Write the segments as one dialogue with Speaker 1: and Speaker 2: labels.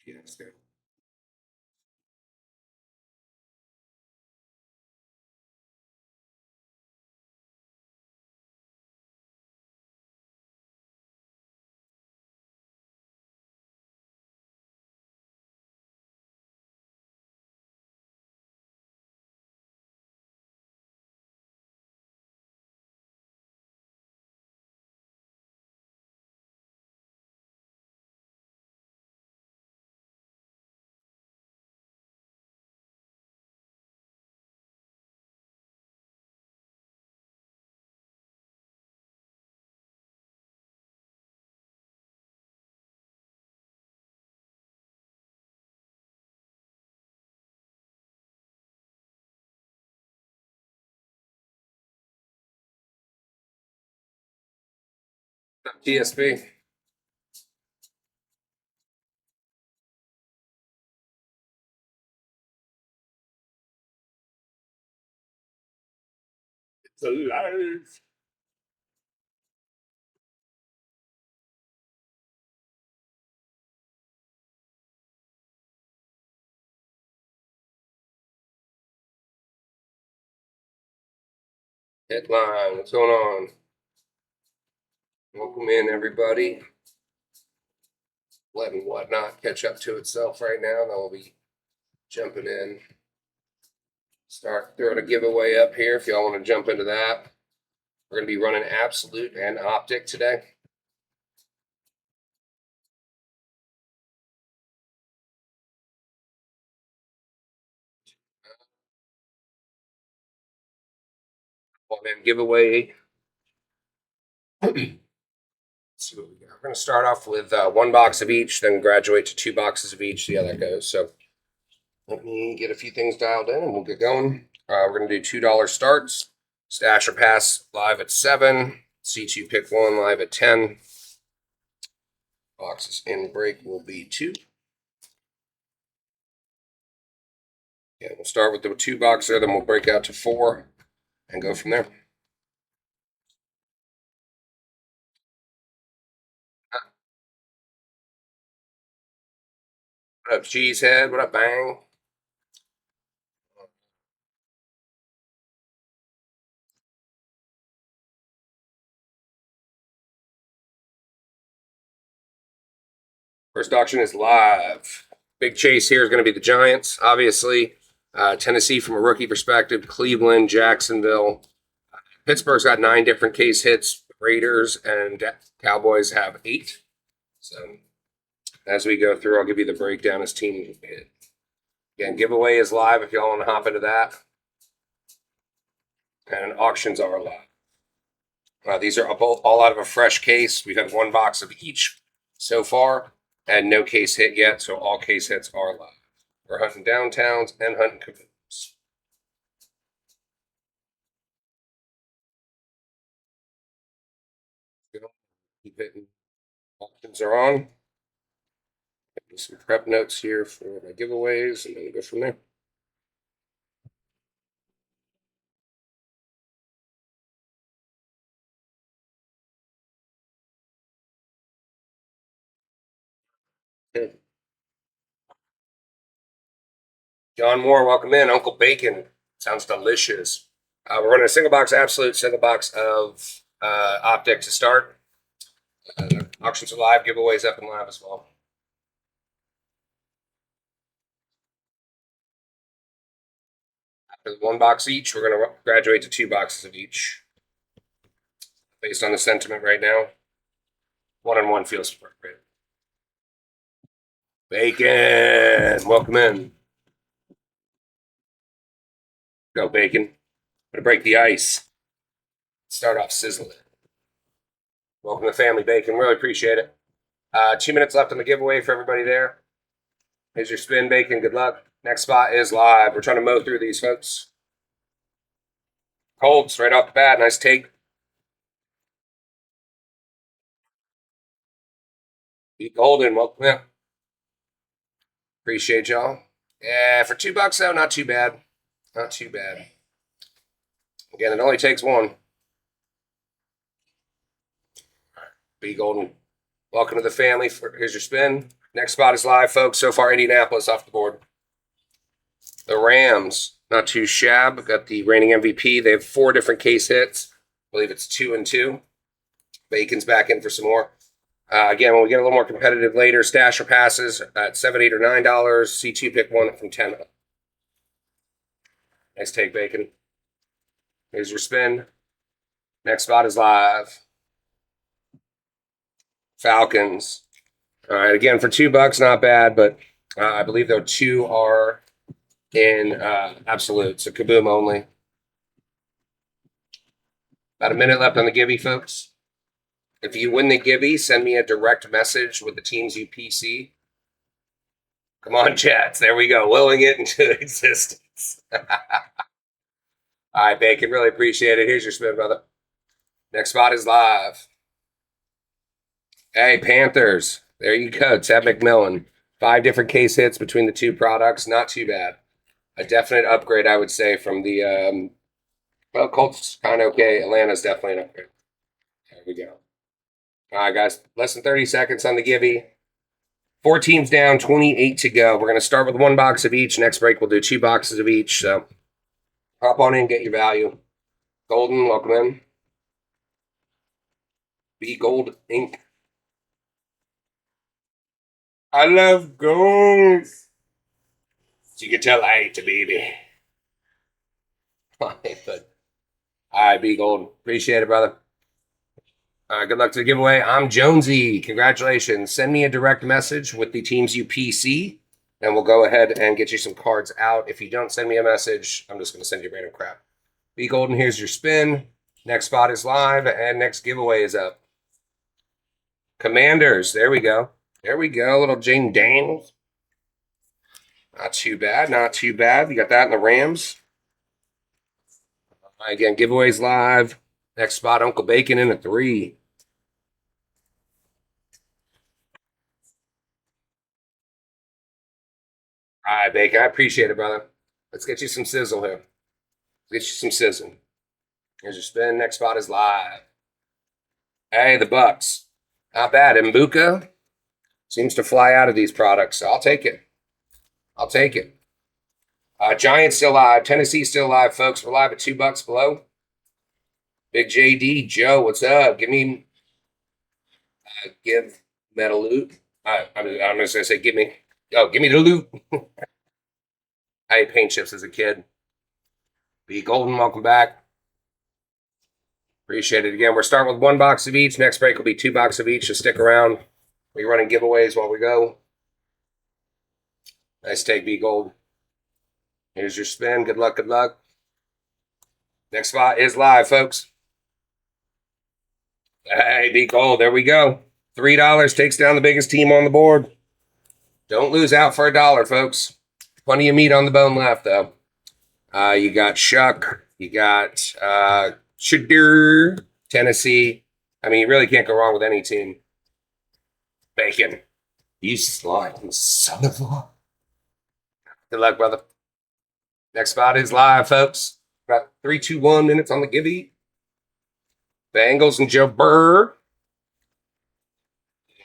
Speaker 1: Yes, good. TSP. It's alive. Headline, what's going on? Welcome in, everybody. Letting whatnot catch up to itself right now. Then we'll be jumping in. Start throwing a giveaway up here if y'all want to jump into that. We're going to be running Absolute and Optic today. Well, then giveaway. Let's see what we got. We're going to start off with one box of each, then graduate to two boxes of each. See how that goes. So let me get a few things dialed in and we'll get going. We're going to do $2 starts. Stash or pass live at 7. C2 pick 1 live at 10. Boxes in break will be 2. Yeah, we'll start with the 2 box there, then we'll break out to 4 and go from there. What up, Cheesehead? What up, Bang? First auction is live. Big chase here is going to be the Giants, obviously. Tennessee from a rookie perspective, Cleveland, Jacksonville. Pittsburgh's got 9 different case hits. Raiders and Cowboys have 8. So as we go through, I'll give you the breakdown as team hit. Again, giveaway is live if y'all want to hop into that. And auctions are live. These are both all out of a fresh case. We've had 1 box of each so far, and no case hit yet, so all case hits are live. We're hunting downtowns and hunting caboose. Keep hitting. Auctions are on. Some prep notes here for my giveaways, and then go from there. Okay. John Moore, welcome in. Uncle Bacon, sounds delicious. We're running a single box absolute, single box of Optic to start. Auctions are live, giveaways up and live as well. After 1 box each, we're going to graduate to 2 boxes of each. Based on the sentiment right now, 1-on-1 feels appropriate. Bacon, welcome in. Go, Bacon. Gonna break the ice. Start off sizzling. Welcome to Family Bacon. Really appreciate it. 2 minutes left on the giveaway for everybody there. Here's your spin, Bacon. Good luck. Next spot is live. We're trying to mow through these, folks. Cold, straight off the bat. Nice take. Pete Golden, welcome in. Appreciate y'all. Yeah, for $2 though, not too bad. Not too bad. Again, it only takes 1. B Golden. Welcome to the family. Here's your spin. Next spot is live, folks. So far, Indianapolis off the board. The Rams, not too shabby. Got the reigning MVP. They have 4 different case hits. I believe it's 2 and 2. Bacon's back in for some more. Again, when we get a little more competitive later, stash or passes at $7, $8, or $9. C2 pick 1 from 10. Nice take, Bacon. Here's your spin. Next spot is live. Falcons. All right, again, for $2, not bad, but I believe, though, 2 are in absolute, so kaboom only. About a minute left on the Gibby, folks. If you win the Gibby, send me a direct message with the teams you PC. Come on, chats. There we go. Willing it into existence. All right, Bacon. Really appreciate it. Here's your spin, brother. Next spot is live. Hey, Panthers. There you go. Ted McMillan. 5 different case hits between the 2 products. Not too bad. A definite upgrade, I would say, from the Colts kind of okay. Atlanta's definitely an upgrade. There we go. All right, guys. Less than 30 seconds on the Gibby. 4 teams down, 28 to go. We're going to start with 1 box of each. Next break, we'll do 2 boxes of each. So hop on in, get your value. Golden, welcome in. Be Gold Inc. I love gold. So you can tell I ate the baby. But all right, Be Gold. Appreciate it, brother. All right, good luck to the giveaway. I'm Jonesy. Congratulations. Send me a direct message with the teams you PC, and we'll go ahead and get you some cards out. If you don't send me a message, I'm just going to send you random crap. Be Golden, here's your spin. Next spot is live, and next giveaway is up. Commanders. There we go. There we go. Little Jane Daniels. Not too bad. Not too bad. You got that in the Rams. Again, giveaways live. Next spot, Uncle Bacon in a 3. All right, Bacon. I appreciate it, brother. Let's get you some sizzle here. Let's get you some sizzle. Here's your spin. Next spot is live. Hey, the Bucks. Not bad. Mbuka seems to fly out of these products, so I'll take it. I'll take it. Giants still live. Tennessee still live, folks. We're live at $2 below. Big JD, Joe, what's up? Give me, give metal loot. I'm just gonna say, give me the loot. I ate paint chips as a kid. Be Golden, welcome back. Appreciate it again. We're starting with 1 box of each. Next break will be 2 boxes of each. So stick around. We're running giveaways while we go. Nice take, Be Gold. Here's your spin. Good luck, good luck. Next spot is live, folks. Hey, Be Gold. There we go. $3 takes down the biggest team on the board. Don't lose out for $1, folks. Plenty of meat on the bone left, though. You got Shuck. You got Shadur, Tennessee. I mean, you really can't go wrong with any team. Bacon. You slime son of a... Good luck, brother. Next spot is live, folks. About 3, 2, 1 minutes on the Gibby. Bengals and Joe Burr.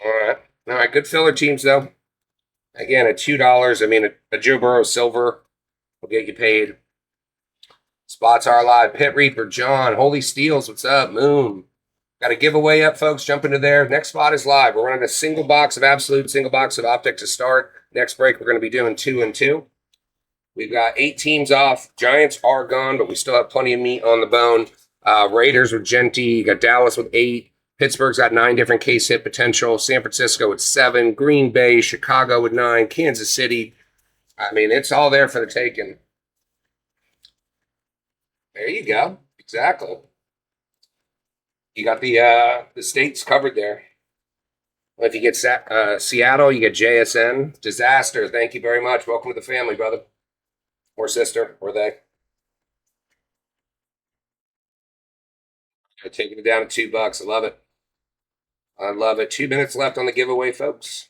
Speaker 1: All right. Good filler teams, though. Again, at $2, I mean, a Joe Burrow silver will get you paid. Spots are live. Pit Reaper, John. Holy Steels, what's up? Moon. Got a giveaway up, folks. Jump into there. Next spot is live. We're running a single box of Absolute, single box of Optic to start. Next break, we're going to be doing 2 and 2. We've got 8 teams off. Giants are gone, but we still have plenty of meat on the bone. Raiders with Genty. You got Dallas with 8. Pittsburgh's got 9 different case hit potential. San Francisco with 7. Green Bay, Chicago with 9. Kansas City. I mean, it's all there for the taking. There you go. Exactly. You got the states covered there. If you get Seattle, you get JSN. Disaster. Thank you very much. Welcome to the family, brother. Or sister, or they. Taking it down to $2. I love it. I love it. 2 minutes left on the giveaway, folks.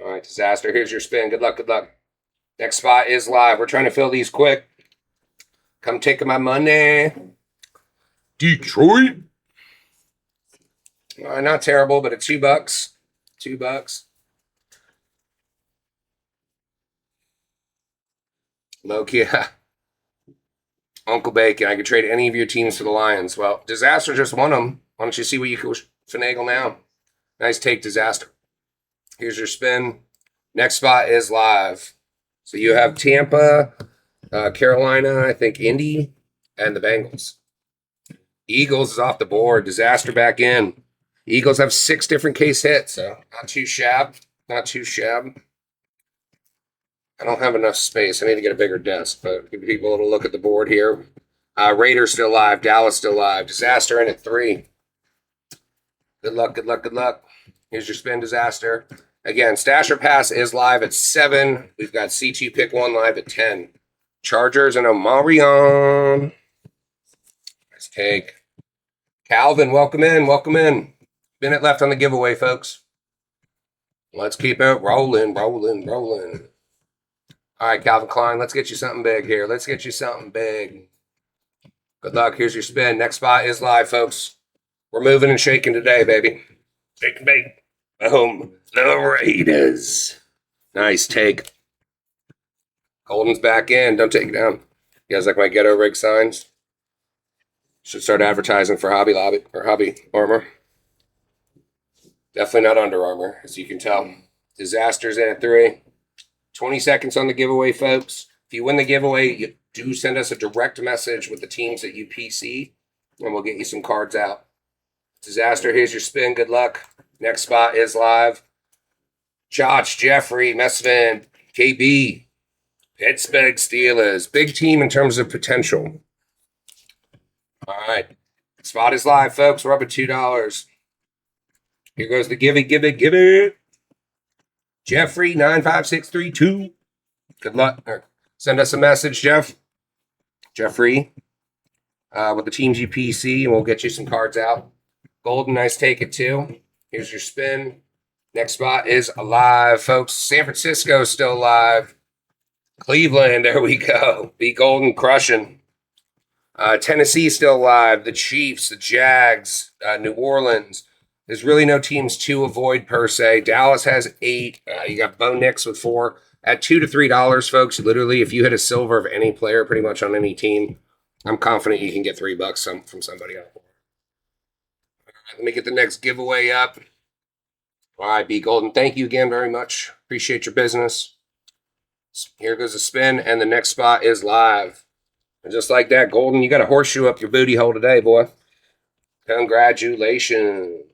Speaker 1: All right, Disaster. Here's your spin. Good luck, good luck. Next spot is live. We're trying to fill these quick. Come take my money. Detroit. Not terrible, but at $2. $2. Loki, Uncle Bacon. I could trade any of your teams for the Lions. Well, Disaster just won them. Why don't you see what you can finagle now? Nice take, Disaster. Here's your spin. Next spot is live. So you have Tampa, Carolina, I think Indy, and the Bengals. Eagles is off the board. Disaster back in. Eagles have 6 different case hits, so not too shabby. Not too shabby. I don't have enough space. I need to get a bigger desk, but give people a little look at the board here. Raiders still live. Dallas still live. Disaster in at 3. Good luck, good luck, good luck. Here's your spin, Disaster. Again, Stash or Pass is live at 7. We've got C2 Pick 1 live at 10. Chargers and Omarion. Nice take. Calvin, welcome in, welcome in. Minute left on the giveaway, folks. Let's keep it rolling, rolling, rolling. All right, Calvin Klein, let's get you something big here. Let's get you something big. Good luck. Here's your spin. Next spot is live, folks. We're moving and shaking today, baby. Shake and bake. Boom. The Raiders. Nice take. Golden's back in. Don't take it down. You guys like my ghetto rig signs? Should start advertising for Hobby Lobby or Hobby Armor. Definitely not Under Armour, as you can tell. Disasters in at 3. 20 seconds on the giveaway, folks. If you win the giveaway, you do send us a direct message with the teams that you PC, and we'll get you some cards out. Disaster, here's your spin. Good luck. Next spot is live. Josh, Jeffrey, Messvin, KB, Pittsburgh Steelers. Big team in terms of potential. All right. Spot is live, folks. We're up at $2. Here goes the give it. Jeffrey, 95632. Good luck. Send us a message, Jeff. Jeffrey, with the teams you PC, and we'll get you some cards out. Golden, nice take it too. Here's your spin. Next spot is alive, folks. San Francisco still alive. Cleveland, there we go. Be Golden crushing. Tennessee still alive. The Chiefs, the Jags, New Orleans. There's really no teams to avoid per se. Dallas has 8. You got Bo Nix with 4. At $2 to $3, folks, literally, if you hit a silver of any player pretty much on any team, I'm confident you can get $3 from somebody on board. All right, let me get the next giveaway up. All right, B Golden, thank you again very much. Appreciate your business. Here goes the spin, and the next spot is live. And just like that, Golden, you got a horseshoe up your booty hole today, boy. Congratulations.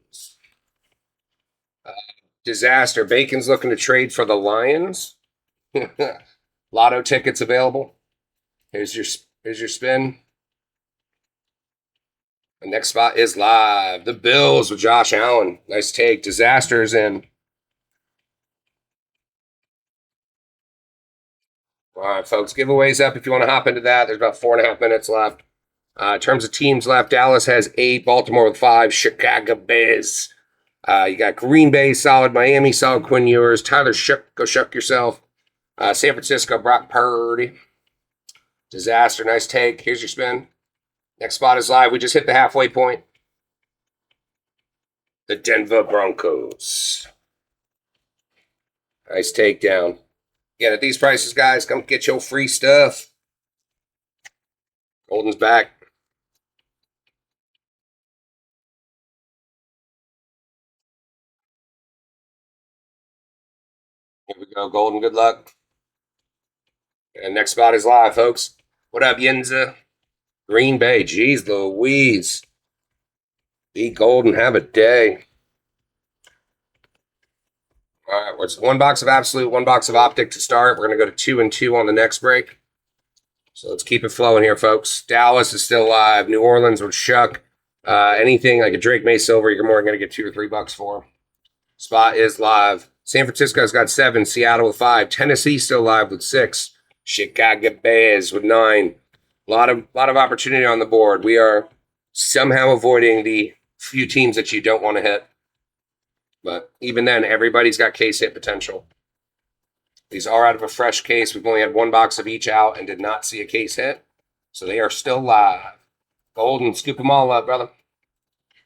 Speaker 1: Disaster. Bacon's looking to trade for the Lions. Lotto tickets available. Here's your spin. The next spot is live. The Bills with Josh Allen. Nice take. Disasters in. All right, folks. Giveaways up if you want to hop into that. There's about 4.5 minutes left. In terms of teams left, Dallas has 8. Baltimore with 5. Chicago Bears. You got Green Bay solid. Miami solid. Quinn Ewers. Tyler Shook. Go shuck yourself. San Francisco, Brock Purdy. Disaster, nice take. Here's your spin. Next spot is live. We just hit the halfway point. The Denver Broncos. Nice takedown. Again, at these prices, guys, come get your free stuff. Golden's back. Here we go, Golden. Good luck. And next spot is live, folks. What up, Yenza? Green Bay. Jeez Louise. Be Golden. Have a day. All right, it's 1 box of Absolute, 1 box of Optic to start. We're going to go to 2 and 2 on the next break. So let's keep it flowing here, folks. Dallas is still live. New Orleans with Shuck. Anything like a Drake May Silver, you're more going to get $2 or $3 for. Spot is live. San Francisco's got 7. Seattle with 5. Tennessee still live with 6. Chicago Bears with 9. A lot of opportunity on the board. We are somehow avoiding the few teams that you don't want to hit. But even then, everybody's got case hit potential. These are out of a fresh case. We've only had 1 box of each out and did not see a case hit. So they are still live. Golden, scoop them all up, brother.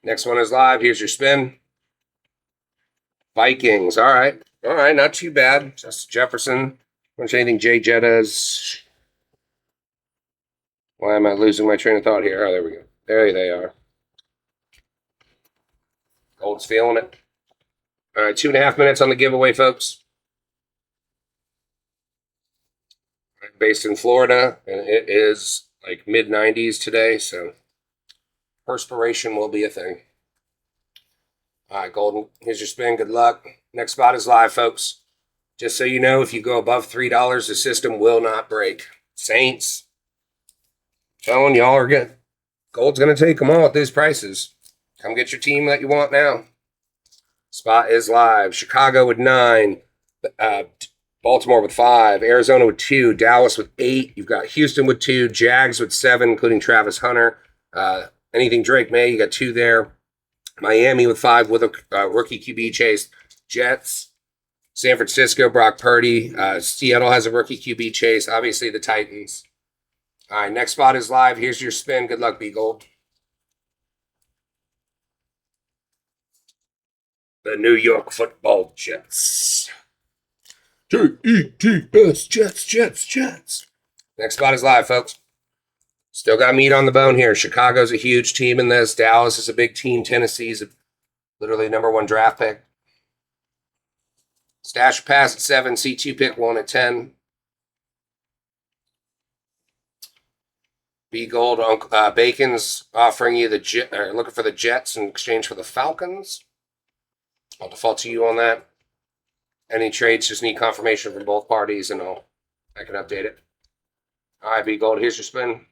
Speaker 1: Next one is live. Here's your spin. Vikings. All right. All right. Not too bad. Just Jefferson. Much anything Jay Jettas. Why am I losing my train of thought here? Oh, there we go. There they are. Gold's feeling it. All right. 2.5 minutes on the giveaway, folks. I'm based in Florida, and it is like mid 90s today, so perspiration will be a thing. All right, Golden. Here's your spin. Good luck. Next spot is live, folks. Just so you know, if you go above $3, the system will not break. Saints. Telling y'all are good. Gold's going to take them all at these prices. Come get your team that you want now. Spot is live. Chicago with 9. Baltimore with 5. Arizona with 2. Dallas with 8. You've got Houston with 2. Jags with 7, including Travis Hunter. Anything Drake May, you got 2 there. Miami with 5 with a rookie QB chase. Jets. San Francisco, Brock Purdy. Seattle has a rookie QB chase. Obviously, the Titans. All right, next spot is live. Here's your spin. Good luck, B-Gold. The New York Football Jets. J-E-T-S, Jets. Next spot is live, folks. Still got meat on the bone here. Chicago's a huge team in this. Dallas is a big team. Tennessee's literally #1 draft pick. Stash pass at 7. C2 pick 1 at 10. B Gold Bacon's offering you looking for the Jets in exchange for the Falcons. I'll default to you on that. Any trades just need confirmation from both parties, and I can update it. All right, B Gold. Here's your spin.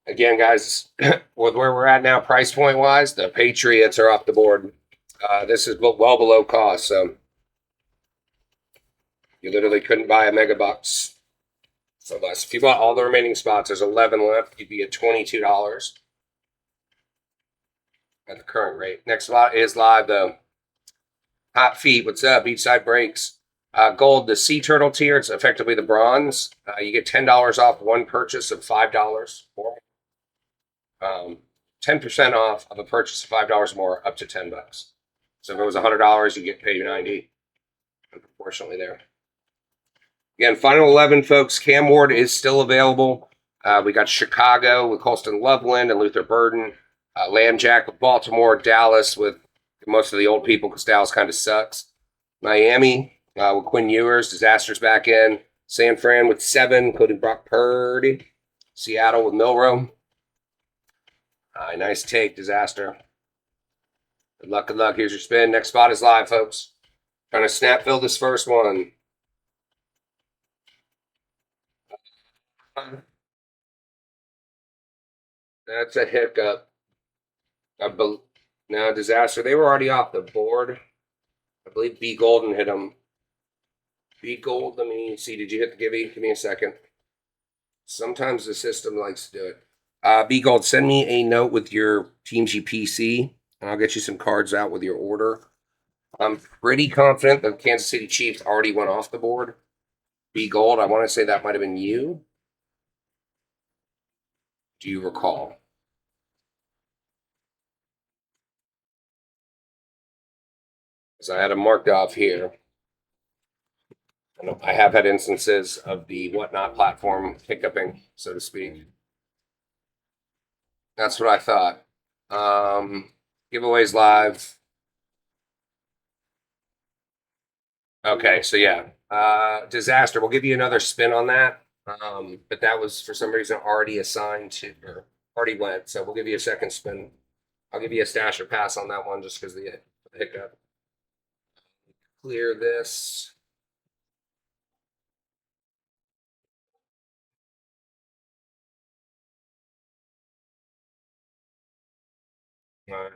Speaker 1: Again, guys, with where we're at now, price point wise, the Patriots are off the board. This is well below cost, so you literally couldn't buy a mega box for less. If you bought all the remaining spots, there's 11 left. You'd be at $22 at the current rate. Next spot is live, though. Hot Feet, what's up? Beachside Breaks. Gold, the Sea Turtle tier, it's effectively the bronze. You get $10 off one purchase of $5 more. 10% off of a purchase of $5 more, up to $10. So if it was $100, you get paid $90, unproportionately there. Again, final 11, folks. Cam Ward is still available. We got Chicago with Colston Loveland and Luther Burden. Lamb Jack with Baltimore. Dallas with most of the old people because Dallas kind of sucks. Miami with Quinn Ewers. Disaster's back in. San Fran with 7, including Brock Purdy. Seattle with Milrow. Nice take, Disaster. Good luck, good luck. Here's your spin. Next spot is live, folks. Trying to snap fill this first one. That's a hiccup. No, Disaster. They were already off the board. I believe B Golden hit them. B Gold, let me see. Did you hit the givey? Give me a second. Sometimes the system likes to do it. B Gold, send me a note with your Teams PC, and I'll get you some cards out with your order. I'm pretty confident the Kansas City Chiefs already went off the board. B Gold, I want to say that might have been you. Do you recall? Because I had them marked off here. I have had instances of the Whatnot platform hiccuping, so to speak. That's what I thought. Giveaways live. Okay, so yeah. Disaster. We'll give you another spin on that. But that was for some reason already assigned to, or already went. So we'll give you a second spin. I'll give you a stash or pass on that one just because of the hiccup. Clear this. All right.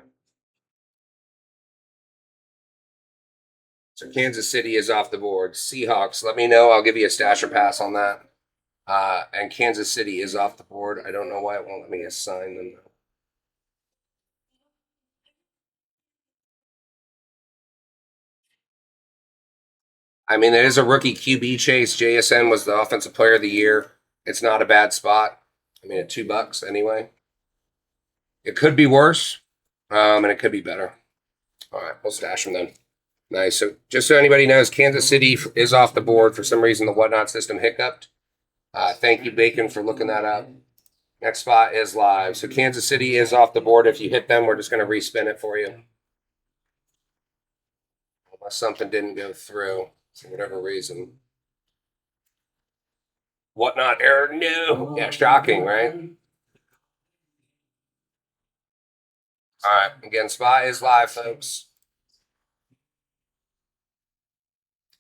Speaker 1: So Kansas City is off the board. Seahawks, let me know. I'll give you a stash or pass on that. And Kansas City is off the board. I don't know why it won't let me assign them. I mean, it is a rookie QB chase. JSN was the offensive player of the year. It's not a bad spot. I mean, at $2 anyway. It could be worse. And it could be better. All right, we'll stash them then. Nice. So just so anybody knows, Kansas City is off the board. For some reason, the whatnot system hiccuped. Thank you, Bacon, for looking that up. Next spot is live. So Kansas City is off the board. If you hit them, we're just going to respin it for you. Unless something didn't go through for whatever reason. Whatnot error? No. Yeah, shocking, right? All right. Again, spot is live, folks.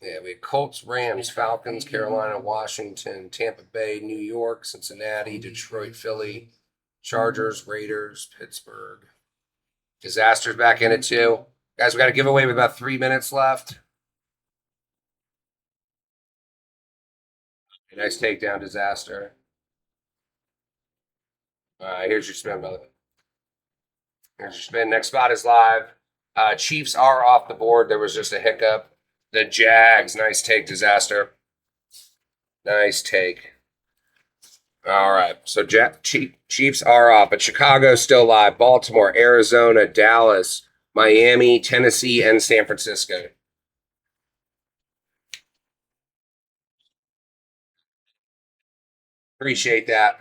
Speaker 1: Yeah, we have Colts, Rams, Falcons, Carolina, Washington, Tampa Bay, New York, Cincinnati, Detroit, Philly, Chargers, Raiders, Pittsburgh. Disaster's back in it too. Guys, we got a giveaway with about 3 minutes left. Nice takedown, Disaster. Here's your spin, brother. Here's your spin. Next spot is live. Chiefs are off the board. There was just a hiccup. The Jags. Nice take, Disaster. Nice take. All right. So Chiefs are off, but Chicago's still live. Baltimore, Arizona, Dallas, Miami, Tennessee, and San Francisco. Appreciate that.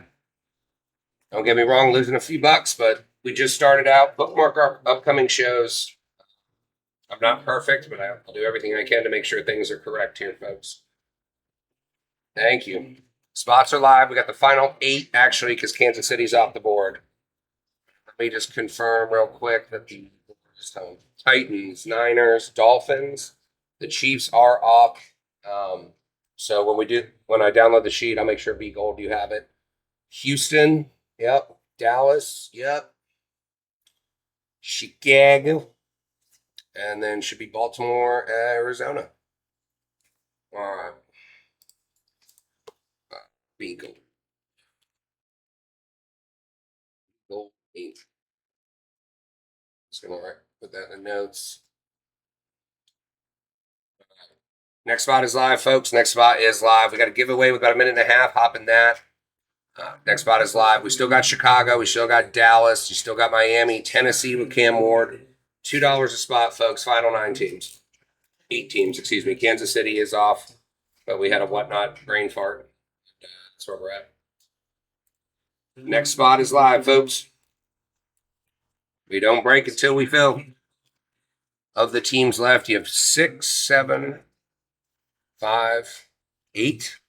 Speaker 1: Don't get me wrong, losing a few bucks, but we just started out. Bookmark our upcoming shows. I'm not perfect, but I'll do everything I can to make sure things are correct here, folks. Thank you. Spots are live. We got the final 8, actually, because Kansas City's off the board. Let me just confirm real quick that the Titans, Niners, Dolphins, the Chiefs are off. So when I download the sheet, I'll make sure B Gold you have it. Houston, yep. Dallas, yep. Chicago, and then should be Baltimore, Arizona. All right. B Gold. Gold 8. Just gonna put that in the notes. Next spot is live, folks. Next spot is live. We got a giveaway with about a minute and a half. Hop in that. Next spot is live. We still got Chicago. We still got Dallas. You still got Miami, Tennessee with Cam Ward. $2 a spot, folks. Final 9 teams. 8 teams, excuse me. Kansas City is off, but we had a whatnot brain fart. That's where we're at. Next spot is live, folks. We don't break until we fill. Of the teams left, you have 6, 7, 5, 8,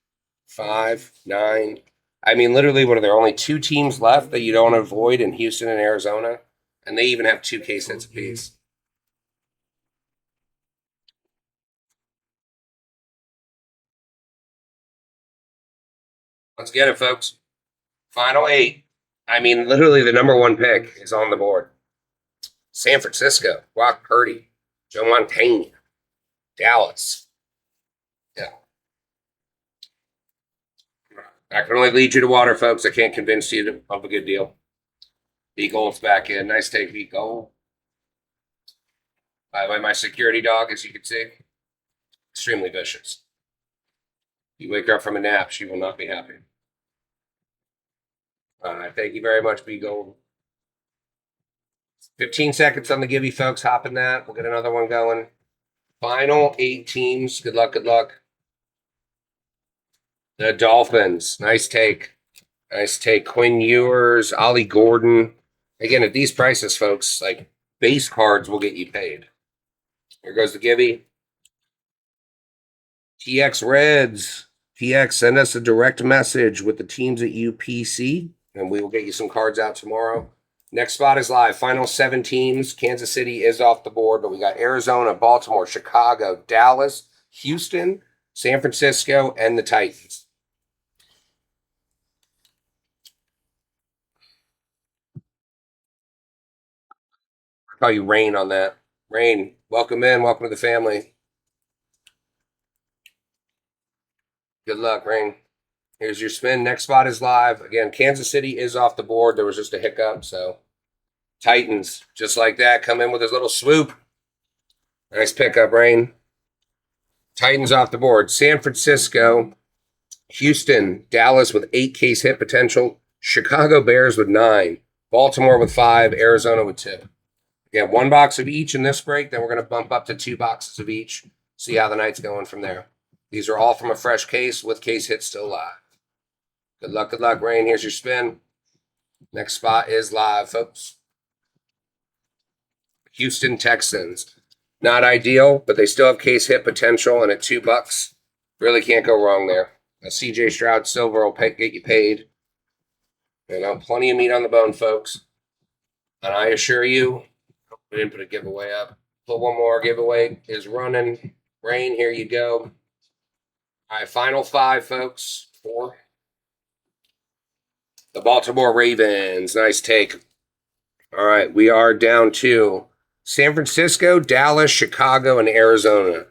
Speaker 1: 5, 9. I mean, literally, what are there? Only 2 teams left that you don't avoid in Houston and Arizona, and they even have 2 case hits apiece. Let's get it, folks. Final 8. I mean, literally, the number 1 pick is on the board. San Francisco, Brock Purdy, Joe Montana, Dallas. Yeah. I can only lead you to water, folks. I can't convince you of a good deal. B Gold's back in. Nice take, B Gold. By the way, my security dog, as you can see, extremely vicious. You wake her up from a nap, she will not be happy. Thank you very much, B Gold. 15 seconds on the gibby, folks. Hop in that. We'll get another one going. Final 8 teams. Good luck, good luck. The Dolphins. Nice take. Nice take. Quinn Ewers, Ollie Gordon. Again, at these prices, folks, like base cards will get you paid. Here goes the gibby. TX Reds. TX, send us a direct message with the teams at UPC, and we will get you some cards out tomorrow. Next spot is live. Final 7 teams. Kansas City is off the board, but we got Arizona, Baltimore, Chicago, Dallas, Houston, San Francisco, and the Titans. I'll call you Rain on that. Rain, welcome in. Welcome to the family. Good luck, Rain. Here's your spin. Next spot is live. Again, Kansas City is off the board. There was just a hiccup, so Titans, just like that, come in with his little swoop. Nice pickup, Rain. Titans off the board. San Francisco, Houston, Dallas with 8 case hit potential. Chicago Bears with 9. Baltimore with 5. Arizona with 2. Yeah, 1 box of each in this break. Then we're going to bump up to 2 boxes of each. See how the night's going from there. These are all from a fresh case with case hits still live. Good luck, Rain. Here's your spin. Next spot is live, folks. Houston Texans. Not ideal, but they still have case hit potential, and at $2, really can't go wrong there. A CJ Stroud Silver will get you paid. Plenty of meat on the bone, folks. And I assure you, we didn't put a giveaway up. Put one more giveaway is running. Rain, here you go. All right, final 5, folks. 4. The Baltimore Ravens. Nice take. All right, we are down to San Francisco, Dallas, Chicago, and Arizona.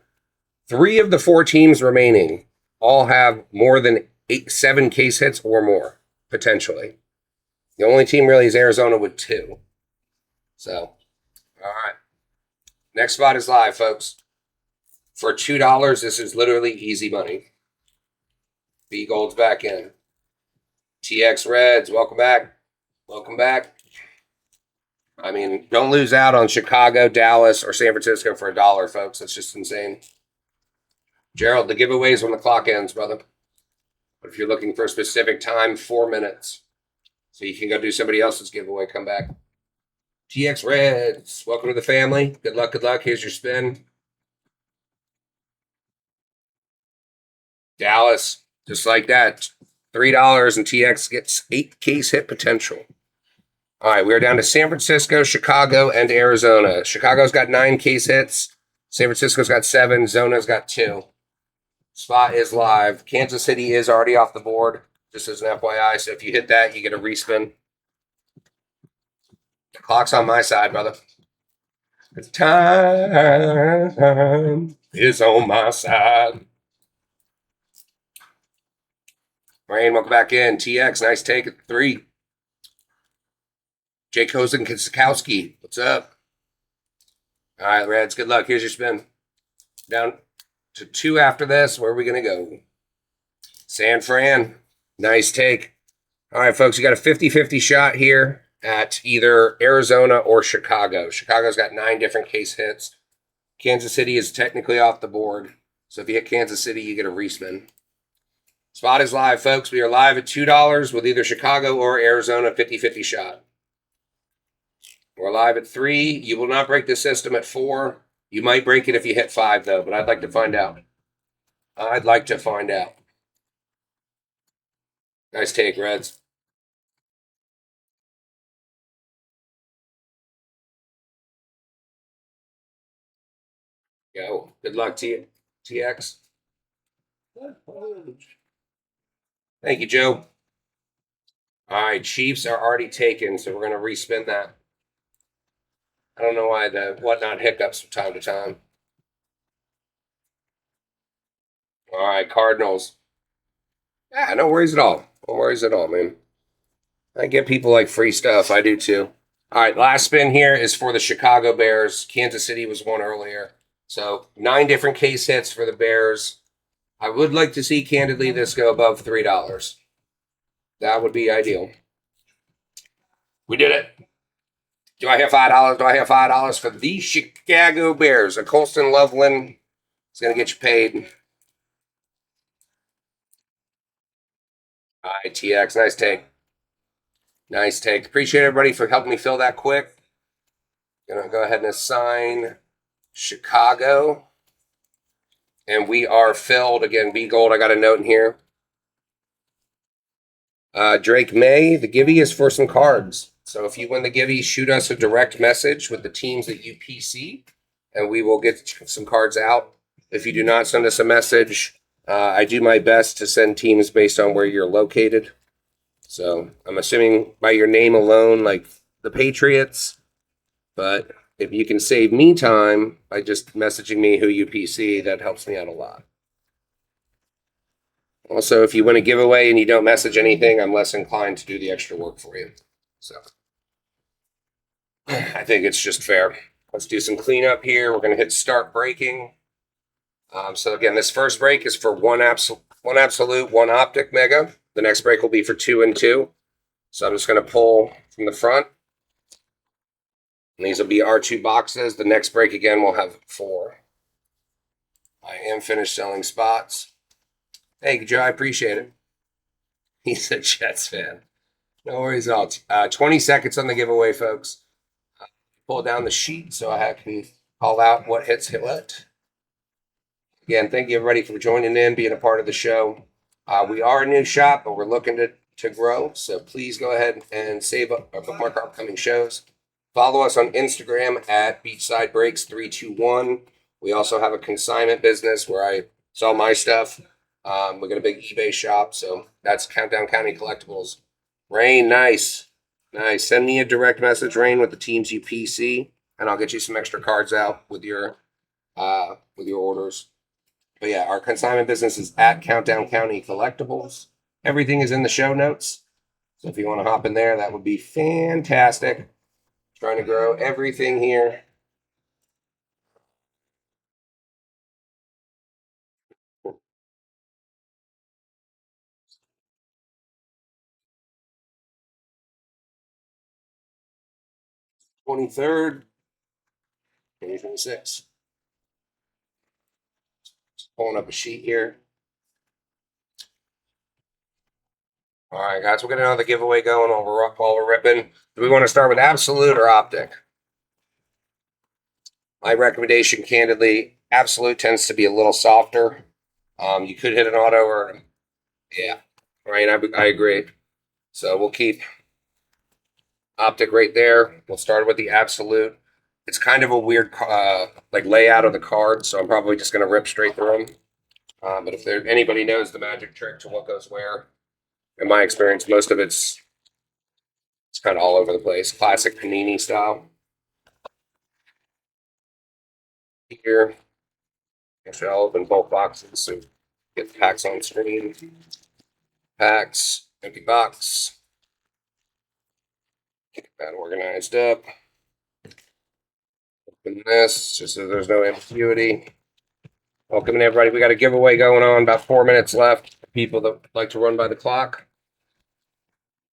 Speaker 1: 3 of the 4 teams remaining all have more than 7 case hits or more, potentially. The only team really is Arizona with 2. So, all right. Next spot is live, folks. For $2, this is literally easy money. B Gold's back in. TX Reds, welcome back. Welcome back. I mean, don't lose out on Chicago, Dallas, or San Francisco for $1, folks. That's just insane. Gerald, the giveaway's when the clock ends, brother. But if you're looking for a specific time, 4 minutes. So you can go do somebody else's giveaway, come back. TX Reds, welcome to the family. Good luck, good luck. Here's your spin. Dallas, just like that. $3 and TX gets 8 case hit potential. All right, we're down to San Francisco, Chicago, and Arizona. Chicago's got 9 case hits. San Francisco's got 7. Zona's got 2. Spot is live. Kansas City is already off the board, just as an FYI. So if you hit that, you get a respin. The clock's on my side, brother. The time is on my side. Rain, welcome back in. TX, nice take at 3. Jake Kozen-Kowski, what's up? All right, Reds, good luck. Here's your spin. Down to 2 after this. Where are we going to go? San Fran, nice take. All right, folks, you got a 50-50 shot here at either Arizona or Chicago. Chicago's got 9 different case hits. Kansas City is technically off the board. So if you hit Kansas City, you get a respin. Spot is live, folks. We are live at $2 with either Chicago or Arizona 50-50 shot. We're live at 3. You will not break the system at 4. You might break it if you hit 5, though, but I'd like to find out. I'd like to find out. Nice take, Reds. Go. Good luck to you, TX. Thank you, Joe. All right, Chiefs are already taken, so we're going to respin that. I don't know why the whatnot hiccups from time to time. All right, Cardinals. Yeah, no worries at all. No worries at all, man. I get people like free stuff. I do too. All right, last spin here is for the Chicago Bears. Kansas City was one earlier. So 9 different case hits for the Bears. I would like to see, candidly, this go above $3. That would be ideal. We did it. Do I have $5? Do I have $5 for the Chicago Bears? A Colston Loveland is going to get you paid. All right, TX, nice take. Nice take. Appreciate everybody for helping me fill that quick. Going to go ahead and assign Chicago. And we are filled. Again, B Gold, I got a note in here. Drake May, the Givey is for some cards. So if you win the Givey, shoot us a direct message with the teams that you PC, and we will get some cards out. If you do not send us a message, I do my best to send teams based on where you're located. So I'm assuming by your name alone, like the Patriots. But if you can save me time by just messaging me who you PC, that helps me out a lot. Also, if you win a giveaway and you don't message anything, I'm less inclined to do the extra work for you. So I think it's just fair. Let's do some cleanup here. We're going to hit start breaking. So again, this first break is for one absolute, one optic mega. The next break will be for 2 and 2. So I'm just going to pull from the front. And these will be our 2 boxes. The next break again, we'll have 4. I am finished selling spots. Hey, Joe, I appreciate it. He's a Jets fan. No worries at all. 20 seconds on the giveaway, folks. Pull down the sheet so I can call out what hits hit what. Again, thank you everybody for joining in, being a part of the show. We are a new shop, but we're looking to grow. So please go ahead and save up or bookmark our upcoming shows. Follow us on Instagram at Beachside Breaks 321. We also have a consignment business where I sell my stuff. We got a big eBay shop, so that's Countdown County Collectibles. Rain, nice. Nice. Send me a direct message, Rain, with the teams you PC, and I'll get you some extra cards out with your orders. But yeah, our consignment business is at Countdown County Collectibles. Everything is in the show notes. So if you want to hop in there, that would be fantastic. Trying to grow everything here. #23, 2026. Just pulling up a sheet here. All right, guys, we'll get another giveaway going while we're ripping. Do we want to start with Absolute or Optic? My recommendation, candidly, Absolute tends to be a little softer. You could hit an auto or, yeah, right. I agree. So we'll keep Optic right there. We'll start with the Absolute. It's kind of a weird like layout of the card, so I'm probably just going to rip straight through them. But if anybody knows the magic trick to what goes where, in my experience, most of it's kind of all over the place. Classic Panini style. Here, actually, I'll open both boxes so get the packs on screen. Packs, empty box. Get that organized up. Open this just so there's no ambiguity. Welcome in, everybody. We got a giveaway going on. About 4 minutes left. People that like to run by the clock.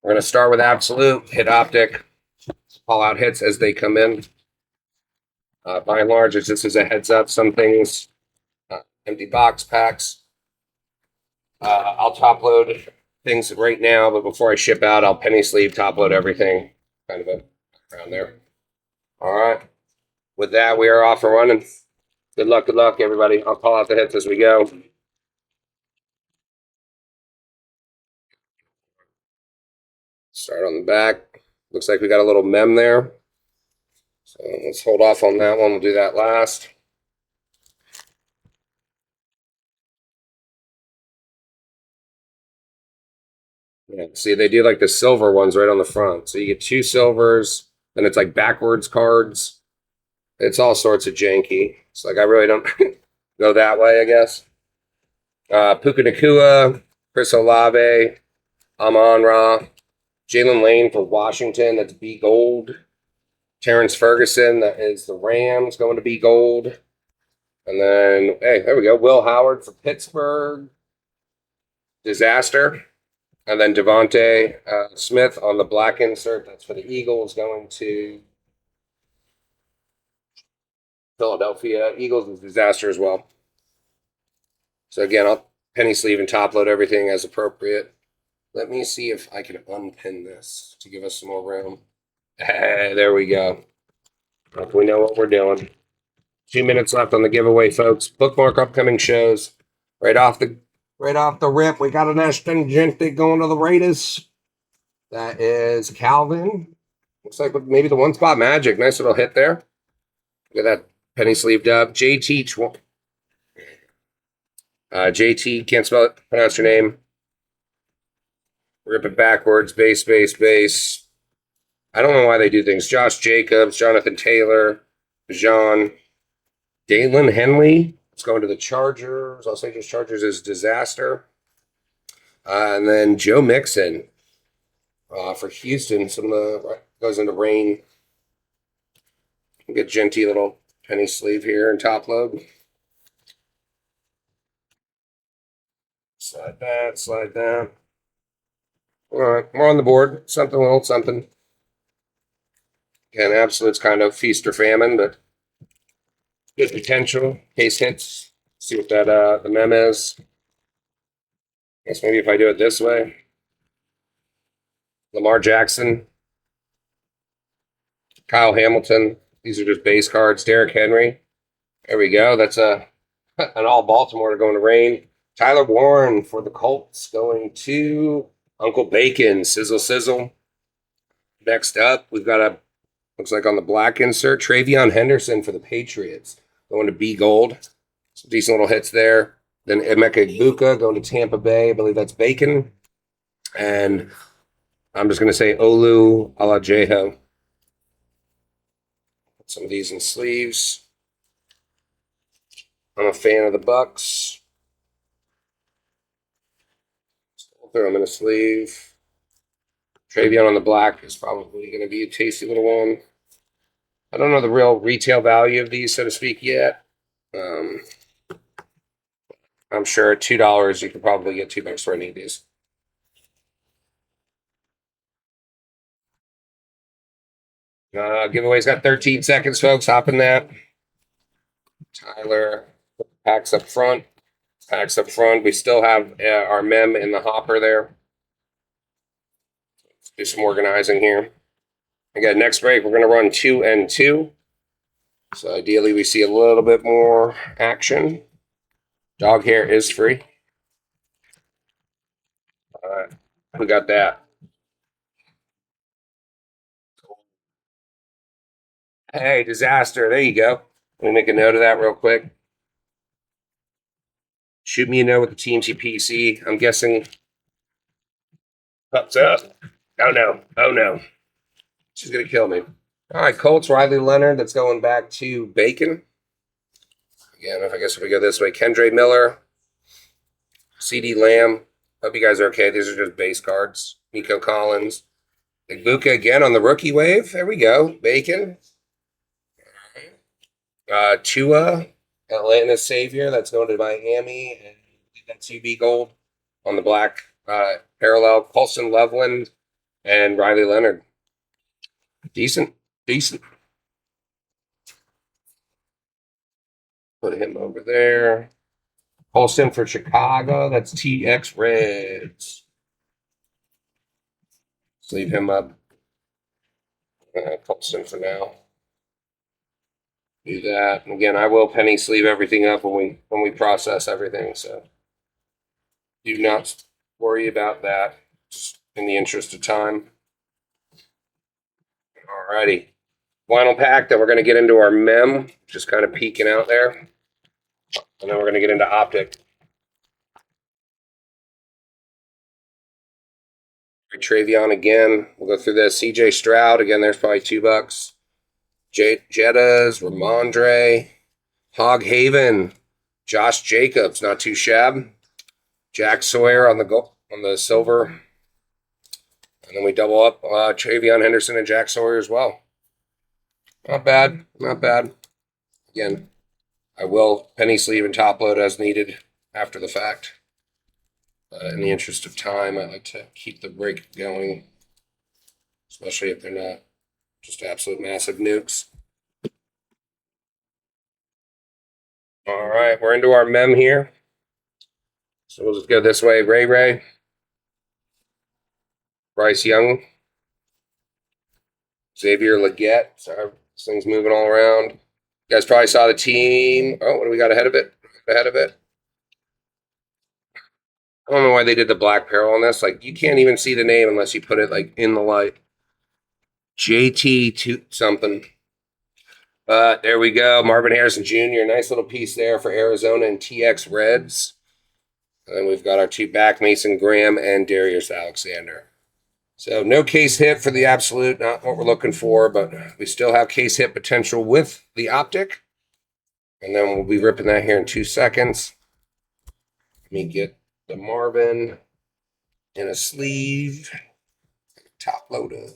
Speaker 1: We're going to start with Absolute, hit Optic, call out hits as they come in. By and large, it's just as a heads up. Some things, empty box packs. I'll top load things right now, but before I ship out, I'll penny sleeve, top load everything. Kind of a around there. All right. With that, we are off and running. Good luck, everybody. I'll call out the hits as we go. Start on the back. Looks like we got a little mem there. So let's hold off on that one. We'll do that last. Yeah, see, they do like the silver ones right on the front. So you get 2 silvers, then it's like backwards cards. It's all sorts of janky. It's like I really don't go that way, I guess. Puka Nakua, Chris Olave, Amon Ra, Jalen Lane for Washington, that's B Gold. Terrence Ferguson, that is the Rams, going to be gold. And then, hey, there we go. Will Howard for Pittsburgh. Disaster. And then Devontae Smith on the black insert. That's for the Eagles, going to Philadelphia. Eagles is disaster as well. So again, I'll penny sleeve and top load everything as appropriate. Let me see if I can unpin this to give us some more room. Hey, there we go. We know what we're doing. 2 minutes left on the giveaway, folks. Bookmark upcoming shows. Right off the rip, we got an Astringente going to the Raiders. That is Calvin. Looks like maybe the one spot magic. Nice little hit there. Look at that penny sleeved up. JT, can't spell it, pronounce your name. Rip it backwards, base. I don't know why they do things. Josh Jacobs, Jonathan Taylor, Jean, Dalen Henley. Let's go into the Chargers. Los Angeles Chargers is disaster. And then Joe Mixon for Houston. Some goes into rain. Get Genty little penny sleeve here and top load. Slide that. All right, we're on the board. Something, little something. Again, absolute's kind of feast or famine, but good potential. Case hits. See what that the mem is. Guess maybe if I do it this way. Lamar Jackson, Kyle Hamilton. These are just base cards. Derrick Henry. There we go. That's an all Baltimore going to rain. Tyler Warren for the Colts going to Uncle Bacon. Sizzle sizzle. Next up, we've got looks like on the black insert, Travion Henderson for the Patriots. Going to B Gold. Some decent little hits there. Then Emeka Egbuka going to Tampa Bay. I believe that's Bacon. And I'm just going to say Olu Alajeho. Put some of these in sleeves. I'm a fan of the Bucks. I'll throw them in a sleeve. Travion on the black is probably going to be a tasty little one. I don't know the real retail value of these, so to speak, yet. I'm sure at $2 you could probably get $2 for any of these. Giveaway's got 13 seconds, folks. Hop in that. Tyler packs up front. Packs up front. We still have our mem in the hopper there. Let's do some organizing here. Again, next break, we're going to run 2 and 2. So ideally, we see a little bit more action. Dog hair is free. All right, we got that. Hey, disaster. There you go. Let me make a note of that real quick. Shoot me a note with the teams you PC. I'm guessing. Pups up. Oh no. Oh no. She's going to kill me. All right, Colts, Riley Leonard. That's going back to Bacon. Again, I guess if we go this way, Kendre Miller, CD Lamb. Hope you guys are okay. These are just base cards. Nico Collins. Egbuka again on the rookie wave. There we go. Bacon. Tua, Atlanta Savior. That's going to Miami. And that's UB Gold on the black parallel. Colson Loveland and Riley Leonard. Decent. Put him over there. Colson for Chicago. That's TX Reds. Let's leave him up. Colson for now. Do that. And again, I will penny sleeve everything up when we process everything. So do not worry about that. Just in the interest of time. Alrighty. Final pack that we're going to get into our mem, just kind of peeking out there. And then we're going to get into Optic. Travion again. We'll go through this. CJ Stroud. Again, there's probably $2. Jettas, Ramondre. Hog Haven. Josh Jacobs. Not too shabby. Jack Sawyer on the silver. And then we double up Travion Henderson and Jack Sawyer as well. Not bad. Not bad. Again, I will penny sleeve and top load as needed after the fact. In the interest of time, I like to keep the break going, especially if they're not just absolute massive nukes. All right, we're into our mem here. So we'll just go this way. Ray. Bryce Young. Xavier Legette. Sorry, this thing's moving all around. You guys probably saw the team. Oh, what do we got ahead of it? I don't know why they did the black parallel on this. Like, you can't even see the name unless you put it, like, in the light. JT something. But there we go. Marvin Harrison Jr. Nice little piece there for Arizona and TX Reds. And then we've got our 2 back, Mason Graham and Darius Alexander. So no case hit for the absolute, not what we're looking for, but we still have case hit potential with the Optic. And then we'll be ripping that here in 2 seconds. Let me get the Marvin in a sleeve. Top loader.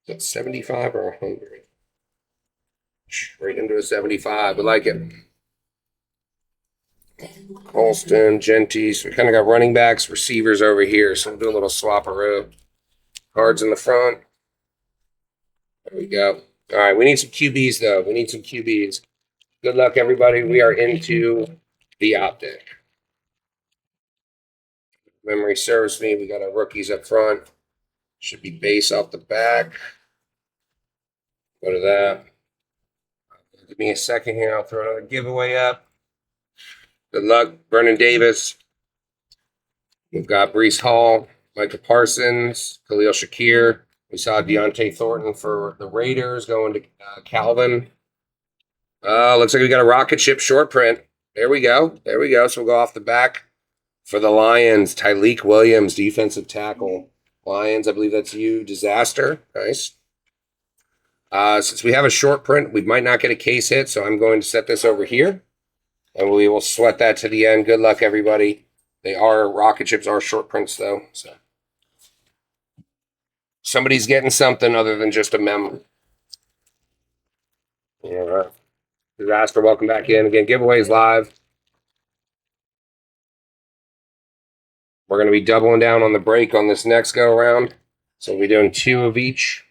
Speaker 1: That's 75 or 100? Straight into a 75. We like it. Colston, Genty. So we kind of got running backs, receivers over here. So we'll do a little swap-a-roo. Cards in the front, There we go. All right, we need some QBs though. We need some QBs. Good luck, everybody. We are into the Optic. Memory serves me. We got our rookies up front. Should be base off the back. Go to that. Give me a second here. I'll throw another giveaway up. Good luck, Vernon Davis. We've got Brees Hall, Micah Parsons, Khalil Shakir. We saw Deontay Thornton for the Raiders going to Calvin. Looks like we got a rocket ship short print. There we go. There we go. So we'll go off the back for the Lions. Tyleek Williams, defensive tackle. Lions, I believe that's you. Disaster. Nice. Since we have a short print, we might not get a case hit, so I'm going to set this over here. And we will sweat that to the end. Good luck, everybody. They are, rocket ships are short prints, though. So somebody's getting something other than just a memo. All right. Disaster, welcome back in. Again, giveaways live. We're going to be doubling down on the break on this next go-around. So we'll be doing 2 of each.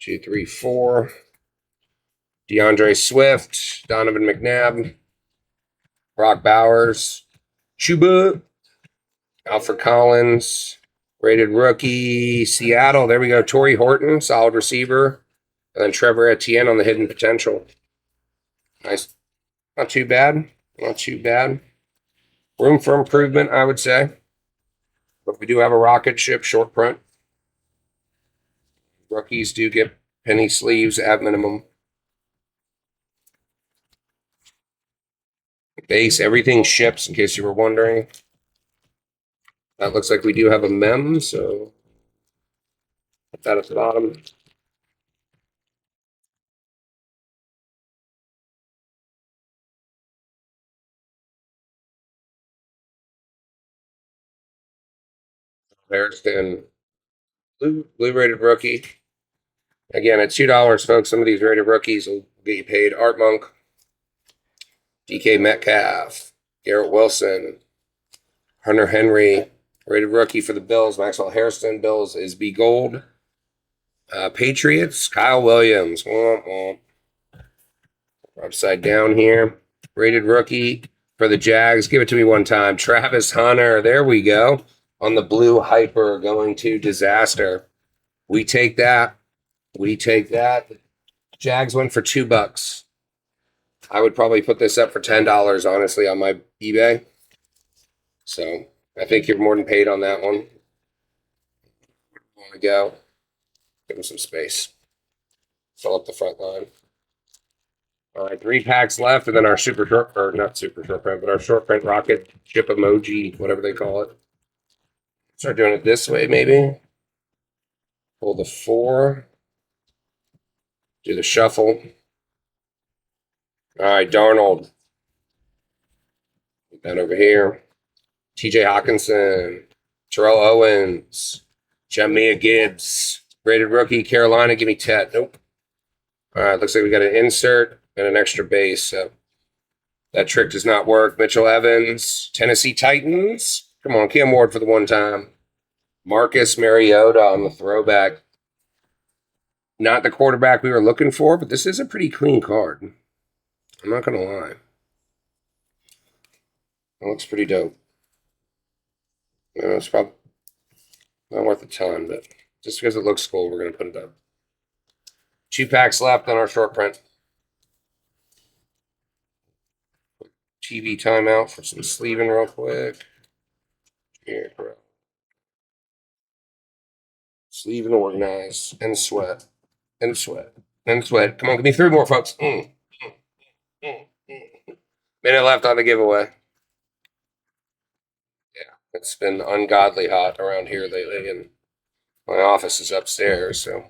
Speaker 1: 2, 3, 4. DeAndre Swift, Donovan McNabb, Brock Bowers, Chuba, Alfred Collins, rated rookie, Seattle. There we go. Torrey Horton, solid receiver. And then Trevor Etienne on the hidden potential. Nice. Not too bad. Not too bad. Room for improvement, I would say. But we do have a rocket ship short print. Rookies do get penny sleeves at minimum. Base, everything ships, in case you were wondering. That looks like we do have a mem, so put that at the bottom. Hairston, blue rated rookie. Again, at $2, folks, some of these rated rookies will get you paid. Art Monk, DK Metcalf, Garrett Wilson, Hunter Henry, rated rookie for the Bills. Maxwell Hairston, Bills is B Gold. Patriots, Kyle Williams. Womp womp. Upside down here. Rated rookie for the Jags. Give it to me one time. Travis Hunter. There we go. On the blue hyper going to Disaster. We take that. We take that. Jags went for $2. I would probably put this up for $10, honestly, on my eBay. So I think you're more than paid on that one. There we go. Give him some space. Fill up the front line. All right, 3 packs left, and then our super short, or not super short print, but our short print rocket ship emoji, whatever they call it. Start doing it this way, maybe. Pull the 4. Do the shuffle. All right, Darnold. Put that over here. TJ Hawkinson. Terrell Owens. Jamia Gibbs. Rated rookie, Carolina. Give me Tet. Nope. All right, looks like we got an insert and an extra base. So that trick does not work. Mitchell Evans. Tennessee Titans. Come on, Cam Ward for the one time. Marcus Mariota on the throwback. Not the quarterback we were looking for, but this is a pretty clean card. I'm not going to lie. It looks pretty dope. It's probably not worth a ton, but just because it looks cool, we're going to put it up. 2 packs left on our short print. TV timeout for some sleeving real quick. Here, bro. Sleeve and organize and sweat and sweat and sweat. Come on, give me 3 more, folks. Minute left on the giveaway. Yeah, it's been ungodly hot around here lately, and my office is upstairs, so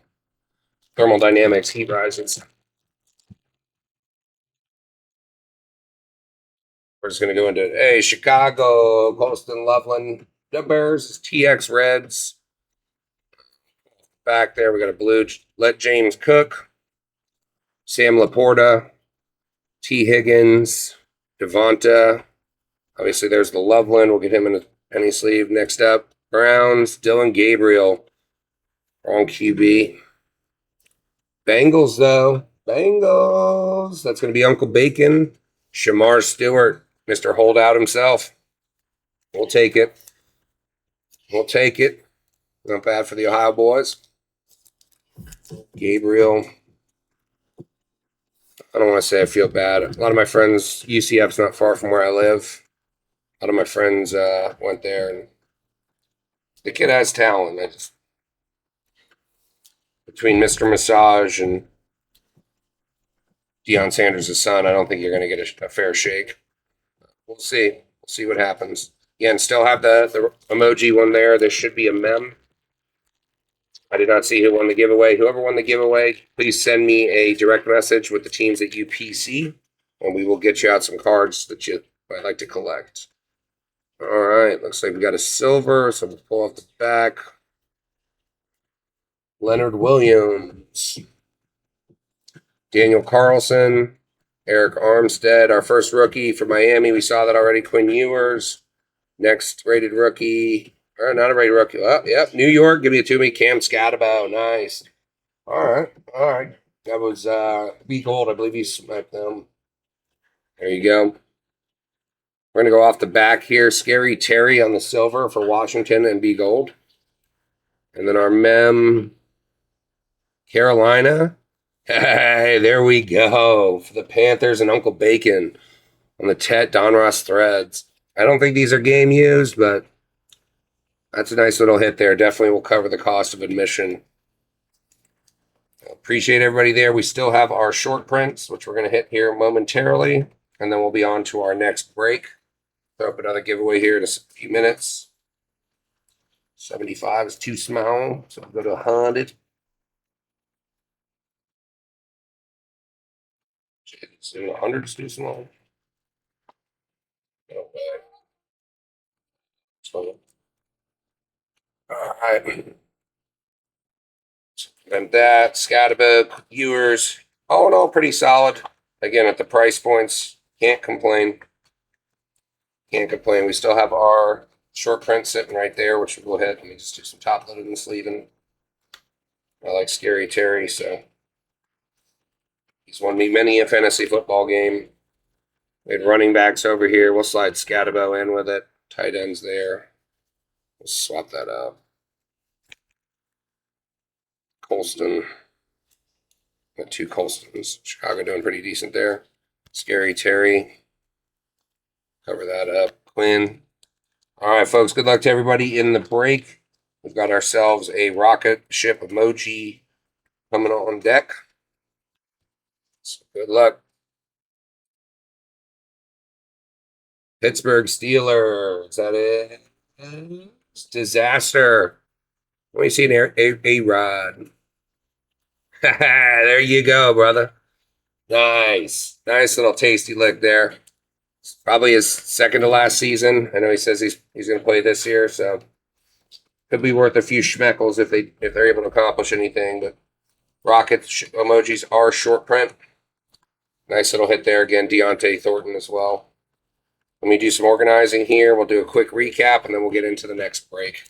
Speaker 1: thermal dynamics, heat rises. We're just going to go into, hey, Chicago, Colston, Loveland, the Bears, TX Reds. Back there, we got a blue, Let James Cook, Sam Laporta, T. Higgins, Devonta. Obviously, there's the Loveland. We'll get him in a penny sleeve. Next up, Browns, Dylan Gabriel, wrong QB. Bengals, though. Bengals. That's going to be Uncle Bacon. Shamar Stewart, Mr. Holdout himself. We'll take it. We'll take it. Not bad for the Ohio boys. Gabriel. I don't want to say I feel bad. A lot of my friends, UCF's not far from where I live. A lot of my friends went there, and the kid has talent. I just between Mr. Massage and Deion Sanders' son, I don't think you're going to get a fair shake. We'll see. We'll see what happens. Yeah, and still have the emoji one there. There should be a mem. I did not see who won the giveaway. Whoever won the giveaway, please send me a direct message with the teams that you PC, and we will get you out some cards that you might like to collect. All right, looks like we got a silver, so we'll pull off the back. Leonard Williams, Daniel Carlson, Eric Armstead, our first rookie for Miami. We saw that already. Quinn Ewers, next rated rookie, or not a rated rookie. Oh, yep, New York. Give it to me. Cam Scatabo, nice. All right, all right. That was B Gold. I believe he sniped them. There you go. We're gonna go off the back here. Scary Terry on the silver for Washington and B Gold, and then our mem. Carolina. Hey, there we go. For the Panthers and Uncle Bacon on the Don Ross threads. I don't think these are game used, but that's a nice little hit there. Definitely will cover the cost of admission. Appreciate everybody there. We still have our short prints, which we're going to hit here momentarily, and then we'll be on to our next break. Throw up another giveaway here in a few minutes. 75 is too small, so I'll go to 100. So 100 is too small. No way. So, all right. Then that, Scatterbook, Ewers, all in all, pretty solid. Again, at the price points, can't complain. Can't complain. We still have our short print sitting right there, which we'll hit. Let me just do some top loading and sleeving. I like Scary Terry, so he's won me many a fantasy football game. We had running backs over here. We'll slide Scatabo in with it. Tight ends there. We'll swap that up. Colston. Got two Colstons. Chicago doing pretty decent there. Scary Terry. Cover that up. Quinn. All right, folks. Good luck to everybody in the break. We've got ourselves a rocket ship emoji coming on deck. So good luck. Pittsburgh Steelers. Is that it? It's disaster. Let me see an A-Rod. There you go, brother. Nice. Nice little tasty lick there. It's probably his second to last season. I know he says he's going to play this year, so could be worth a few schmeckles if they're able to accomplish anything. But rocket emojis are short print. Nice little hit there again. Deontay Thornton as well. Let me do some organizing here. We'll do a quick recap, and then we'll get into the next break.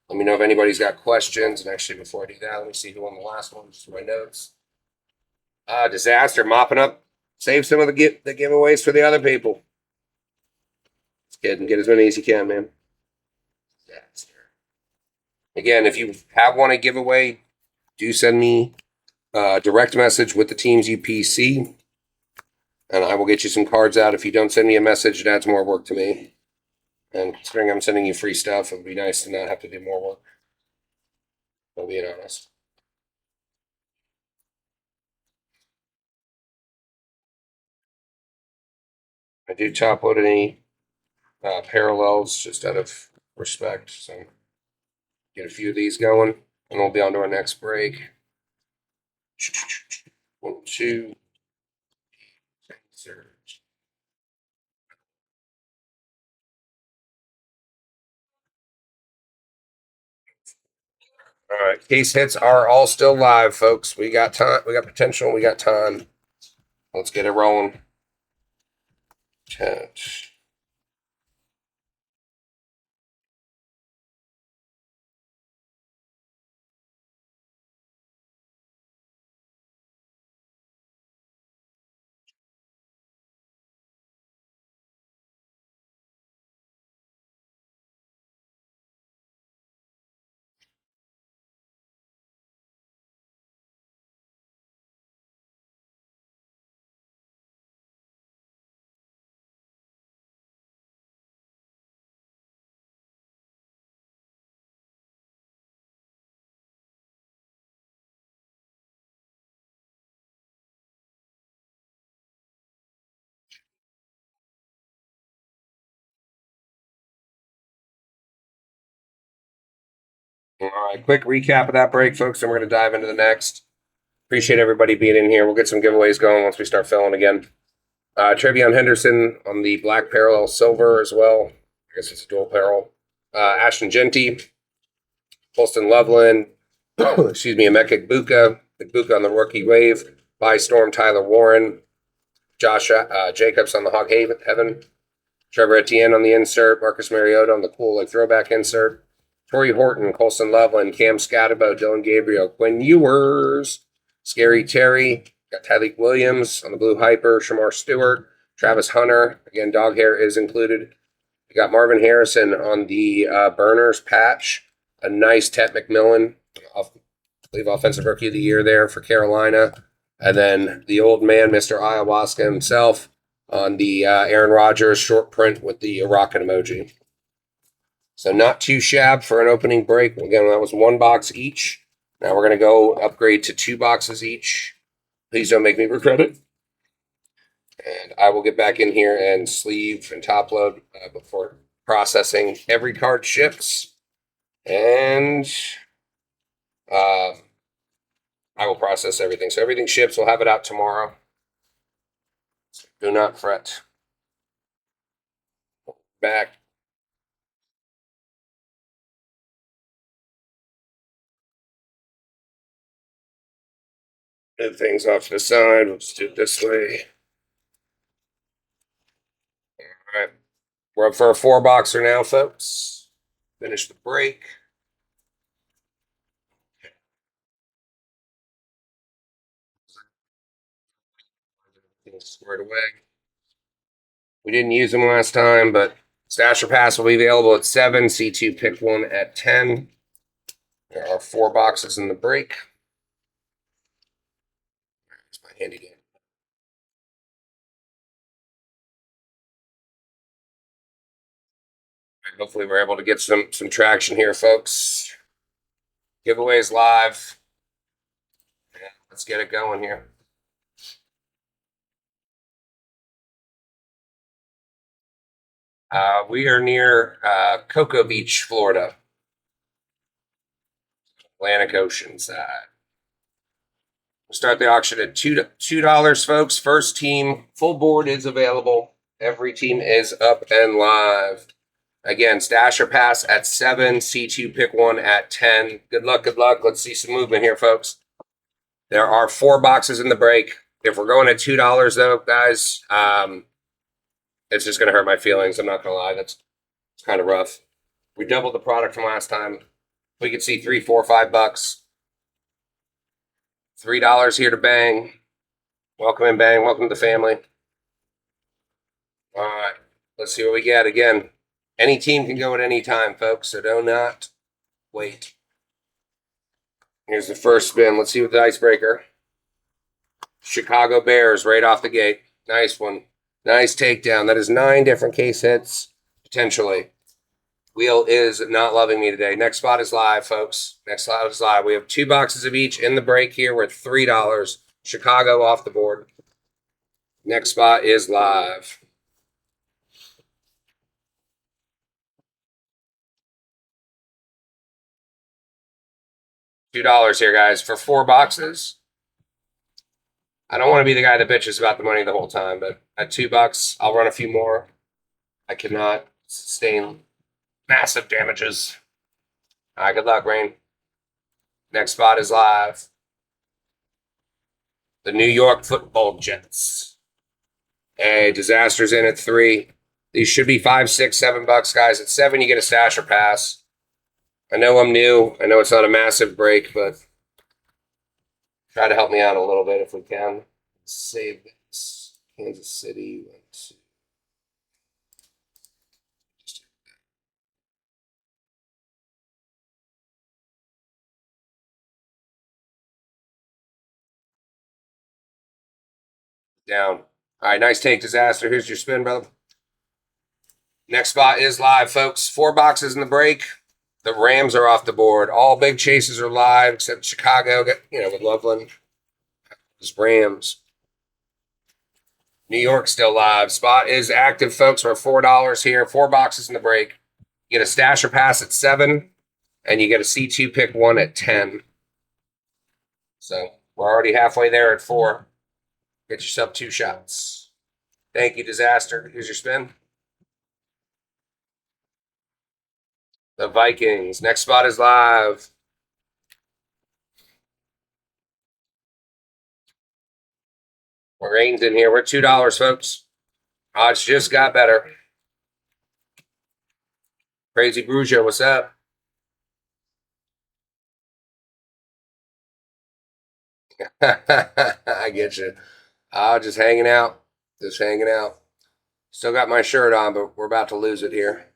Speaker 1: Let me know if anybody's got questions. And actually, before I do that, let me see who won the last one. Just my notes. Disaster, mopping up. Save some of the giveaways for the other people. Just kidding. Get as many as you can, man. Disaster. Again, if you have one a giveaway, do send me a direct message with the teams you PC, and I will get you some cards out. If you don't send me a message, it adds more work to me. And considering I'm sending you free stuff, it would be nice to not have to do more work. I'm being honest. I do top load any parallels just out of respect. So get a few of these going, and we'll be on to our next break. 1, 2. All right, case hits are all still live, folks. We got time. We got potential. We got time. Let's get it rolling. 10. All right, quick recap of that break, folks, and we're going to dive into the next. Appreciate everybody being in here. We'll get some giveaways going once we start filling again. Trevion Henderson on the black parallel silver as well. I guess it's a dual parallel. Ashton Genty, Colston Loveland, excuse me, Emeka Igbuka on the rookie wave. By Storm, Tyler Warren, Josh Jacobs on the Hog Heaven, Trevor Etienne on the insert, Marcus Mariota on the cool like throwback insert, Torrey Horton, Colston Loveland, Cam Scatterbo, Dylan Gabriel, Quinn Ewers, Scary Terry, got Tyleek Williams on the blue hyper, Shamar Stewart, Travis Hunter, again, dog hair is included. We got Marvin Harrison on the burners patch, a nice Tet McMillan, I believe offensive rookie of the year there for Carolina. And then the old man, Mr. Ayahuasca himself, on the Aaron Rodgers short print with the rocket emoji. So not too shabby for an opening break. Again, that was one box each. Now we're going to go upgrade to 2 boxes each. Please don't make me regret it. And I will get back in here and sleeve and top load before processing. Every card ships. And I will process everything. So everything ships. We'll have it out tomorrow. So do not fret. Back. Move things off to the side. We'll just do it this way. All right. We're up for a 4-boxer now, folks. Finish the break. Squared away. We didn't use them last time, but Stasher Pass will be available at 7. C2 pick 1 at 10. There are 4 boxes in the break. Here's my handy dandy. Hopefully we're able to get some traction here, folks. Giveaways live. Yeah, let's get it going here. We are near Cocoa Beach, Florida. Atlantic Ocean side. We'll start the auction at $2, folks. First team, full board is available. Every team is up and live. Again, Stasher Pass at 7, C2 pick 1 at 10. Good luck, good luck. Let's see some movement here, folks. There are 4 boxes in the break. If we're going at $2, though, guys, it's just going to hurt my feelings. I'm not going to lie. It's kind of rough. We doubled the product from last time. We could see $3, $4, $5. $3 here to Bang. Welcome in, Bang. Welcome to the family. All right. Let's see what we get. Again, any team can go at any time, folks, so do not wait. Here's the first spin. Let's see what the icebreaker. Chicago Bears right off the gate. Nice one. Nice takedown. That is 9 different case hits, potentially. Wheel is not loving me today. Next spot is live, folks. Next spot is live. We have 2 boxes of each in the break here. We're at $3. Chicago off the board. Next spot is live. $2 here, guys, for 4 boxes. I don't want to be the guy that bitches about the money the whole time, but at $2, I'll run a few more. I cannot sustain massive damages. All right, good luck, Rain. Next spot is live. The New York Football Jets. Hey, Disaster's in at 3. These should be $5, $6, $7, guys. At 7, you get a Stasher Pass. I know I'm new. I know it's not a massive break, but try to help me out a little bit if we can. Save this. Kansas City. Down. All right, nice take, Disaster. Here's your spin, brother. Next spot is live, folks. 4 boxes in the break. The Rams are off the board. All big chases are live, except Chicago, with Loveland. It's Rams. New York still live. Spot is active, folks. We're $4 here. 4 boxes in the break. You get a Stasher Pass at 7. And you get a C2 pick 1 at 10. So we're already halfway there at 4. Get yourself 2 shots. Thank you, Disaster. Here's your spin. The Vikings. Next spot is live. Rain's in here. We're $2, folks. Odds just got better. Crazy Bruja, what's up? I get you. Just hanging out. Just hanging out. Still got my shirt on, but we're about to lose it here.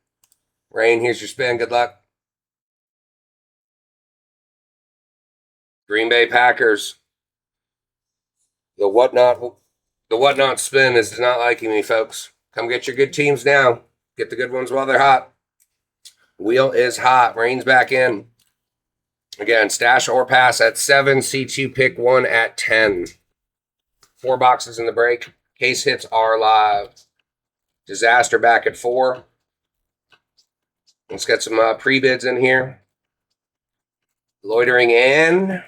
Speaker 1: Rain, here's your spin. Good luck. Green Bay Packers. The whatnot spin is not liking me, folks. Come get your good teams now. Get the good ones while they're hot. Wheel is hot. Rain's back in. Again, stash or pass at 7. C2 pick 1 at 10. 4 boxes in the break. Case hits are live. Disaster back at 4. Let's get some pre-bids in here. Loitering and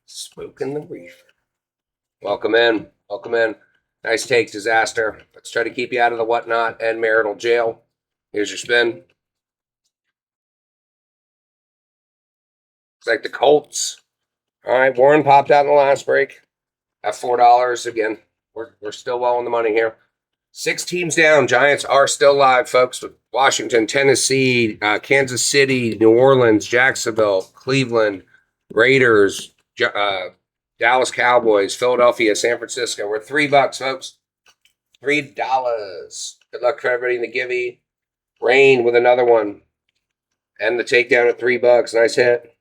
Speaker 1: smoking the reefer. Welcome in. Welcome in. Nice take, Disaster. Let's try to keep you out of the whatnot and marital jail. Here's your spin. Looks like the Colts. All right, Warren popped out in the last break at $4. Again, we're still well on the money here. 6 teams down. Giants are still live, folks. With Washington, Tennessee, Kansas City, New Orleans, Jacksonville, Cleveland, Raiders, Dallas Cowboys, Philadelphia, San Francisco. We're $3, folks. $3. Good luck for everybody in the givey. Rain with another one. And the takedown at $3. Nice hit.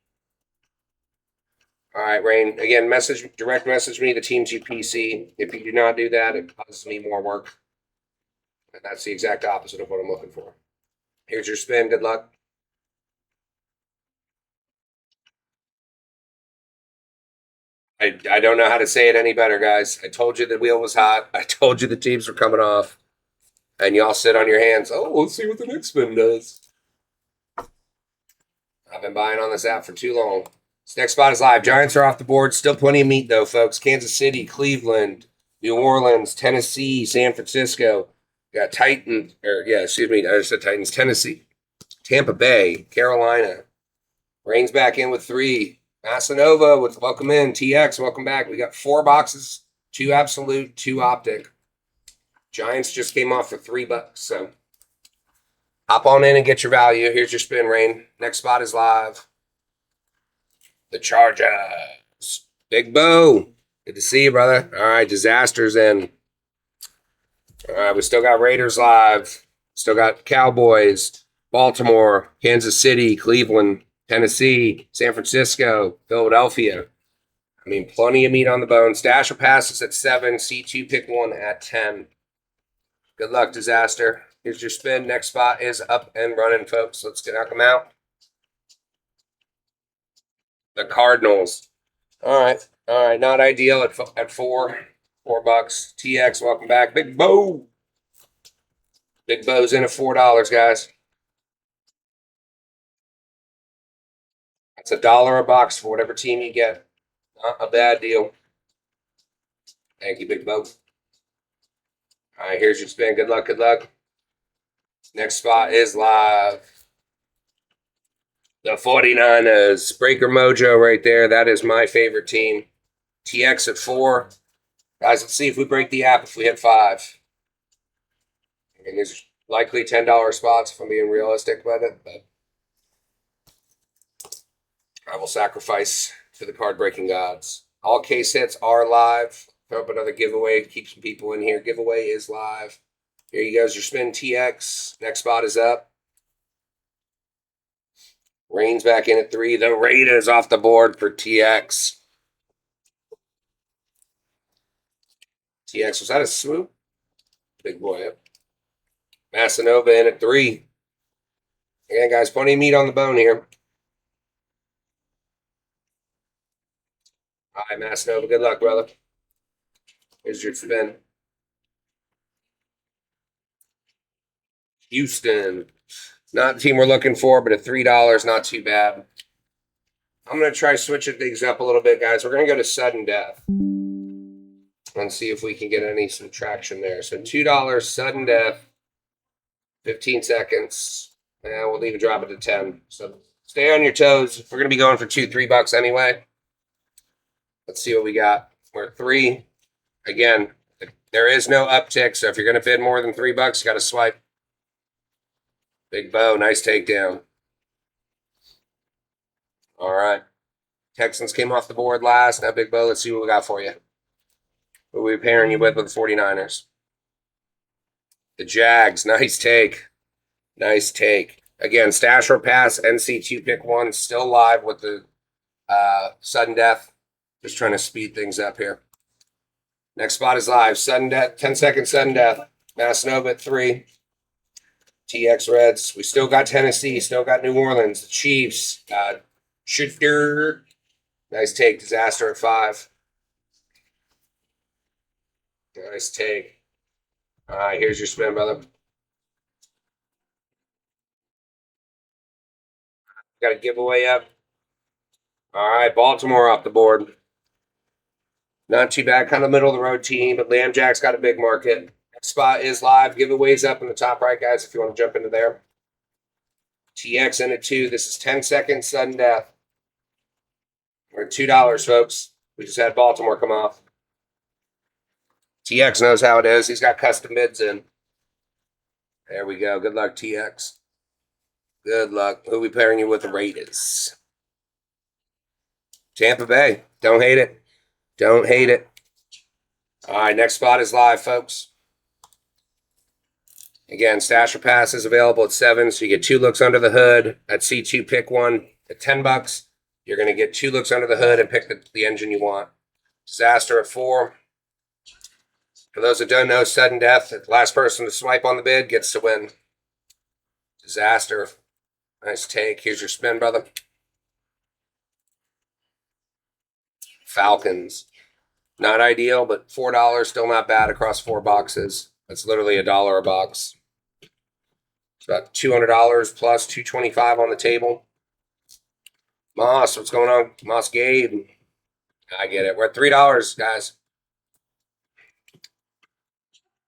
Speaker 1: All right, Rain. Again, direct message me the teams you PC. If you do not do that, it causes me more work. And that's the exact opposite of what I'm looking for. Here's your spin. Good luck. I don't know how to say it any better, guys. I told you the wheel was hot. I told you the teams were coming off. And y'all sit on your hands. Oh, let's see what the next spin does. I've been buying on this app for too long. This next spot is live. Giants are off the board. Still plenty of meat, though, folks. Kansas City, Cleveland, New Orleans, Tennessee, San Francisco. Got Titans. I just said Titans. Tennessee, Tampa Bay, Carolina. Rain's back in with 3. Masanova with welcome in. TX, welcome back. We got 4 boxes, 2 absolute, 2 optic. Giants just came off for $3, so hop on in and get your value. Here's your spin, Rain. Next spot is live. The Chargers. Big Bo. Good to see you, brother. All right, Disaster's in. All right, we still got Raiders live. Still got Cowboys, Baltimore, Kansas City, Cleveland, Tennessee, San Francisco, Philadelphia. I mean, plenty of meat on the bone. Stash or passes at 7. C2 pick 1 at 10. Good luck, Disaster. Here's your spin. Next spot is up and running, folks. Let's knock them out. The Cardinals. All right. Not ideal at 4. $4. TX, welcome back. Big Bo. Big Bo's in at $4, guys. That's $1 a box for whatever team you get. Not a bad deal. Thank you, Big Bo. All right, here's your spin. Good luck. Good luck. Next spot is live. The 49ers. Breaker Mojo right there. That is my favorite team. TX at 4. Guys, let's see if we break the app if we hit 5. And there's likely $10 spots if I'm being realistic with it, but I will sacrifice to the card breaking gods. All case hits are live. Throw up another giveaway. Keep some people in here. Giveaway is live. Here you go. Your spin TX. Next spot is up. Rain's back in at 3. The Raiders off the board for TX. TX, was that a swoop? Big boy. Yep. Masanova in at 3. Again, guys, plenty of meat on the bone here. All right, Masanova. Good luck, brother. Here's your spin. Houston. Not the team we're looking for, but at $3, not too bad. I'm going to try switching things up a little bit, guys. We're going to go to sudden death and see if we can get some traction there. So $2 sudden death, 15 seconds. Yeah, we'll leave a drop it to 10. So stay on your toes. We're going to be going for $2-3 anyway. Let's see what we got. We're at 3. Again, there is no uptick, so if you're going to bid more than $3, you got to swipe. Big Bo, nice takedown. All right. Texans came off the board last. Now, Big Bo, let's see what we got for you. Who are we pairing you with the 49ers? The Jags, nice take. Nice take. Again, stash or pass, NC2 pick 1, still live with the sudden death. Just trying to speed things up here. Next spot is live. Sudden death, 10-second sudden death. Massanova at 3. TX Reds. We still got Tennessee, still got New Orleans, the Chiefs. Shooter. Nice take. Disaster at 5. Nice take. All right, here's your spin, brother. Got a giveaway up. All right, Baltimore off the board. Not too bad, kind of middle of the road team, but Lamb Jack's got a big market. Next spot is live. Giveaways up in the top right, guys, if you want to jump into there. TX in at 2. This is 10-second sudden death. We're at $2, folks. We just had Baltimore come off. TX knows how it is. He's got custom bids in. There we go. Good luck, TX. Good luck. Who are we pairing you with? The Raiders. Tampa Bay. Don't hate it. Don't hate it. All right, next spot is live, folks. Again, stash or pass is available at 7, so you get 2 looks under the hood. At C2, pick 1 at $10. You're going to get 2 looks under the hood and pick the engine you want. Disaster at 4. For those that don't know, sudden death, the last person to swipe on the bid gets to win. Disaster. Nice take. Here's your spin, brother. Falcons. Not ideal, but $4, still not bad across 4 boxes. That's literally $1 a box. It's about $200 plus $225 on the table. Moss, what's going on? Moss Gabe. I get it. We're at $3, guys.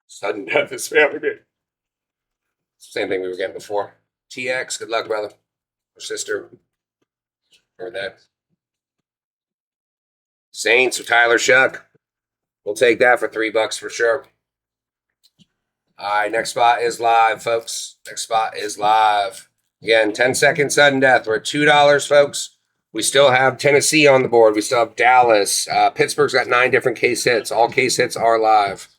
Speaker 1: Sudden death is family bid. Same thing we were getting before. TX, good luck, brother. Or sister. Or that. Saints with Tyler Shuck. We'll take that for $3 for sure. All right, next spot is live, folks. Next spot is live. Again, 10-second sudden death. We're at $2, folks. We still have Tennessee on the board. We still have Dallas. Pittsburgh's got 9 different case hits. All case hits are live.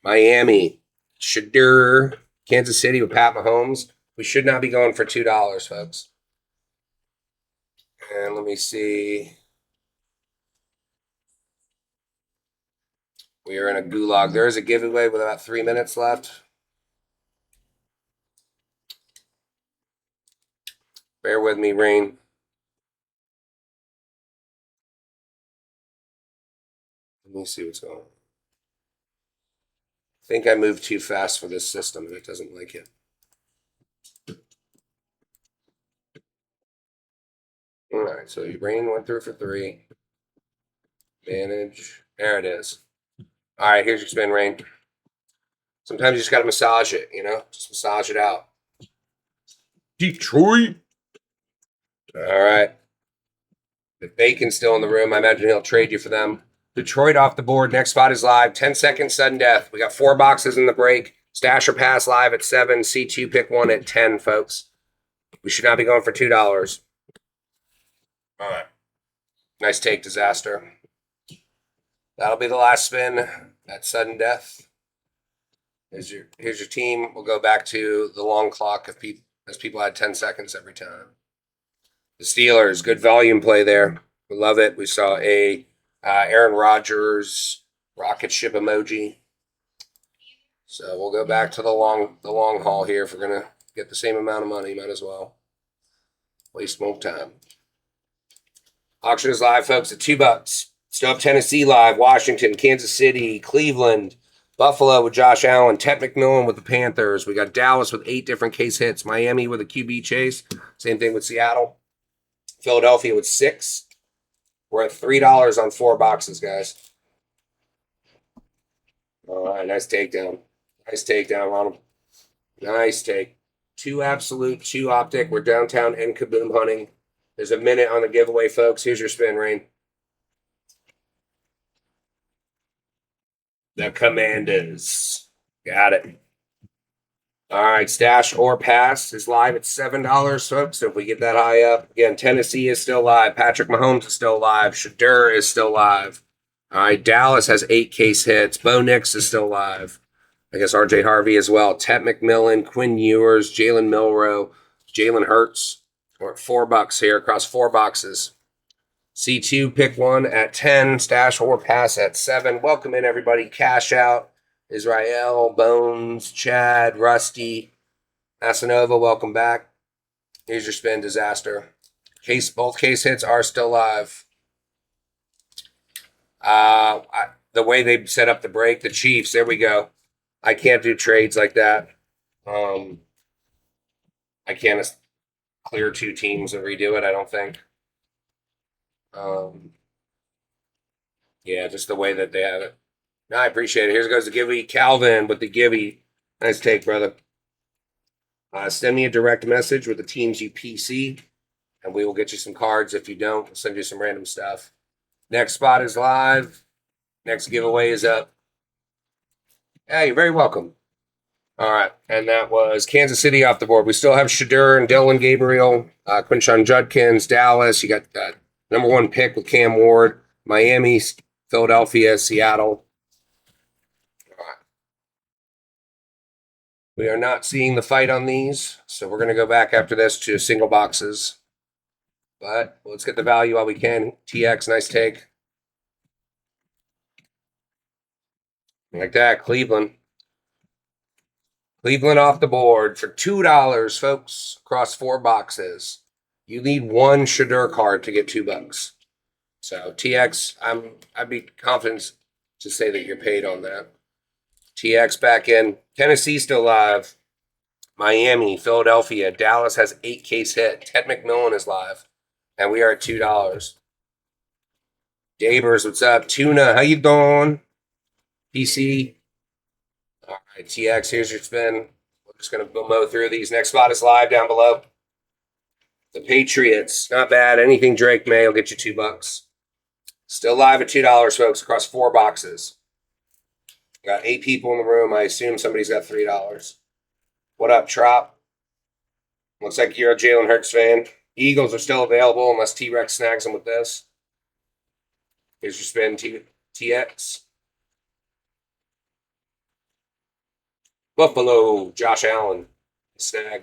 Speaker 1: Miami. Shadur. Kansas City with Pat Mahomes. We should not be going for $2, folks. And let me see. We are in a gulag. There is a giveaway with about 3 minutes left. Bear with me, Rain. Let me see what's going on. I think I moved too fast for this system, and it doesn't like it. All right, so Rain went through for 3. Manage. There it is. All right, here's your spin, Rain. Sometimes you just got to massage it, you know? Just massage it out. Detroit. All right. If Bacon's still in the room, I imagine he'll trade you for them. Detroit off the board. Next spot is live. 10-second sudden death. We got 4 boxes in the break. Stash or pass live at 7. C2 pick 1 at 10, folks. We should not be going for $2. All right. Nice take, Disaster. That'll be the last spin at sudden death. Here's your team. We'll go back to the long clock as people had 10 seconds every time. The Steelers, good volume play there. We love it. We saw a Aaron Rodgers rocket ship emoji. So we'll go back to the long haul here. If we're gonna get the same amount of money, might as well waste more time. Auction is live, folks, at $2. Still have Tennessee live, Washington, Kansas City, Cleveland, Buffalo with Josh Allen, Ted McMillan with the Panthers. We got Dallas with 8 different case hits. Miami with a QB chase. Same thing with Seattle. Philadelphia with 6. We're at $3 on 4 boxes, guys. All right, nice takedown. Nice takedown, Ronald. Nice take. 2 absolute, 2 optic. We're downtown and kaboom hunting. There's a minute on the giveaway, folks. Here's your spin, Rain. The Commanders. Got it. All right, stash or pass is live at $7, folks. So if we get that high up, again, Tennessee is still live. Patrick Mahomes is still live. Shadur is still live. All right, Dallas has 8 case hits. Bo Nix is still live. I guess RJ Harvey as well. Ted McMillan, Quinn Ewers, Jalen Milroe, Jalen Hurts. We're at $4 here across 4 boxes. C2, pick 1 at 10. Stash or pass at 7. Welcome in, everybody. Cash out. Israel, Bones, Chad, Rusty, Asanova, welcome back. Here's your spin, Disaster. Both case hits are still live. The way they set up the break, the Chiefs, there we go. I can't do trades like that. I can't clear 2 teams and redo it, I don't think. Yeah, just the way that they have it. No, I appreciate it. Here goes the Gibby. Calvin with the Gibby. Nice take, brother. Send me a direct message with the teams you PC, and we will get you some cards. If you don't, we'll send you some random stuff. Next spot is live. Next giveaway is up. Hey, you're very welcome. All right, and that was Kansas City off the board. We still have Shadur and Dylan Gabriel, Quinshon Judkins, Dallas. You got number 1 pick with Cam Ward, Miami, Philadelphia, Seattle. We are not seeing the fight on these, so we're going to go back after this to single boxes. But let's get the value while we can. TX, nice take. Like that, Cleveland. Cleveland off the board for $2, folks, across 4 boxes. You need 1 Shadur card to get $2. So TX, I'd be confident to say that you're paid on that. TX back in. Tennessee still live. Miami, Philadelphia, Dallas has 8 case hit. Ted McMillan is live. And we are at $2. Dabers, what's up? Tuna, how you doing? PC. All right, TX, here's your spin. We're just going to mow through these. Next spot is live down below. The Patriots, not bad. Anything Drake May will get you $2. Still live at $2, folks, across 4 boxes. Got 8 people in the room. I assume somebody's got $3. What up, Trop? Looks like you're a Jalen Hurts fan. Eagles are still available unless T-Rex snags them with this. Here's your spin, TX. Buffalo, Josh Allen. Snag.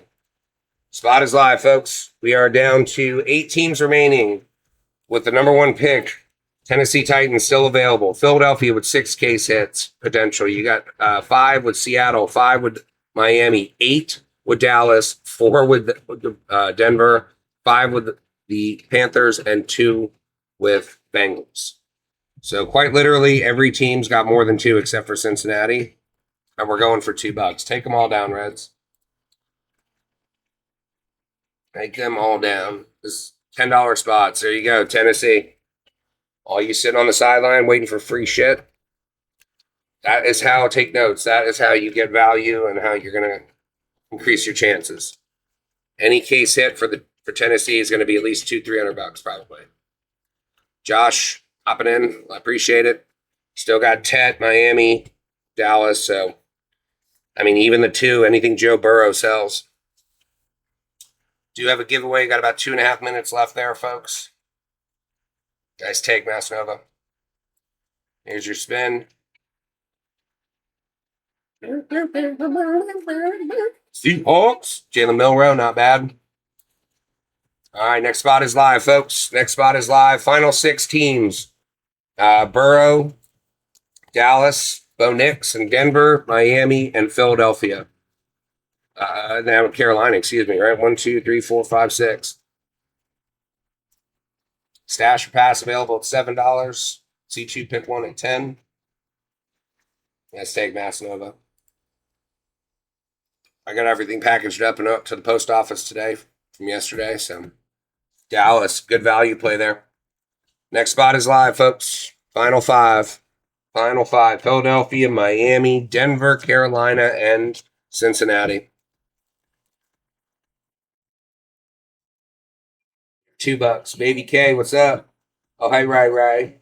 Speaker 1: Spot is live, folks. We are down to 8 teams remaining with the number 1 pick. Tennessee Titans still available. Philadelphia with 6 case hits potential. You got 5 with Seattle, 5 with Miami, 8 with Dallas, 4 with Denver, 5 with the Panthers, and 2 with Bengals. So quite literally, every team's got more than 2 except for Cincinnati. And we're going for $2. Take them all down, Reds. Take them all down. This $10 spots. There you go, Tennessee. All you sitting on the sideline waiting for free shit. That is how, take notes, that is how you get value and how you're going to increase your chances. Any case hit for Tennessee is going to be at least $200-$300 probably. Josh, hopping in. I appreciate it. Still got Tet, Miami, Dallas. So, I mean, even the 2, anything Joe Burrow sells. Do have a giveaway. Got about 2.5 minutes left there, folks. Nice take, Masnova. Here's your spin. Seahawks. Jalen Milroe, not bad. All right, next spot is live, folks. Next spot is live. Final 6 teams. Burrow, Dallas, Bo Nix, and Denver, Miami, and Philadelphia. Now Carolina, excuse me, right? 1, 2, 3, 4, 5, 6. Stash or pass available at $7. C2 pick 1 at 10. Let's take Massanova. I got everything packaged up and up to the post office today from yesterday. So Dallas, good value play there. Next spot is live, folks. Final five. Final five. Philadelphia, Miami, Denver, Carolina, and Cincinnati. $2. Baby K, what's up? Oh, hey, Ray.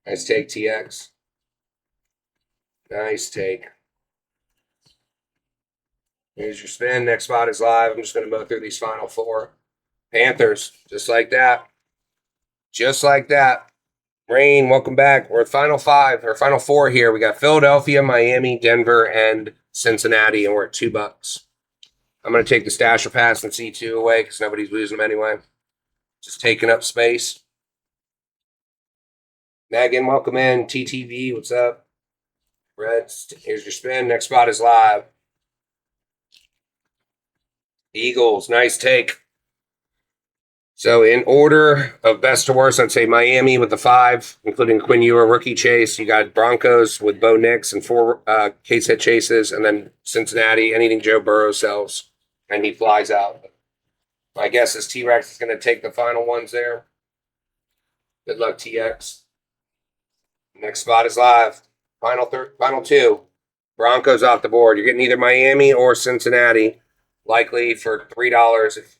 Speaker 1: Nice take, TX. Nice take. Here's your spin. Next spot is live. I'm just going to go through these final four. Panthers, just like that. Just like that. Rain, welcome back. We're at final five, or final four here. We got Philadelphia, Miami, Denver, and Cincinnati, and we're at $2. I'm going to take the stash of pass and C2 away because nobody's losing them anyway. Just taking up space. Megan, welcome in. TTV, what's up? Reds, here's your spin. Next spot is live. Eagles, nice take. So in order of best to worst, I'd say Miami with the 5, including Quinn Ewer, rookie chase. You got Broncos with Bo Nix and 4 case hit chases, and then Cincinnati, anything Joe Burrow sells, and he flies out. My guess is T-Rex is going to take the final ones there. Good luck, TX. Next spot is live. Final 2. Broncos off the board. You're getting either Miami or Cincinnati, likely for $3 if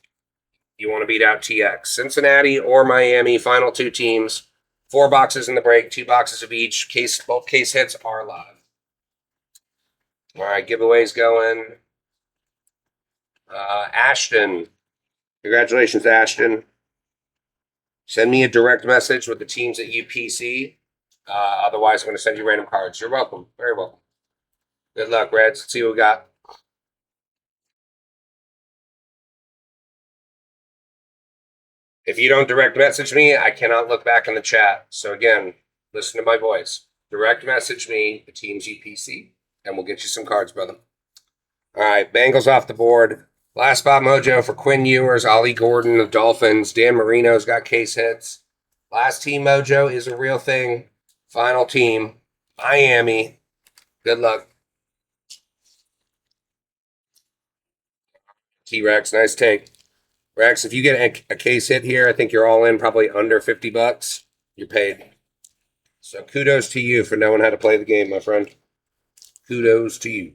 Speaker 1: you want to beat out TX. Cincinnati or Miami, final 2 teams. 4 boxes in the break, 2 boxes of each. Both case hits are live. All right, giveaways going. Ashton. Congratulations, Ashton. Send me a direct message with the teams at UPC. Otherwise, I'm going to send you random cards. You're welcome. Very welcome. Good luck, Reds. Let's see what we got. If you don't direct message me, I cannot look back in the chat. So again, listen to my voice. Direct message me, the team's UPC, and we'll get you some cards, brother. All right, Bengals off the board. Last spot mojo for Quinn Ewers, Ollie Gordon, the Dolphins. Dan Marino's got case hits. Last team mojo is a real thing. Final team, Miami. Good luck. T-Rex, nice take. Rex, if you get a case hit here, I think you're all in probably under $50. You're paid. So kudos to you for knowing how to play the game, my friend. Kudos to you.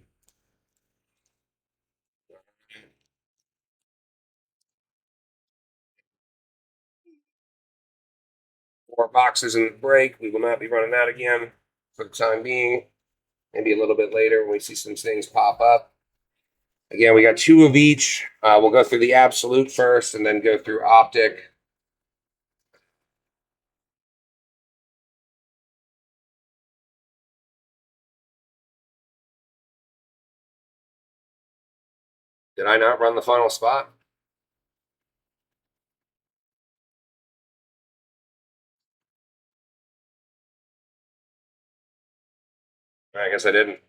Speaker 1: Four boxes in the break. We will not be running that again for the time being. Maybe a little bit later when we see some things pop up. Again, we got 2 of each. We'll go through the absolute first and then go through Optic. Did I not run the final spot? I guess I didn't.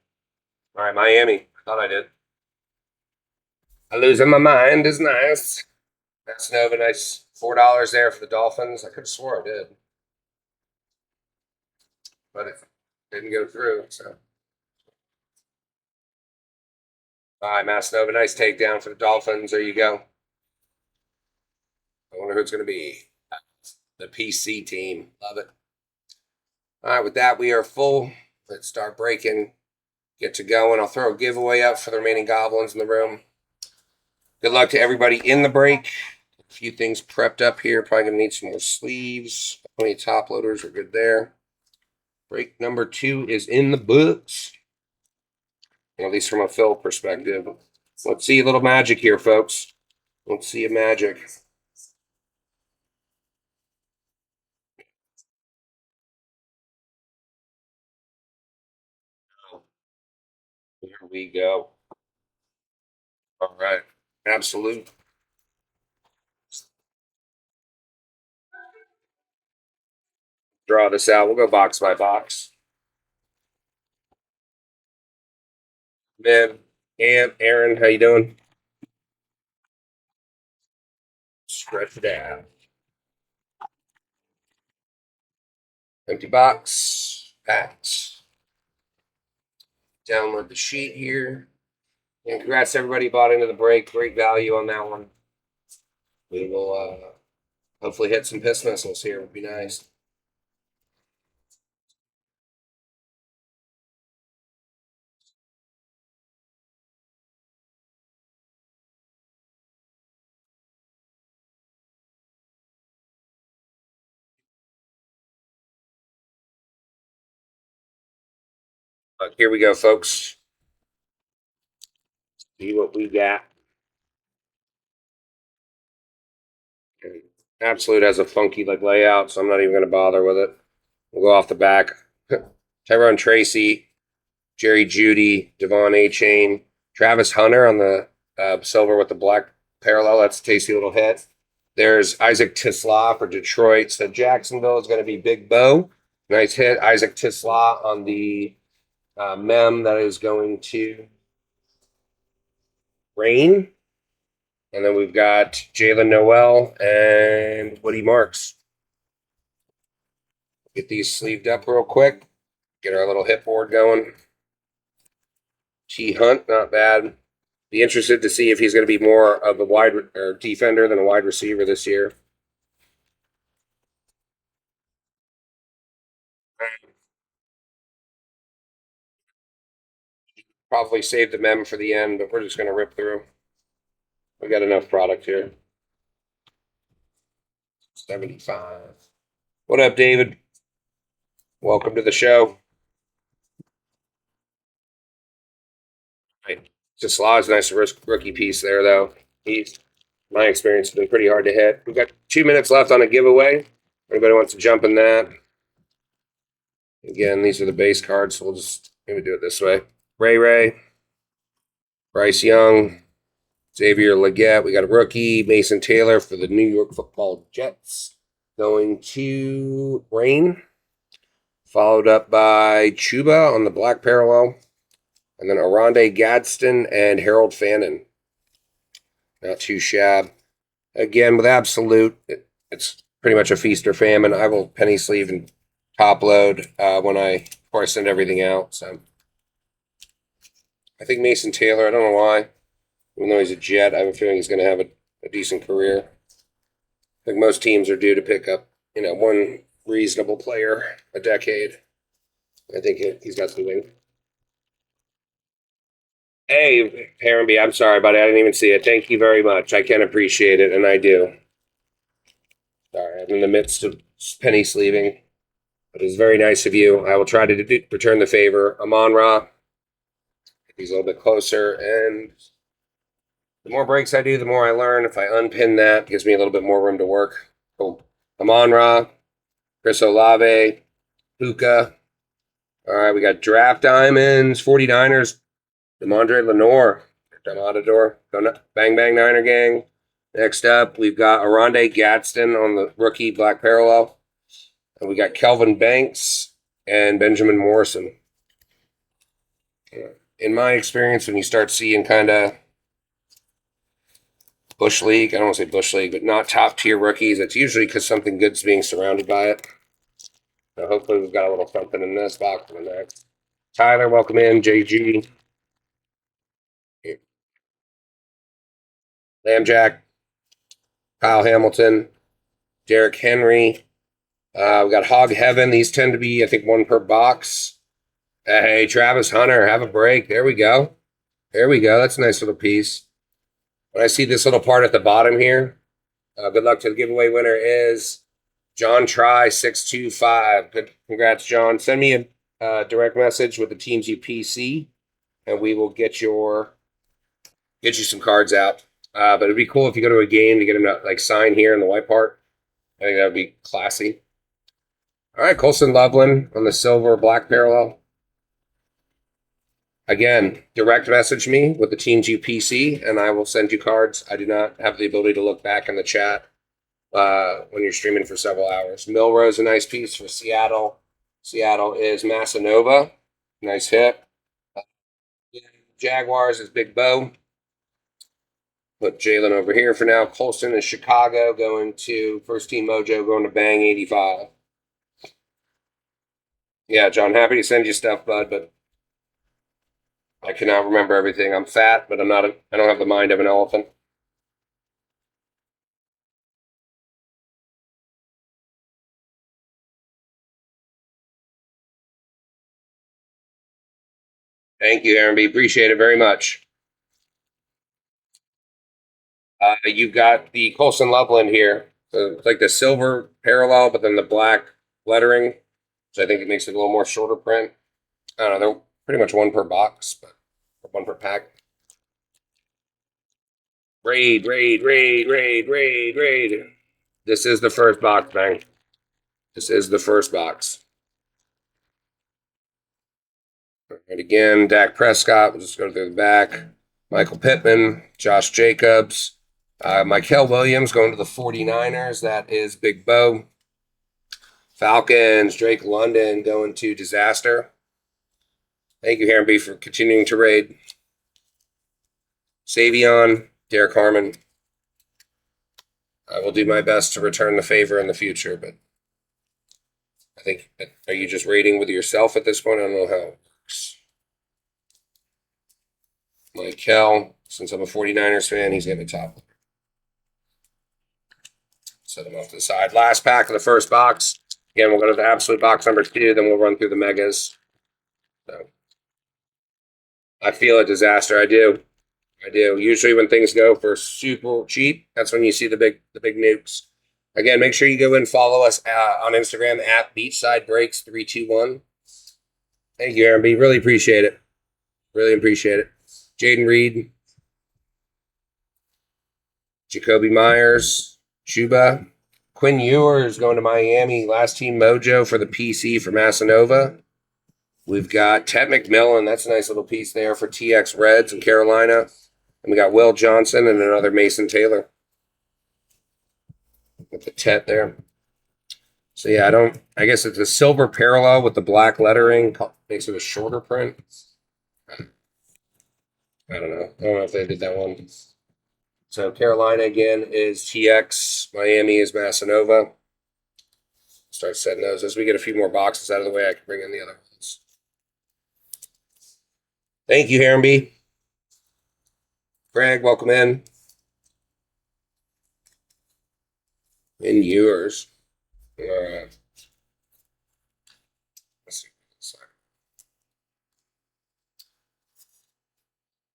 Speaker 1: All right, Miami. Thought I did. Losing my mind is nice. That's Nova, nice $4 there for the Dolphins. I could have swore I did, but it didn't go through. So, all right, Mass Nova, nice takedown for the Dolphins. There you go. I wonder who it's going to be. The PC team. Love it. All right, with that, we are full. Let's start breaking. Get to going. I'll throw a giveaway up for the remaining goblins in the room. Good luck to everybody in the break. A few things prepped up here. Probably going to need some more sleeves. Plenty of top loaders are good there. Break number 2 is in the books. At least from a fill perspective. Let's see a little magic here, folks. Let's see a magic. Here we go. All right. Absolute. Draw this out. We'll go box by box. Man, Aaron, how you doing? Stretch it out. Empty box. Packed. download the sheet here. And congrats to everybody who bought into the break. Great value on that one. We will hopefully hit some piss missiles here. Would be nice. Here we go, folks. See what we got. Absolute has a funky layout, so I'm not even going to bother with it. We'll go off the back. Tyrone Tracy, Jerry Jeudy, Devon A-Chain, Travis Hunter on the silver with the black parallel. That's a tasty little hit. There's Isaac Tisla for Detroit. So Jacksonville is going to be Big Bo. Nice hit. Isaac Tisla on the mem that is going to Rain. And then we've got Jalen Noel and Woody Marks. Get these sleeved up real quick. Get our little hit board going. T. Hunt, not bad. Be interested to see if he's going to be more of a wide or defender than a wide receiver this year. Probably save the mem for the end, but we're just going to rip through. We got enough product here. 75. What up, David? Welcome to the show. Right. Just Law's nice rookie piece there, though. He's, my experience, has been pretty hard to hit. We've got 2 minutes left on a giveaway. Anybody wants to jump in that? Again, these are the base cards, so we'll just maybe do it this way. Ray, Bryce Young, Xavier Legette. We got a rookie, Mason Taylor for the New York Football Jets. Going to Rain. Followed up by Chuba on the black parallel. And then Aronde Gadsden and Harold Fannin. Not too shabby. Again, with Absolute, it's pretty much a feast or famine. I will penny sleeve and top load before I send everything out. So I think Mason Taylor, I don't know why. Even though he's a Jet, I have a feeling he's going to have a decent career. I think most teams are due to pick up, one reasonable player a decade. I think he's got something. Hey, Parenby, I'm sorry, buddy. I didn't even see it. Thank you very much. I can appreciate it, and I do. Sorry, I'm in the midst of penny sleeving. But it's very nice of you. I will try to return the favor. Amon Ra. He's a little bit closer, and the more breaks I do, the more I learn. If I unpin that, it gives me a little bit more room to work. Cool. Amon Ra, Chris Olave, Puka. All right, we got draft diamonds, 49ers, DeMondre Lenore, Dematador, Bang Bang Niner Gang. Next up, we've got Aronde Gadsden on the rookie black parallel. And we got Kelvin Banks and Benjamin Morrison. In my experience, when you start seeing kind of Bush League, I don't want to say Bush League, but not top tier rookies, it's usually because something good's being surrounded by it. So hopefully we've got a little something in this box in the next. Tyler, welcome in. JG. Lambjack. Kyle Hamilton. Derrick Henry. We got Hog Heaven. These tend to be, I think, one per box. Hey, Travis Hunter, have a break. There we go. There we go. That's a nice little piece. When I see this little part at the bottom here, good luck to the giveaway winner is John Try 625. Good, congrats, John. Send me a direct message with the teams you PC, and we will get you some cards out. But it'd be cool if you go to a game to get him to sign here in the white part. I think that would be classy. All right, Colson Loveland on the silver black parallel. Again, direct message me with the teams you PC, and I will send you cards. I do not have the ability to look back in the chat when you're streaming for several hours. Milrose, a nice piece for Seattle. Seattle is Massanova. Nice hit. Jaguars is Big Bo. Put Jalen over here for now. Colston is Chicago going to First Team Mojo, going to Bang 85. Yeah, John, happy to send you stuff, bud, but I cannot remember everything. I'm fat, but I don't have the mind of an elephant. Thank you, Aaron B. Appreciate it very much. You've got the Colson Loveland here. So it's like the silver parallel, but then the black lettering. So I think it makes it a little more shorter print. I don't know. They're pretty much one per box, but one per pack. Raid. This is the first box, man. This is the first box. And again, Dak Prescott. We'll just go through the back. Michael Pittman, Josh Jacobs, Mikael Williams going to the 49ers. That is Big Bo. Falcons, Drake London going to Disaster. Thank you, Heron B, for continuing to raid. Savion, Derek Harmon. I will do my best to return the favor in the future, but I think, are you just raiding with yourself at this point? I don't know how it works. Michael, since I'm a 49ers fan, he's getting the top. Set him off to the side. Last pack of the first box. Again, we'll go to the absolute box number 2, then we'll run through the megas. So, I feel a disaster. I do. Usually when things go for super cheap, that's when you see the big nukes. Again, make sure you go and follow us on Instagram at BeachsideBreaks321. Thank you, Aaron B. Really appreciate it. Jaden Reed, Jacoby Myers, Chuba, Quinn Ewers going to Miami. Last team mojo for the PC for Massanova. We've got Ted McMillan. That's a nice little piece there for TX Reds in Carolina. And we got Will Johnson and another Mason Taylor. With the Tet there. So yeah, I guess it's a silver parallel with the black lettering. Makes it a shorter print. I don't know if they did that one. So Carolina again is TX. Miami is Massanova. Start setting those. As we get a few more boxes out of the way, I can bring in the other ones. Thank you, Heron B. Greg, welcome in. In yours. All right. Let's see.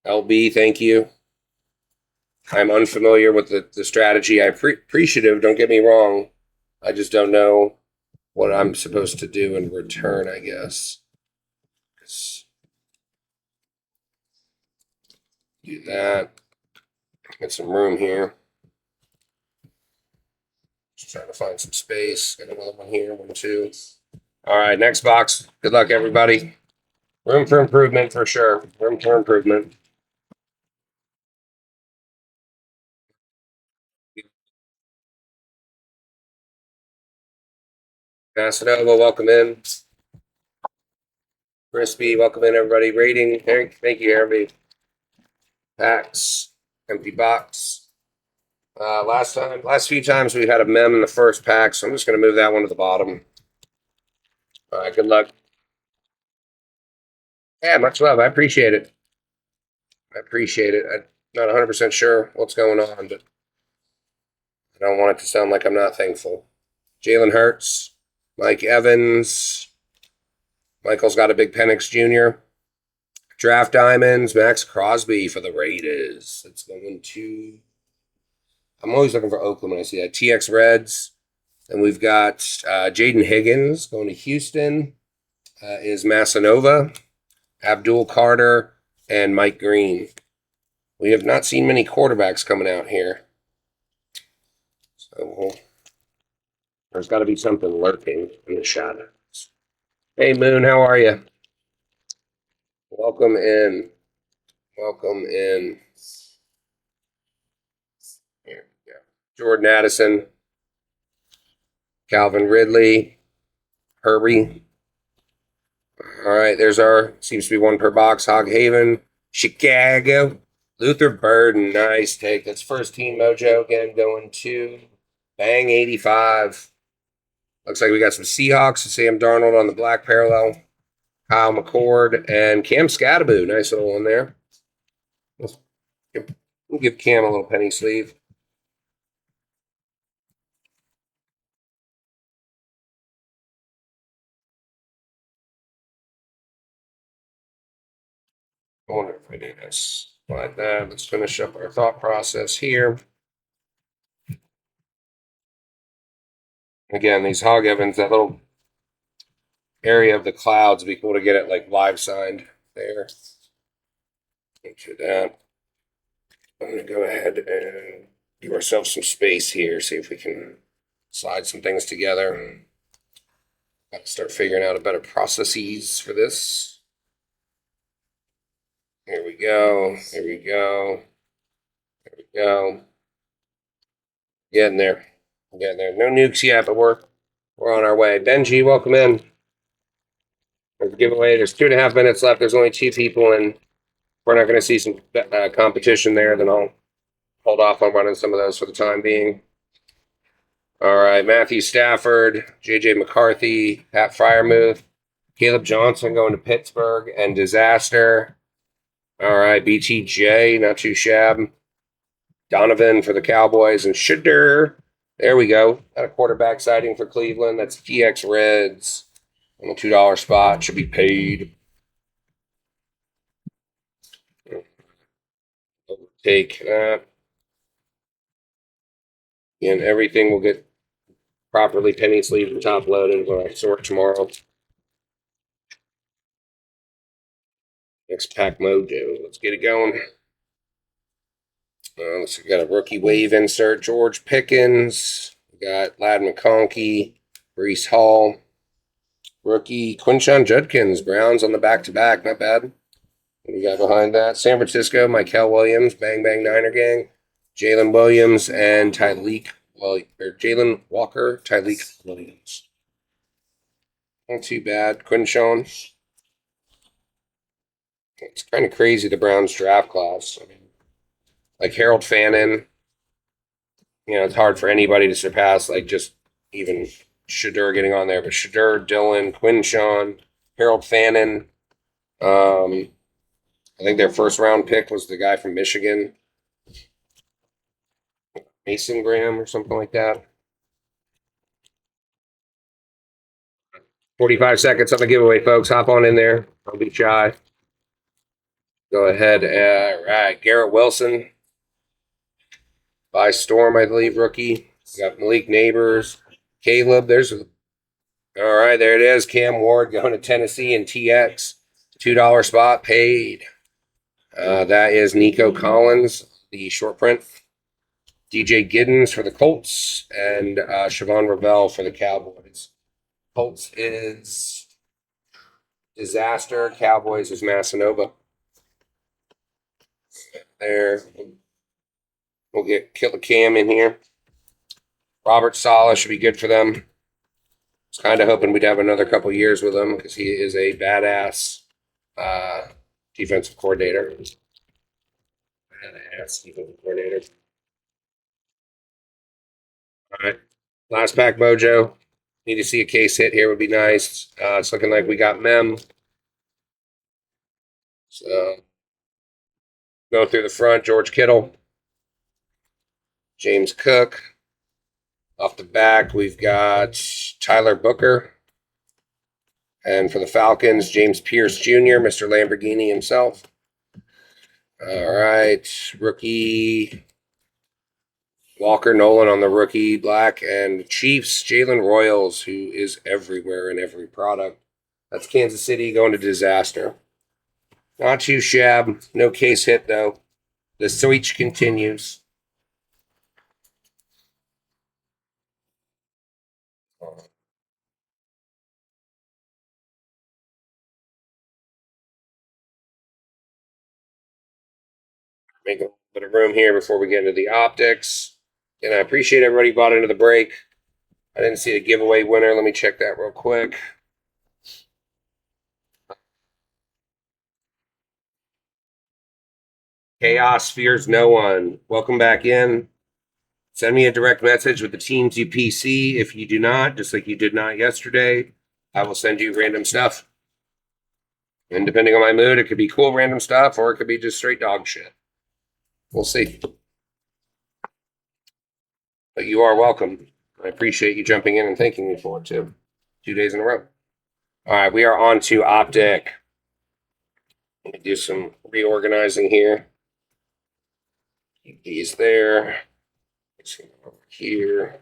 Speaker 1: LB, thank you. I'm unfamiliar with the strategy. I'm appreciative, don't get me wrong. I just don't know what I'm supposed to do in return, I guess. Do that. Get some room here. Just trying to find some space. Got another one here, 1, 2. All right, next box. Good luck, everybody. Room for improvement for sure. Room for improvement. Casanova, welcome in. Crispy, welcome in, everybody. Rating, thank you, Aaron. Packs, empty box. Last few times we've had a mem in the first pack, so I'm just going to move that one to the bottom. All right, good luck. Yeah, much love. I appreciate it. I'm not 100% sure what's going on, but I don't want it to sound like I'm not thankful. Jalen Hurts, Mike Evans. Michael's got a big Penix Jr. Draft Diamonds, Max Crosby for the Raiders. It's going to... I'm always looking for Oakland when I see that. TX Reds. And we've got Jaden Higgins going to Houston. Is Massanova, Abdul Carter, and Mike Green. We have not seen many quarterbacks coming out here. So there's got to be something lurking in the shadows. Hey, Moon, how are you? Welcome in. Here we go. Jordan Addison, Calvin Ridley, Herbie. All right, there's seems to be one per box. Hog Haven, Chicago, Luther Burden. Nice take. That's first team mojo again going to Bang 85. Looks like we got some Seahawks. Sam Darnold on the black parallel. Kyle McCord, and Cam Scattaboo. Nice little one there. We'll give Cam a little penny sleeve. I wonder if I do this like that. Let's finish up our thought process here. Again, these hog ovens, that little area of the clouds, would be cool to get it like live signed there. Into that. I'm going to go ahead and give ourselves some space here, see if we can slide some things together. Got to start figuring out a better processes for this. Here we go. Here we go. There we go. Getting there. Getting there. No nukes yet, but we're on our way. Benji, welcome in. There's a giveaway. There's 2.5 minutes left. There's only 2 people, and we're not going to see some competition there. Then I'll hold off on running some of those for the time being. All right, Matthew Stafford, JJ McCarthy, Pat Fryermuth, Caleb Johnson going to Pittsburgh, and Disaster. All right, BTJ, not too shab. Donovan for the Cowboys, and Shadur. There we go. Got a quarterback sighting for Cleveland. That's TX Reds on the $2 spot. Should be paid. Take that. And everything will get properly penny sleeved and top loaded when I sort tomorrow. Next pack mojo. Let's get it going. Let's we got a rookie wave insert. George Pickens. We got Lad McConkey, Brees Hall. Rookie Quinshon Judkins. Browns on the back-to-back. Not bad. What do you got behind that? San Francisco, Michael Williams, Bang Bang Niner Gang. Jalen Williams and Tyleek. Well, or Jalen Walker, Tyleek Williams. Not too bad. Quinshon. It's kind of crazy, the Browns draft class. I mean, like Harold Fannin, it's hard for anybody to surpass, like just even Shadur getting on there. But Shadur, Dylan, Quinshon, Harold Fannin. I think their first round pick was the guy from Michigan, Mason Graham or something like that. 45 seconds on the giveaway, folks. Hop on in there. Don't be shy. Go ahead. All right. Garrett Wilson. By Storm, I believe, rookie. We got Malik Neighbors. Caleb. All right, there it is. Cam Ward going to Tennessee and TX. $2 spot paid. That is Nico Collins, the short print. DJ Giddens for the Colts. And Siobhan Ravel for the Cowboys. Colts is Disaster. Cowboys is Massanova. There. We'll get Killer Cam in here. Robert Saleh should be good for them. I was kind of hoping we'd have another couple years with him because he is a badass defensive coordinator. Badass defensive coordinator. All right. Last pack mojo. Need to see a case hit here would be nice. It's looking like we got Mem. So go through the front, George Kittle. James Cook. Off the back, we've got Tyler Booker. And for the Falcons, James Pierce Jr., Mr. Lamborghini himself. All right. Rookie Walker Nolan on the rookie black. And Chiefs, Jalen Royals, who is everywhere in every product. That's Kansas City going to Disaster. Not too shab. No case hit, though. The switch continues. Make a bit of room here before we get into the optics. And I appreciate everybody who bought into the break. I didn't see a giveaway winner. Let me check that real quick. Chaos fears no one. Welcome back in. Send me a direct message with the teams you PC. If you do not, just like you did not yesterday, I will send you random stuff. And depending on my mood, it could be cool random stuff or it could be just straight dog shit. We'll see. But you are welcome. I appreciate you jumping in and thanking me for it too. 2 days in a row. All right, we are on to Optic. Let me do some reorganizing here. Keep these there. Over here.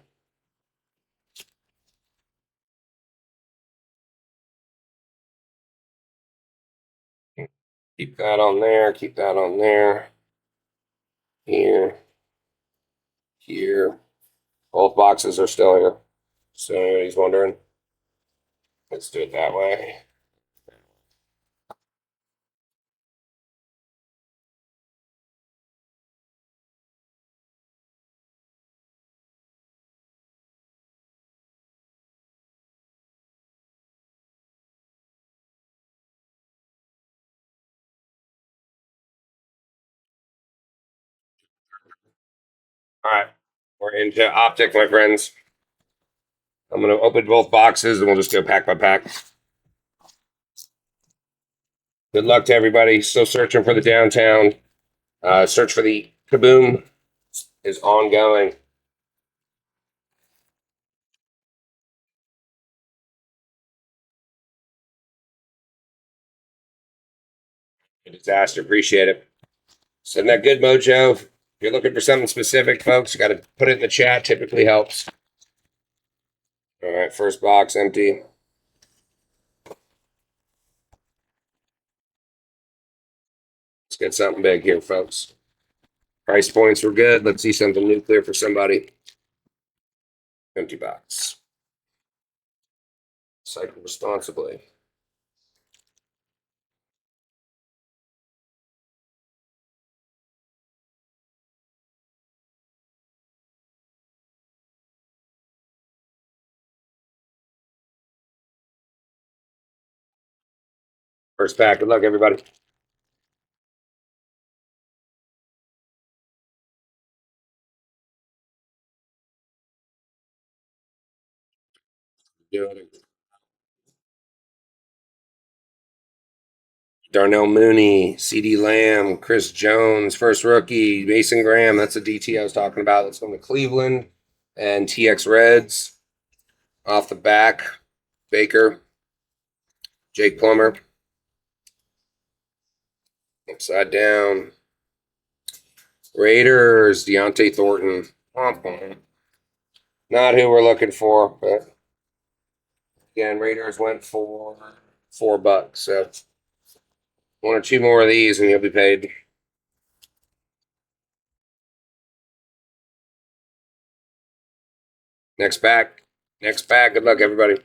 Speaker 1: Keep that on there. Keep that on there. Here. Here. Both boxes are still here. So anybody's wondering. Let's do it that way. All right. We're into Optic, my friends. I'm going to open both boxes and we'll just go pack by pack. Good luck to everybody. Still searching for the downtown. Search for the Kaboom is ongoing. A disaster. Appreciate it. Send that good mojo. If you're looking for something specific, folks, you got to put it in the chat. Typically helps. All right. First box empty. Let's get something big here, folks. Price points were good. Let's see something nuclear for somebody. Empty box. Cycle responsibly. First pack. Good luck, everybody. Darnell Mooney, CD Lamb, Chris Jones, first rookie, Mason Graham. That's the DT I was talking about. Let's go to Cleveland and TX Reds. Off the back, Baker, Jake Plummer. Upside down, Raiders, Deontay Thornton. Not who we're looking for, but again, Raiders went for $4. So one or two more of these and you'll be paid. Next pack. Next pack. Good luck, everybody.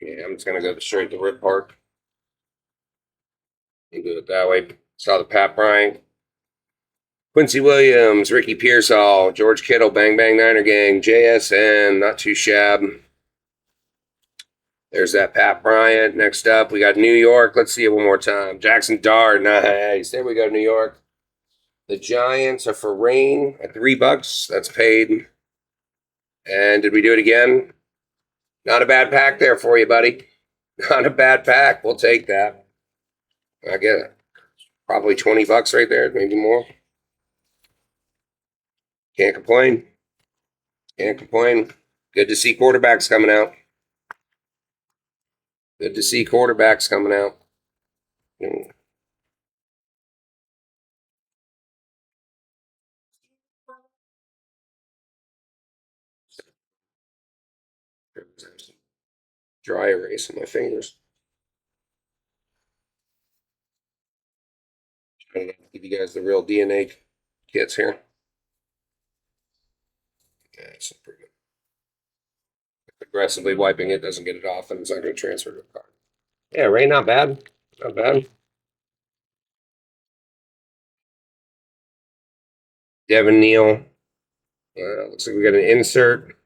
Speaker 1: Yeah, I'm just going to go straight to Rip Park. You do it that way. Saw the Pat Bryant. Quincy Williams, Ricky Pearsall, George Kittle, Bang Bang Niner Gang, JSN, not too shab. There's that Pat Bryant. Next up, we got New York. Let's see it one more time. Jackson Dart, nice. There we go, New York. The Giants are for rain at $3. That's paid. And did we do it again? Not a bad pack there for you, buddy. Not a bad pack. We'll take that. I get it. Probably $20 right there, maybe more. Can't complain. Can't complain. Good to see quarterbacks coming out. Good to see quarterbacks coming out. Dry erase on my fingers. I'm going to give you guys the real DNA kits here. Yeah, it's pretty good. Aggressively wiping it doesn't get it off, and it's not going to transfer to the card. Yeah, Ray, not bad. Not bad. Devin Neal. Looks like we got an insert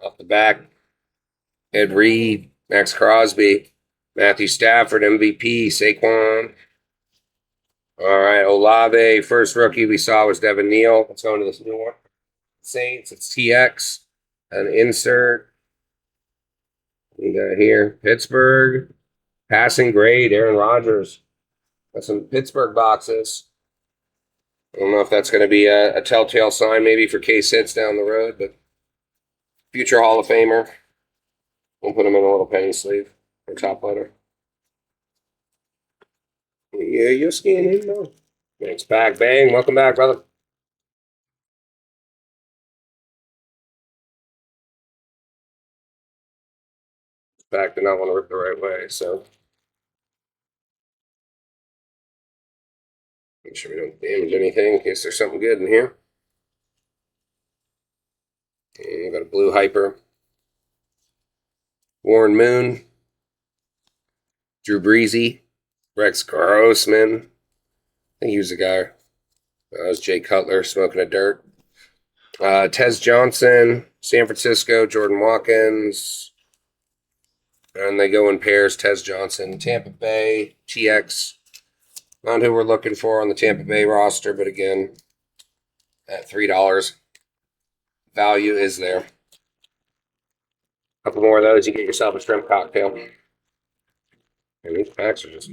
Speaker 1: off the back. Ed Reed, Max Crosby, Matthew Stafford, MVP, Saquon. All right, Olave, first rookie we saw was Devin Neal. Let's go into this new one. Saints, it's TX. An insert. We got here Pittsburgh. Passing grade, Aaron Rodgers. Got some Pittsburgh boxes. I don't know if that's going to be a telltale sign maybe for case hits down the road, but future Hall of Famer. We'll put him in a little penny sleeve or top letter. Yeah, you're skiing in though. Thanks, back. Bang. Welcome back, brother. Back did not want to rip the right way, so make sure we don't damage anything in case there's something good in here. And we got a blue hyper. Warren Moon. Drew Breezy. Rex Grossman. I think he was the guy. That was Jay Cutler smoking a dirt. Tez Johnson, San Francisco, Jordan Watkins. And they go in pairs, Tez Johnson, Tampa Bay, TX. Not who we're looking for on the Tampa Bay roster, but again, at $3, value is there. A couple more of those, you get yourself a shrimp cocktail. And these packs are just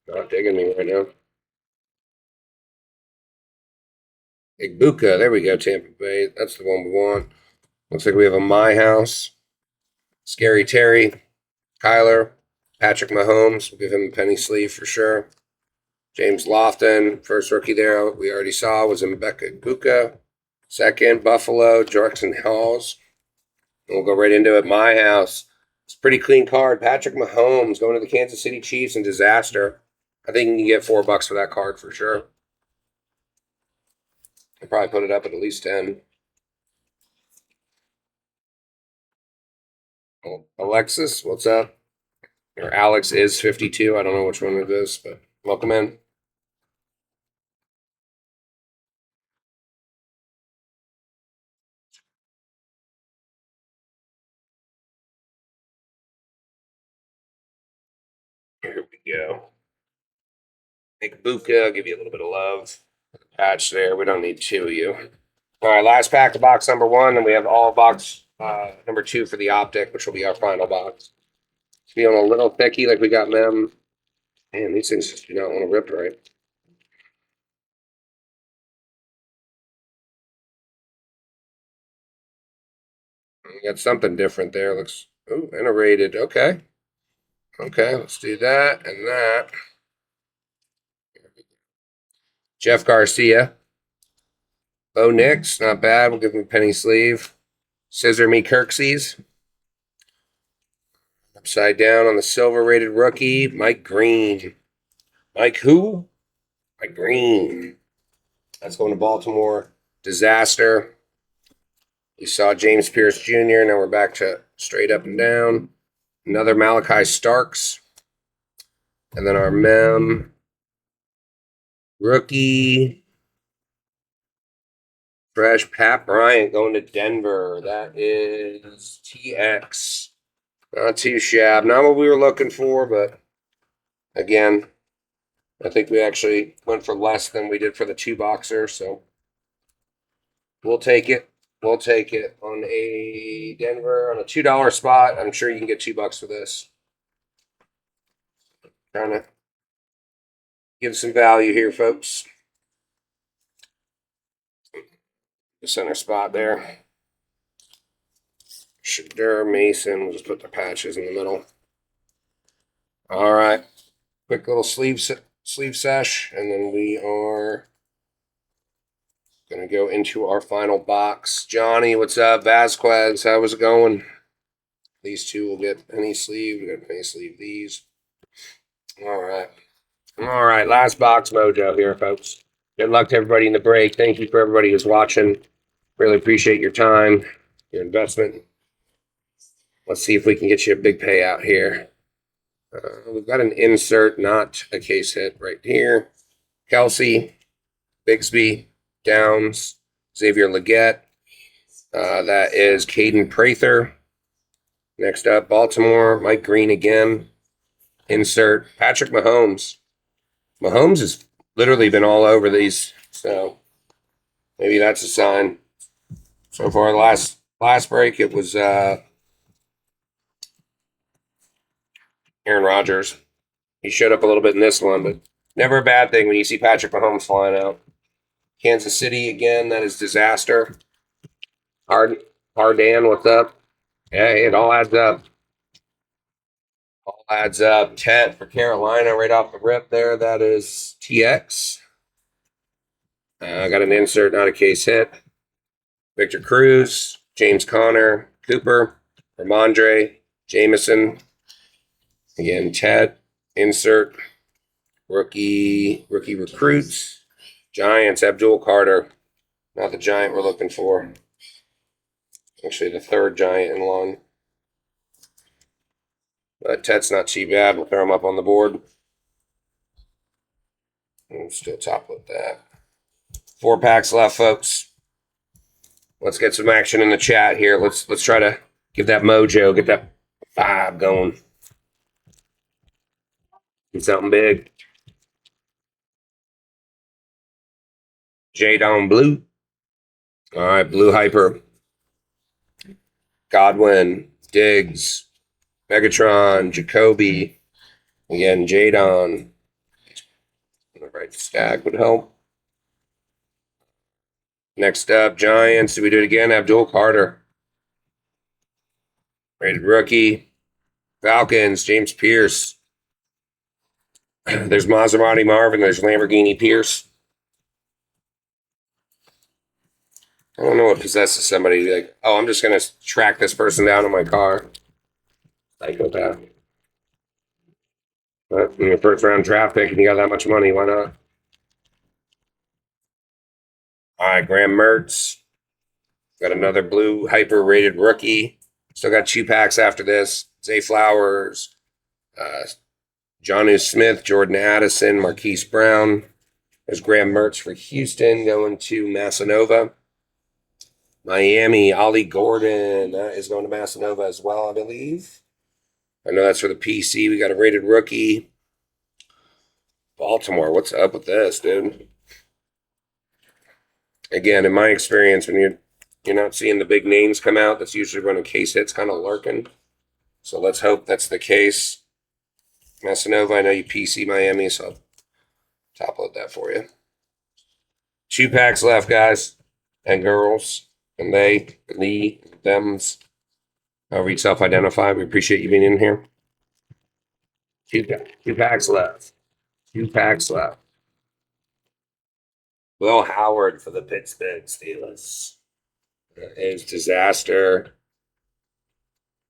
Speaker 1: not digging me right now. Igbuka, there we go, Tampa Bay. That's the one we want. Looks like we have a My House. Scary Terry, Kyler, Patrick Mahomes. We'll give him a penny sleeve for sure. James Lofton, first rookie there we already saw was Mbeka Igbuka. Second, Buffalo, Jackson Halls. And we'll go right into it. My House. It's a pretty clean card. Patrick Mahomes going to the Kansas City Chiefs in disaster. I think you can get $4 for that card for sure. I'll probably put it up at least 10. Alexis, what's up? Or Alex is 52. I don't know which one it is, but welcome in. Here we go. Igbuka, I'll give you a little bit of love. Patch there. We don't need two of you. All right, last pack of box number 1, and we have all box number 2 for the Optic, which will be our final box. It's feeling a little thicky, like we got them. Man, these things just do not want to rip right. We got something different there. Looks, ooh, and a rated. Okay. Okay, let's do that and that. Jeff Garcia. Bo Nix, not bad. We'll give him a penny sleeve. Scissor Me Kirksies. Upside down on the silver rated rookie, Mike Green. Mike who? Mike Green. That's going to Baltimore. Disaster. We saw James Pierce Jr. Now we're back to straight up and down. Another Malachi Starks. And then our Mem. Rookie. Fresh Pat Bryant going to Denver. That is TX. Not too shabby. Not what we were looking for, but again, I think we actually went for less than we did for the 2-boxer, so we'll take it. We'll take it on a Denver on a $2 spot. I'm sure you can get $2 for this. Trying to give some value here, folks. The center spot there. Shadur Mason. We'll just put the patches in the middle. All right. Quick little sleeve sesh, and then we are going to go into our final box. Johnny, what's up? Vasquez, how was it going? These two will get penny sleeve. We're going to penny sleeve these. All right. All right. Last box mojo here, folks. Good luck to everybody in the break. Thank you for everybody who's watching. Really appreciate your time, your investment. Let's see if we can get you a big payout here. We've got an insert, not a case hit right here. Kelsey, Bigsby, Downs, Xavier Legette. That is Caden Prather. Next up, Baltimore, Mike Green again. Insert, Patrick Mahomes. Mahomes has literally been all over these, so maybe that's a sign. So far, last break, it was Aaron Rodgers. He showed up a little bit in this one, but never a bad thing when you see Patrick Mahomes flying out. Kansas City again, that is disaster. Hardan, what's up? Yeah, it all adds up. All adds up. Tet for Carolina right off the rip there. That is TX. I got an insert, not a case hit. Victor Cruz, James Conner, Cooper, Ramondre, Jameson. Again, Ted, insert, rookie recruits. Giants, Abdul Carter. Not the giant we're looking for. Actually, the third giant in line. But Ted's not too bad. We'll throw him up on the board. And still top with that. 4 packs left, folks. Let's get some action in the chat here. Let's try to give that mojo, get that vibe going. Do something big. Jadon Blue. All right, Blue Hyper. Godwin, Diggs, Megatron, Jacoby. Again, Jadon. The right stack would help. Next up, Giants. Do we do it again? Abdul Carter. Rated rookie. Falcons, James Pierce. There's Maserati Marvin. There's Lamborghini Pierce. I don't know what possesses somebody to be like, oh, I'm just going to track this person down in my car. Psychopath. But in your first round draft pick and you got that much money, why not? All right, Graham Mertz. Got another blue hyper rated rookie. Still got 2 packs after this. Zay Flowers, Jonnu Smith, Jordan Addison, Marquise Brown. There's Graham Mertz for Houston going to Massanova. Miami, Ollie Gordon. That is going to Massanova as well, I believe. I know that's for the PC. We got a rated rookie. Baltimore, what's up with this, dude? Again, in my experience, when you're not seeing the big names come out, that's usually when a case hit's kind of lurking. So let's hope that's the case. Massanova, I know you PC Miami, so I'll top load that for you. 2 packs left, guys and girls. And they, thems, however you self-identify. We appreciate you being in here. 2 packs left. 2 packs left. Will Howard for the Pittsburgh Steelers. That is disaster.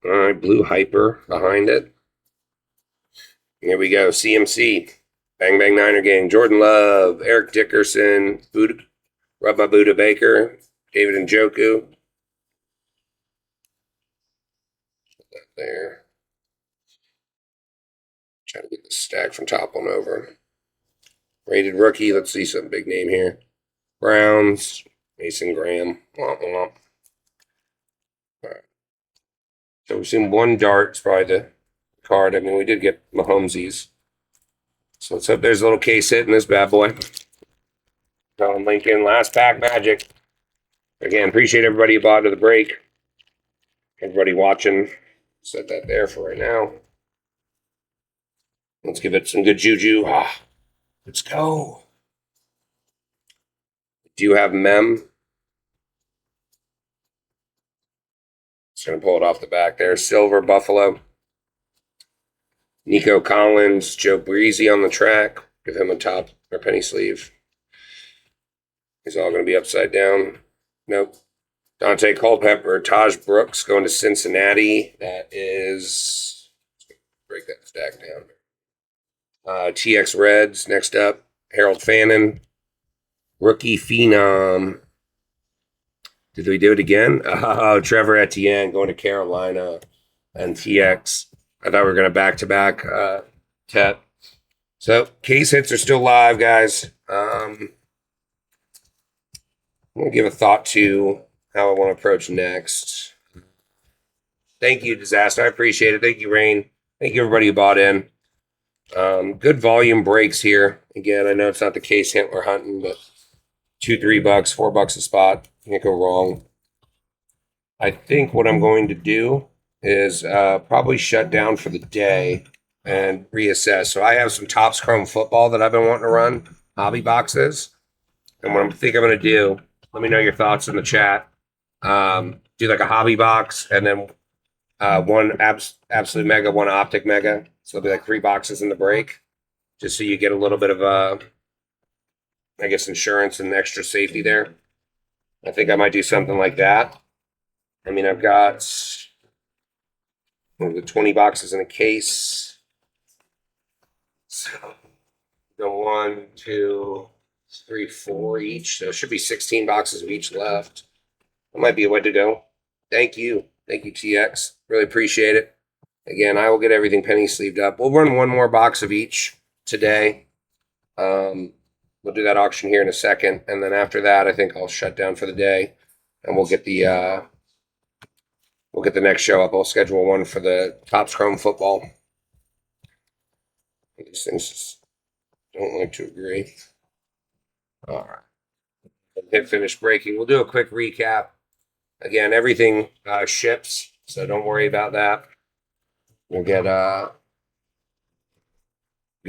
Speaker 1: All right, blue hyper behind it. Here we go. CMC. Bang Bang Niner Gang. Jordan Love. Eric Dickerson. Rub My Buddha Baker. David Njoku. Put that there. Trying to get the stack from top on over. Rated rookie. Let's see some big name here. Browns. Mason Graham. Womp womp. All right. So we've seen 1 dart. It's probably the card. I mean, we did get Mahomesies. So let's hope there's a little case hit in this bad boy. Colin Lincoln. Last pack magic. Again, appreciate everybody who bought to the break. Everybody watching. Set that there for right now. Let's give it some good juju. Let's go. Do you have Mem? Just going to pull it off the back there. Silver Buffalo. Nico Collins. Joe Breezy on the track. Give him a top or penny sleeve. He's all going to be upside down. Nope. Dante Culpepper, Taj Brooks going to Cincinnati. That is, break that stack down. TX Reds next up. Harold Fannin. Rookie Phenom. Did we do it again? Oh, Trevor Etienne going to Carolina and TX. I thought we were going to back-to-back Tet. So case hits are still live, guys. I'm going to give a thought to how I want to approach next. Thank you, Disaster. I appreciate it. Thank you, Rain. Thank you, everybody who bought in. Good volume breaks here. Again, I know it's not the case hit we're hunting, but $2, $3, $4 a spot. Can't go wrong. I think what I'm going to do is probably shut down for the day and reassess. So I have some Topps Chrome football that I've been wanting to run, hobby boxes. And what I think I'm going to do, let me know your thoughts in the chat. Do like a hobby box and then one absolute mega, one optic mega. So it'll be like 3 boxes in the break, just so you get a little bit of I guess, insurance and extra safety there. I think I might do something like that. I mean, I've got the 20 boxes in a case. So go 1, 2, 3, 4 each. So it should be 16 boxes of each left. That might be a way to go. Thank you. Thank you, TX. Really appreciate it. Again, I will get everything penny sleeved up. We'll run one more box of each today. We'll do that auction here in a second. And then after that, I think I'll shut down for the day and we'll get the next show up. I'll schedule one for the Topps Chrome football. These things just don't like to agree. All right. Hit finish breaking. We'll do a quick recap. Again, everything ships, so don't worry about that. We'll get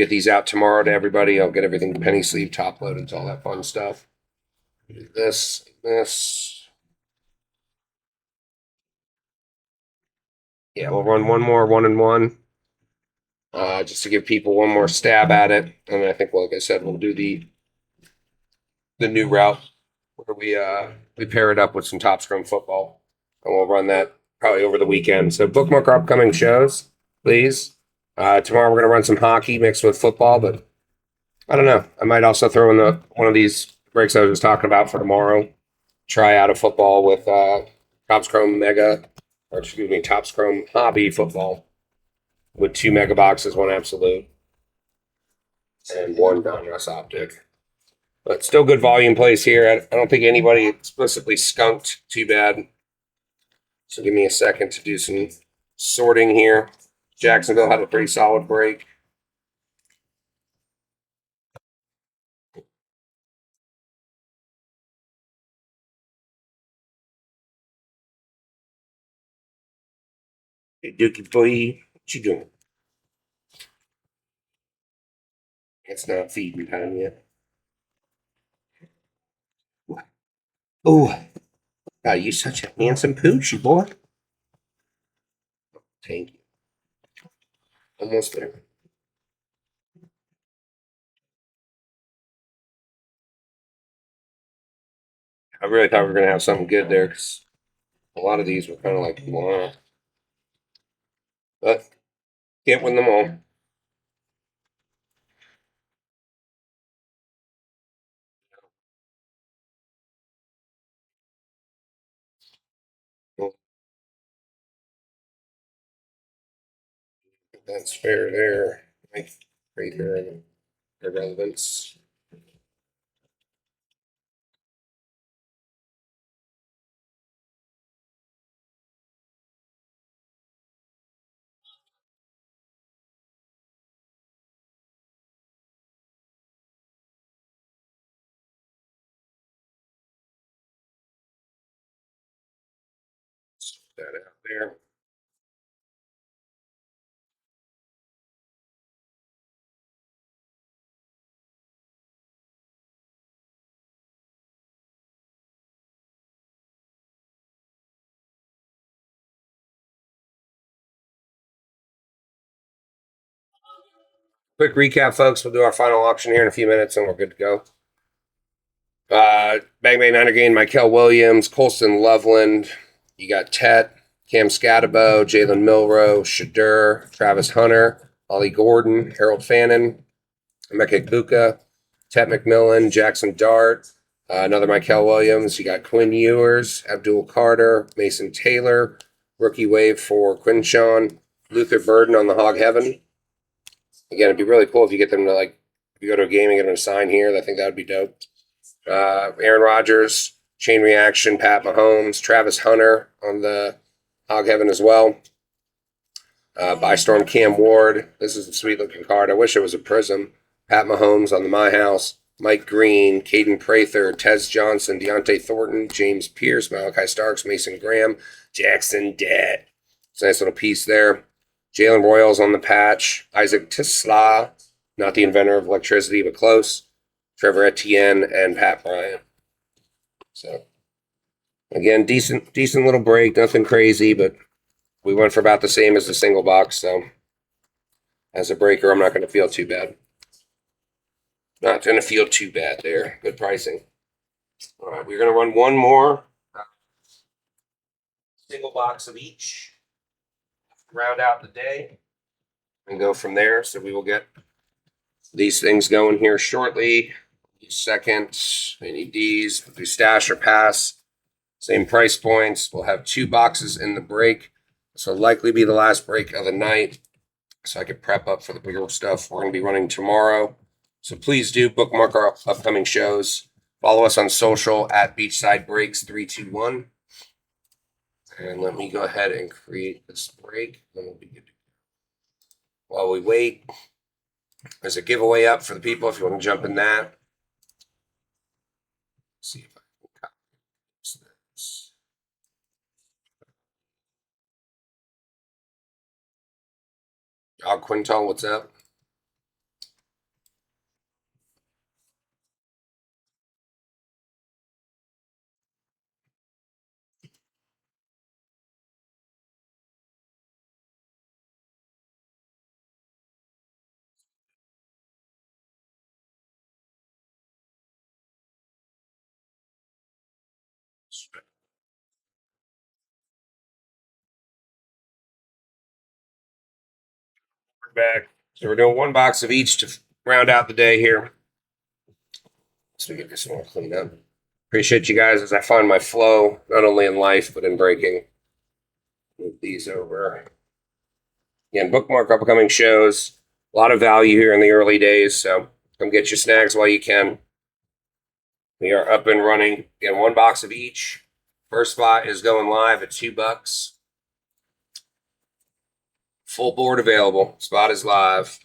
Speaker 1: these out tomorrow to everybody. I'll get everything penny sleeve, top loaded, all that fun stuff. Do this. Yeah, we'll run one more 1-and-1. Just to give people one more stab at it. And I think, like I said, we'll do the new route where we pair it up with some Topps Chrome football, and we'll run that probably over the weekend. So bookmark our upcoming shows, please. Tomorrow we're going to run some hockey mixed with football, but I don't know. I might also throw in one of these breaks I was just talking about for tomorrow. Try out a football with Topps Chrome Topps Chrome Hobby football with 2 mega boxes, 1 absolute, and 1 Donruss Optic. But still good volume plays here. I don't think anybody explicitly skunked too bad. So give me a second to do some sorting here. Jacksonville had a pretty solid break. Hey, Dookie boy, what you doing? It's not feeding time yet. Oh, God, you such a handsome poochie, boy. Thank you. Almost there. I really thought we were going to have something good there because a lot of these were kind of like, wow. But can't win them all. Well, that's fair there. Right there. Irrelevance. That out there. Quick recap, folks. We'll do our final auction here in a few minutes and we're good to go. Bang Bang Niner Gain, Michael Williams, Colston Loveland. You got Tet, Cam Scatabo, Jalen Milrow, Shadur, Travis Hunter, Ollie Gordon, Harold Fannin, Emeka Buka, Tet McMillan, Jackson Dart, another Michael Williams. You got Quinn Ewers, Abdul Carter, Mason Taylor, rookie wave for Quinshawn, Luther Burden on the Hog Heaven. Again, it'd be really cool if you get them to if you go to a game and get them to sign here. I think that would be dope. Aaron Rodgers, Chain Reaction, Pat Mahomes, Travis Hunter on the Hog Heaven as well. By Storm Cam Ward. This is a sweet looking card. I wish it was a prism. Pat Mahomes on the My House. Mike Green, Caden Prather, Tez Johnson, Deontay Thornton, James Pierce, Malachi Starks, Mason Graham, Jackson Dead. It's a nice little piece there. Jalen Royals on the patch. Isaac Tisla, not the inventor of electricity, but close. Trevor Etienne and Pat Bryant. So, again, decent little break. Nothing crazy, but we went for about the same as the single box. So, as a breaker, I'm not going to feel too bad. Not going to feel too bad there. Good pricing. All right, we're going to run one more single box of each. Round out the day and go from there. So we will get these things going here shortly. Second, any D's, we'll do stash or pass. Same price points. We'll have 2 boxes in the break. So likely be the last break of the night. So I can prep up for the bigger stuff we're going to be running tomorrow. So please do bookmark our upcoming shows. Follow us on social at Beachside Breaks 321. And let me go ahead and create this break. Then we'll be good to go. While we wait, there's a giveaway up for the people if you want to jump in that. Let's see if I can copy this. Quintal, what's up? We're back. So we're doing 1 box of each to round out the day here. So we get this one cleaned up. Appreciate you guys as I find my flow, not only in life, but in breaking. Move these over. Again, bookmark upcoming shows. A lot of value here in the early days, so come get your snags while you can. We are up and running. Again, 1 box of each. First spot is going live at $2. Full board available. Spot is live.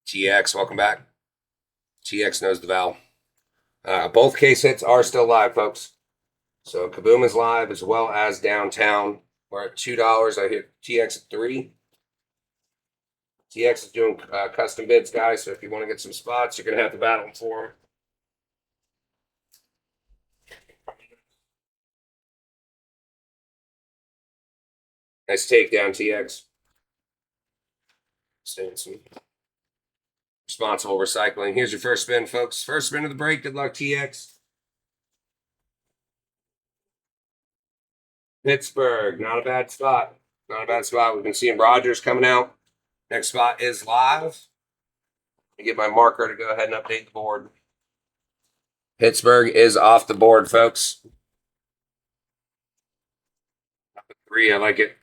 Speaker 1: TX, welcome back. TX knows the valve. Both case hits are still live, folks. So Kaboom is live as well as Downtown. We're at $2. I hit TX at 3. TX is doing custom bids, guys. So if you want to get some spots, you're going to have to battle them for them. Nice takedown, TX. Staying some responsible recycling. Here's your first spin, folks. First spin of the break. Good luck, TX. Pittsburgh, not a bad spot. Not a bad spot. We've been seeing Rogers coming out. Next spot is live. Let me get my marker to go ahead and update the board. Pittsburgh is off the board, folks. 3, I like it.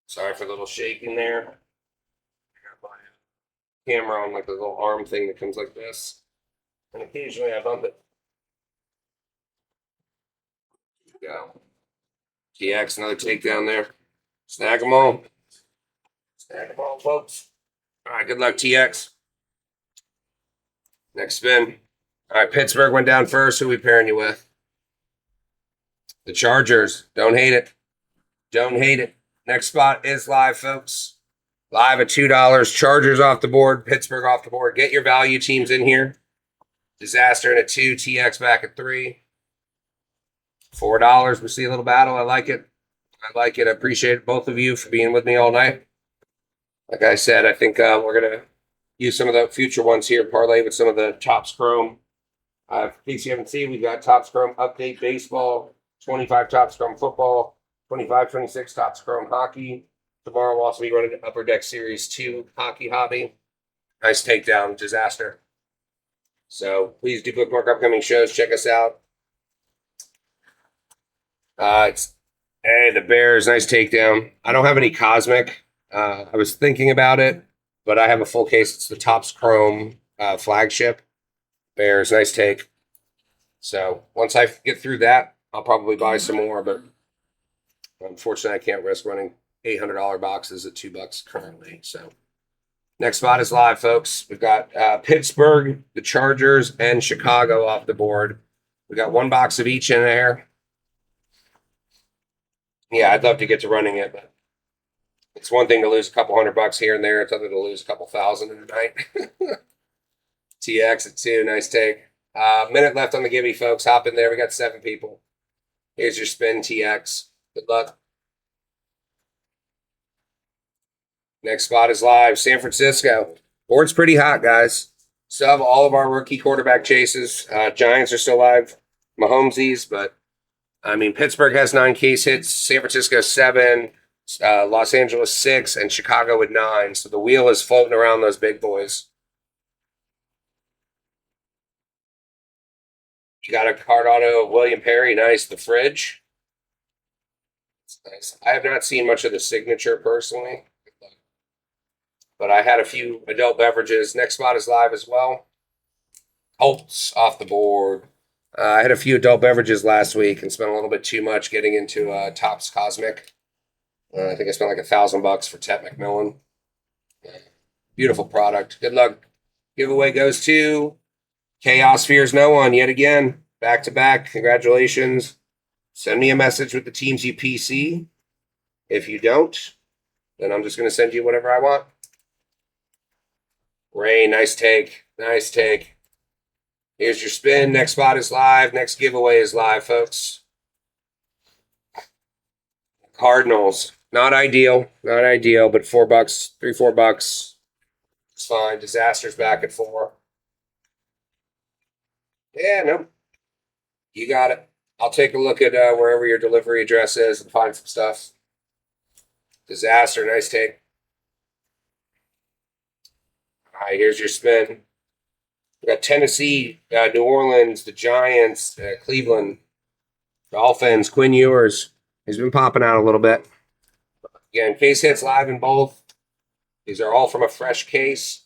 Speaker 1: Sorry for the little shaking there. I got my camera on like a little arm thing that comes like this. And occasionally I bump it. Go. TX, another takedown there. Snag them all. Snag them all, folks. All right, good luck, TX. Next spin. All right, Pittsburgh went down first. Who are we pairing you with? The Chargers. Don't hate it. Don't hate it. Next spot is live, folks. Live at $2. Chargers off the board. Pittsburgh off the board. Get your value teams in here. Disaster in at 2. TX back at 3. $4. We see a little battle. I like it. I like it. I appreciate both of you for being with me all night. Like I said, I think we're going to use some of the future ones here, parlay with some of the Topps Chrome. In case you haven't seen, we've got Topps Chrome Update Baseball, 25 Topps Chrome Football, 25, 26 Topps Chrome Hockey. Tomorrow we'll also be running Upper Deck Series 2 Hockey Hobby. Nice takedown, disaster. So please do bookmark upcoming shows. Check us out. Hey, the Bears, nice takedown. I don't have any Cosmic. I was thinking about it, but I have a full case. It's the Topps Chrome flagship. Bears, nice take. So once I get through that, I'll probably buy some more, but unfortunately, I can't risk running $800 boxes at $2 currently. So Next spot is live, folks. We've got Pittsburgh, the Chargers, and Chicago off the board. We got one box of each in there. Yeah, I'd love to get to running it, but it's one thing to lose a couple $100 here and there. It's other to lose a couple thousand in a night. TX at 2, nice take. Minute left on the gimme, folks. Hop in there. We got 7 people. Here's your spin, TX. Good luck. Next spot is live. San Francisco. Board's pretty hot, guys. Still have all of our rookie quarterback chases. Giants are still live. Mahomesies, but I mean, Pittsburgh has 9 case hits. San Francisco 7. Los Angeles 6, and Chicago with 9. So the wheel is floating around those big boys. You got a card auto of William Perry. Nice. The fridge. It's nice. I have not seen much of the signature personally, but I had a few adult beverages. Next spot is live as well. Colts off the board. I had a few adult beverages last week and spent a little bit too much getting into Topps Cosmic. I think I spent like $1,000 for Tet McMillan. Beautiful product. Good luck. Giveaway goes to Chaos Fears No One yet again. Back to back. Congratulations. Send me a message with the teams you PC. If you don't, then I'm just going to send you whatever I want. Ray, nice take. Nice take. Here's your spin. Next spot is live. Next giveaway is live, folks. Cardinals. Not ideal. Not ideal, but $4, $3-4. It's fine. Disaster's back at 4. Yeah, no. You got it. I'll take a look at wherever your delivery address is and find some stuff. Disaster. Nice take. All right, here's your spin. We got Tennessee, New Orleans, the Giants, Cleveland, Dolphins, Quinn Ewers. He's been popping out a little bit. Again, case hits live in both. These are all from a fresh case.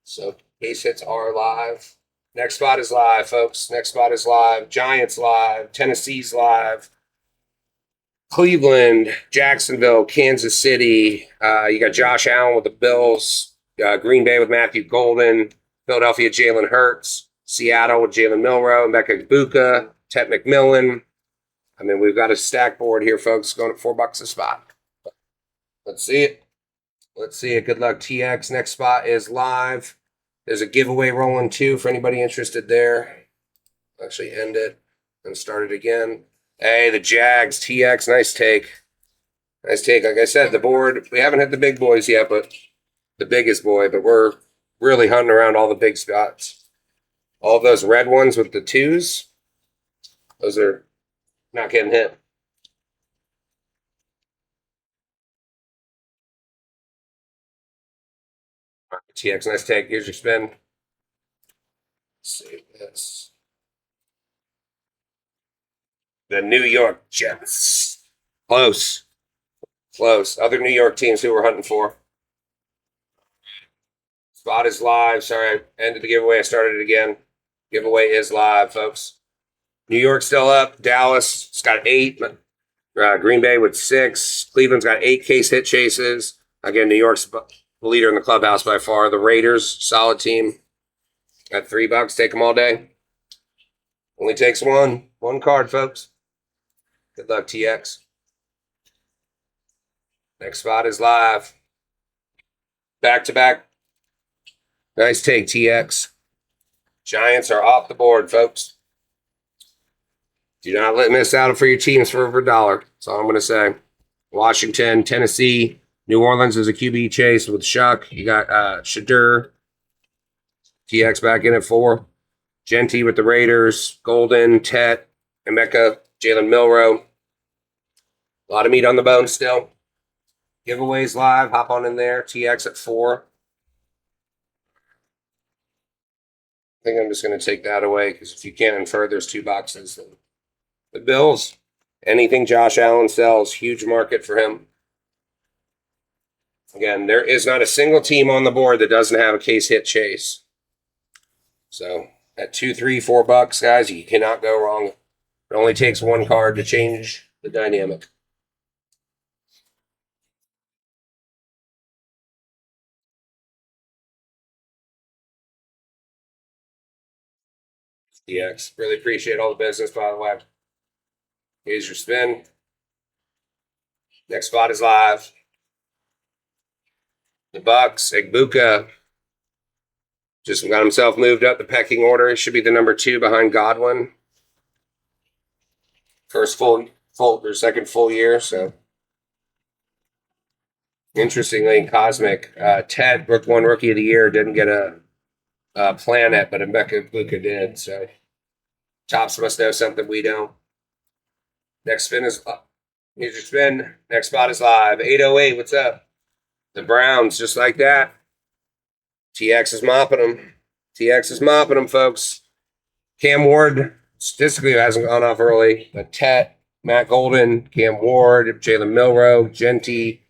Speaker 1: So case hits are live. Next spot is live, folks. Next spot is live. Giants live. Tennessee's live. Cleveland, Jacksonville, Kansas City. You got Josh Allen with the Bills. Green Bay with Matthew Golden. Philadelphia, Jalen Hurts. Seattle with Jalen Milroe. Emeka Egbuka. Tet McMillan. I mean, we've got a stack board here, folks, going at $4 a spot. Let's see it. Let's see it. Good luck, TX. Next spot is live. There's a giveaway rolling too for anybody interested there. Actually end it and start it again. Hey, the Jags, TX. Nice take. Nice take. Like I said, the board, we haven't hit the big boys yet, but the biggest boy, but we're really hunting around all the big spots. All of those red ones with the 2s, those are not getting hit. TX, nice take. Here's your spin. Let's see this. The New York Jets. Close. Close. Other New York teams who we're hunting for. Spot is live. Sorry, I ended the giveaway. I started it again. Giveaway is live, folks. New York's still up. Dallas, it's got 8. Green Bay with 6. Cleveland's got 8 case hit chases. Again, New York's the leader in the clubhouse by far. The Raiders, solid team. At $3, take them all day. Only takes one card, folks. Good luck, TX. Next spot is live. Back to back. Nice take, TX. Giants are off the board, folks. Do not miss out for your teams for over $1. That's all I'm going to say. Washington, Tennessee, New Orleans is a QB chase with Shuck. You got Shadur. TX back in at 4. Genty with the Raiders. Golden, Tet, Emeka, Jalen Milroe. A lot of meat on the bone still. Giveaways live. Hop on in there. TX at 4. I think I'm just going to take that away because if you can't infer there's 2 boxes. Then the Bills, anything Josh Allen sells, huge market for him. Again, there is not a single team on the board that doesn't have a case hit chase. So at $2, $3, $4, guys, you cannot go wrong. It only takes one card to change the dynamic. TX. Really appreciate all the business, by the way. Here's your spin. Next spot is live. The Bucks, Egbuka, just got himself moved up the pecking order. He should be the number 2 behind Godwin. First full or second full year. So interestingly, Cosmic, Ted, Brook 1 Rookie of the Year, didn't get a planet, but Emeka Egbuka did. So Tops must know something we don't. Next spin is here's your spin. Next spot is live. 808. What's up? The Browns, just like that. TX is mopping them. TX is mopping them, folks. Cam Ward statistically hasn't gone off early, but Tet, Matt Golden, Cam Ward, Jalen Milrow, Genty.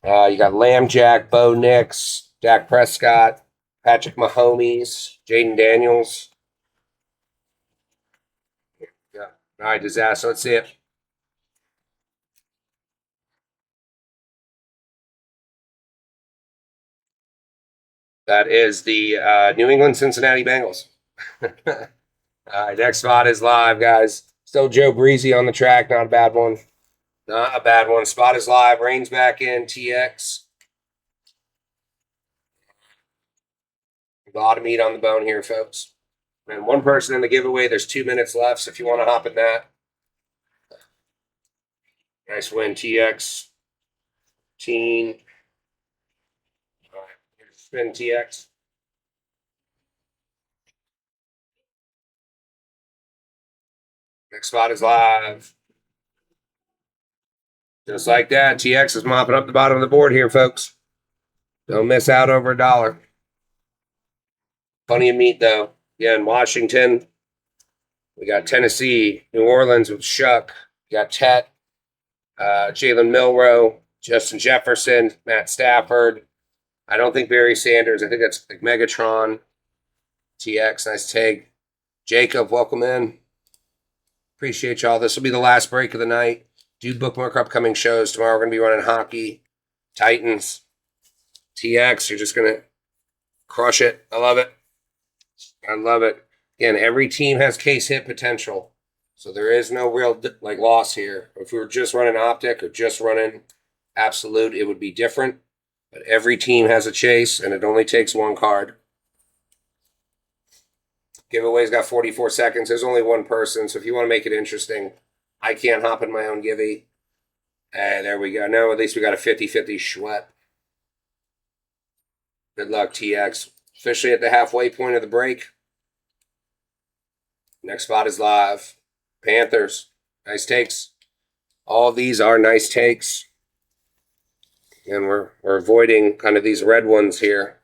Speaker 1: You got Lambjack, Bo Nix, Dak Prescott, Patrick Mahomes, Jaden Daniels. Yeah. All right, disaster. Let's see it. That is the New England Cincinnati Bengals. All right, next spot is live, guys. Still Joe Breezy on the track. Not a bad one. Not a bad one. Spot is live. Rain's back in. TX. A lot of meat on the bone here, folks. And one person in the giveaway. There's 2 minutes left, so if you want to hop in that. Nice win, TX. Teen. All right, here's spin, TX. Next spot is live. Just like that, TX is mopping up the bottom of the board here, folks. Don't miss out over $1. Plenty of meat, though. Yeah, in Washington, we got Tennessee, New Orleans with Shuck. We got Tet, Jalen Milrow, Justin Jefferson, Matt Stafford. I don't think Barry Sanders. I think that's like Megatron. TX, nice tag. Jacob, welcome in. Appreciate y'all. This will be the last break of the night. Do bookmark upcoming shows. Tomorrow we're going to be running hockey, Titans, TX. You're just going to crush it. I love it. I love it. Again, every team has case hit potential. So there is no real loss here. If we were just running Optic or just running Absolute, it would be different. But every team has a chase, and it only takes one card. Giveaway's got 44 seconds. There's only one person, so if you want to make it interesting, I can't hop in my own givey. There we go. No, at least we got a 50-50 Schwepp. Good luck, TX. Officially at the halfway point of the break. Next spot is live. Panthers. Nice takes. All of these are nice takes. And we're avoiding kind of these red ones here,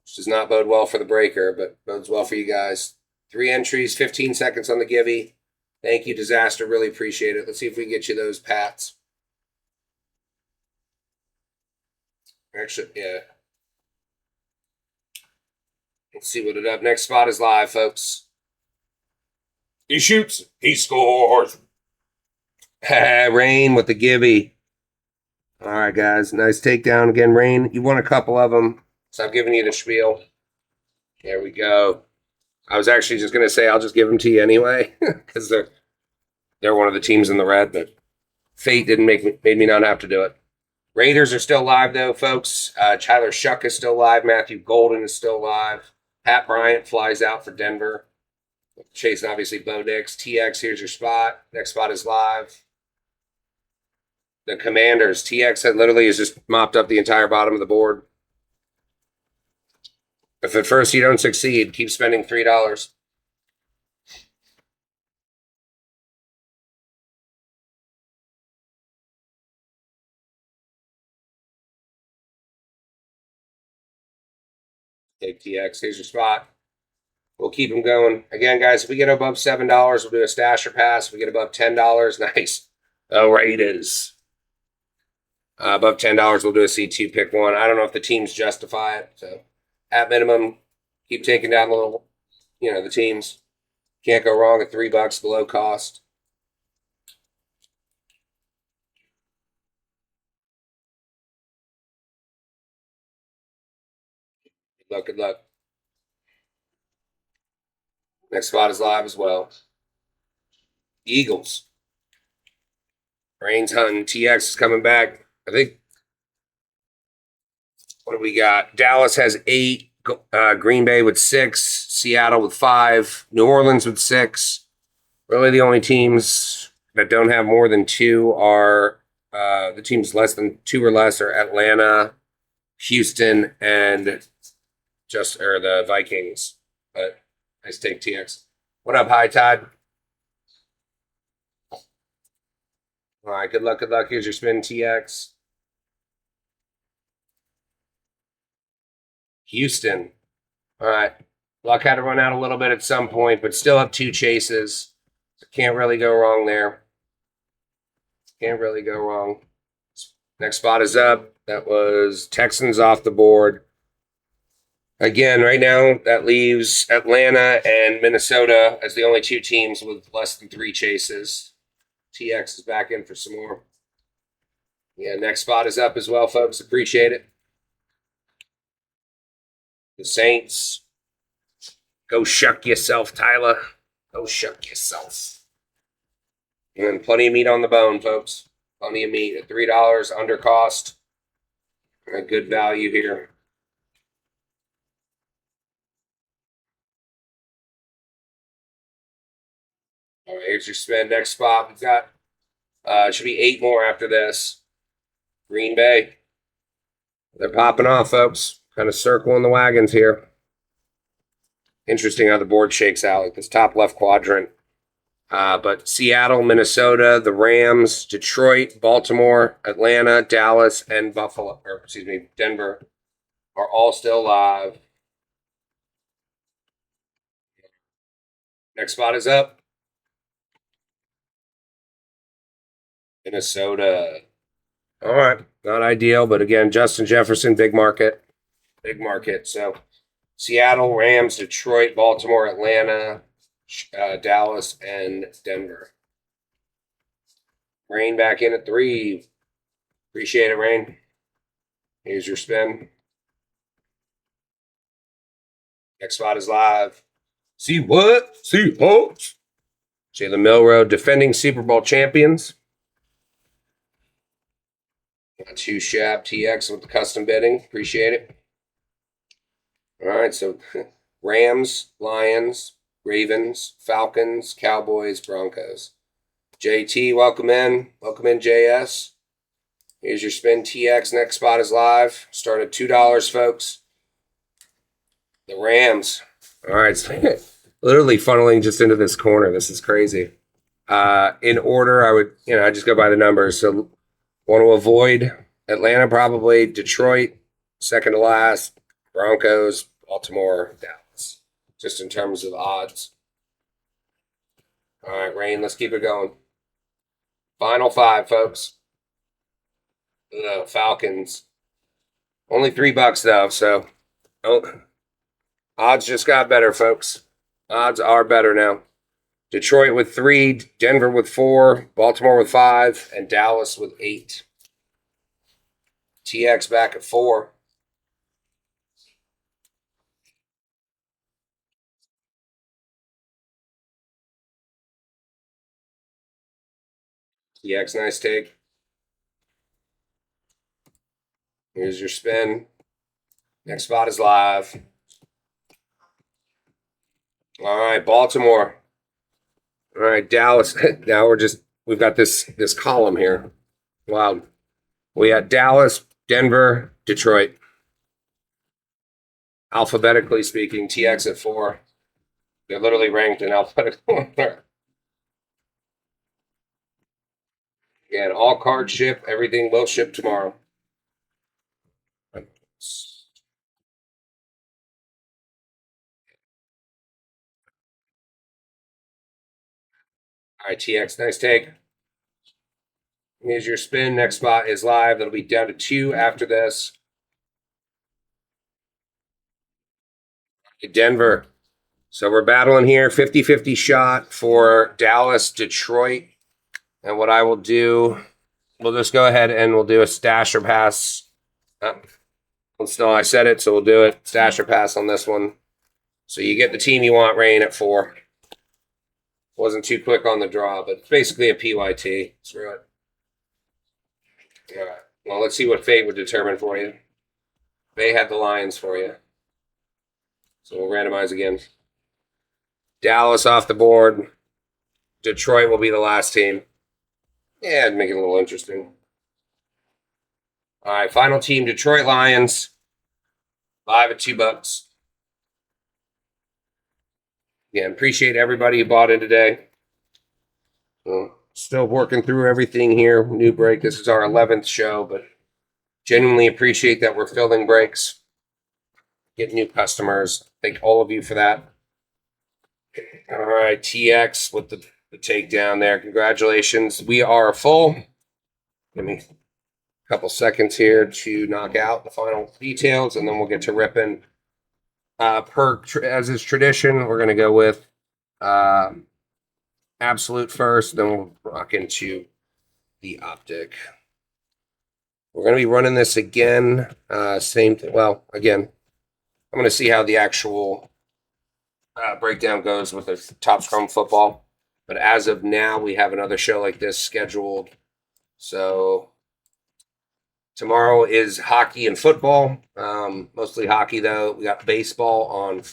Speaker 1: which does not bode well for the breaker, but bodes well for you guys. 3 entries, 15 seconds on the givey. Thank you, Disaster. Really appreciate it. Let's see if we can get you those Pats. Actually, yeah. Let's see what it up. Next spot is live, folks. He shoots. He scores. Rain with the givey. All right, guys. Nice takedown again, Rain. You won a couple of them, so I'm giving you the spiel. There we go. I was actually just going to say I'll just give them to you anyway because they're one of the teams in the red, but fate didn't made me not have to do it. Raiders are still live, though, folks. Tyler Shuck is still live. Matthew Golden is still live. Pat Bryant flies out for Denver. Chasing, obviously, Bo Nix. TX, here's your spot. Next spot is live. The Commanders. TX had literally has just mopped up the entire bottom of the board. If at first you don't succeed, keep spending $3. Take TX. Here's your spot. We'll keep them going. Again, guys, if we get above $7, we'll do a stasher pass. If we get above $10, nice. Oh, Raiders. Above $10, we'll do a C2 pick one. I don't know if the teams justify it. So at minimum, keep taking down the little, the teams. Can't go wrong at $3 below cost. Good luck, good luck. Next spot is live as well. Eagles. Rain's hunting. TX is coming back. I think. What do we got? Dallas has 8. Green Bay with 6. Seattle with 5. New Orleans with 6. Really, the only teams that don't have more than 2 are the teams less than 2 or less are Atlanta, Houston, and the Vikings. But nice take, TX. What up, High Tide? All right, good luck, good luck. Here's your spin, TX. Houston. All right. Luck had to run out a little bit at some point, but still have 2 chases. So can't really go wrong there. Can't really go wrong. Next spot is up. That was Texans off the board. Again, right now, that leaves Atlanta and Minnesota as the only 2 teams with less than 3 chases. TX is back in for some more. Yeah, next spot is up as well, folks. Appreciate it. The Saints. Go shuck yourself, Tyler. Go shuck yourself. And plenty of meat on the bone, folks. Plenty of meat at $3 under cost. A good value here. All right, here's your spin. Next spot. We've got should be 8 more after this. Green Bay. They're popping off, folks. Kind of circling the wagons here. Interesting how the board shakes out, like this top left quadrant. But Seattle, Minnesota, the Rams, Detroit, Baltimore, Atlanta, Dallas, and Denver are all still live. Next spot is up. Minnesota. All right. Not ideal, but again, Justin Jefferson, big market. Big market. So Seattle, Rams, Detroit, Baltimore, Atlanta, Dallas, and Denver. Rain back in at 3. Appreciate it, Rain. Here's your spin. Next spot is live. See what? See Hawks. Jalen Milroe, defending Super Bowl champions. Got 2 Shab TX with the custom bidding. Appreciate it. All right, so Rams, Lions, Ravens, Falcons, Cowboys, Broncos. JT, welcome in. Welcome in, JS. Here's your spin, TX. Next spot is live. Start at $2, folks. The Rams. All right, so literally funneling just into this corner. This is crazy. In order, I just go by the numbers. So want to avoid Atlanta, probably. Detroit, second to last. Broncos, Baltimore, Dallas. Just in terms of odds. All right, Rain, let's keep it going. Final 5, folks. The Falcons. Only $3 though, so odds just got better, folks. Odds are better now. Detroit with 3, Denver with 4, Baltimore with 5, and Dallas with 8. TX back at 4. TX, nice take. Here's your spin. Next spot is live. All right, Baltimore. All right, Dallas. Now we've got this column here. Wow. We had Dallas, Denver, Detroit. Alphabetically speaking, TX at 4. They're literally ranked in alphabetical order. Again, all cards ship. Everything will ship tomorrow. All right, TX, nice take. Here's your spin. Next spot is live. That'll be down to 2 after this. Denver. So we're battling here. 50-50 shot for Dallas, Detroit. And what I will do, we'll just go ahead and we'll do a stash or pass. Still, I said it, so we'll do it. Stash or pass on this one. So you get the team you want, Rain, at 4. Wasn't too quick on the draw, but it's basically a PYT. Screw it. All right. Well, let's see what fate would determine for you. They had the Lions for you. So we'll randomize again. Dallas off the board. Detroit will be the last team. Yeah, it'd make it a little interesting. All right, final team, Detroit Lions. Live at $2. Again, appreciate everybody who bought in today. Still working through everything here. New break. This is our 11th show, but genuinely appreciate that we're filling breaks, getting new customers. Thank all of you for that. All right, TX with the takedown there. Congratulations. We are full. Give me a couple seconds here to knock out the final details, and then we'll get to ripping. As is tradition, we're going to go with Absolute first, then we'll rock into the Optic. We're going to be running this again. Same thing. Well, again, I'm going to see how the actual breakdown goes with the Top Scrum football. But as of now, we have another show like this scheduled. So tomorrow is hockey and football. Mostly hockey, though. We got baseball on,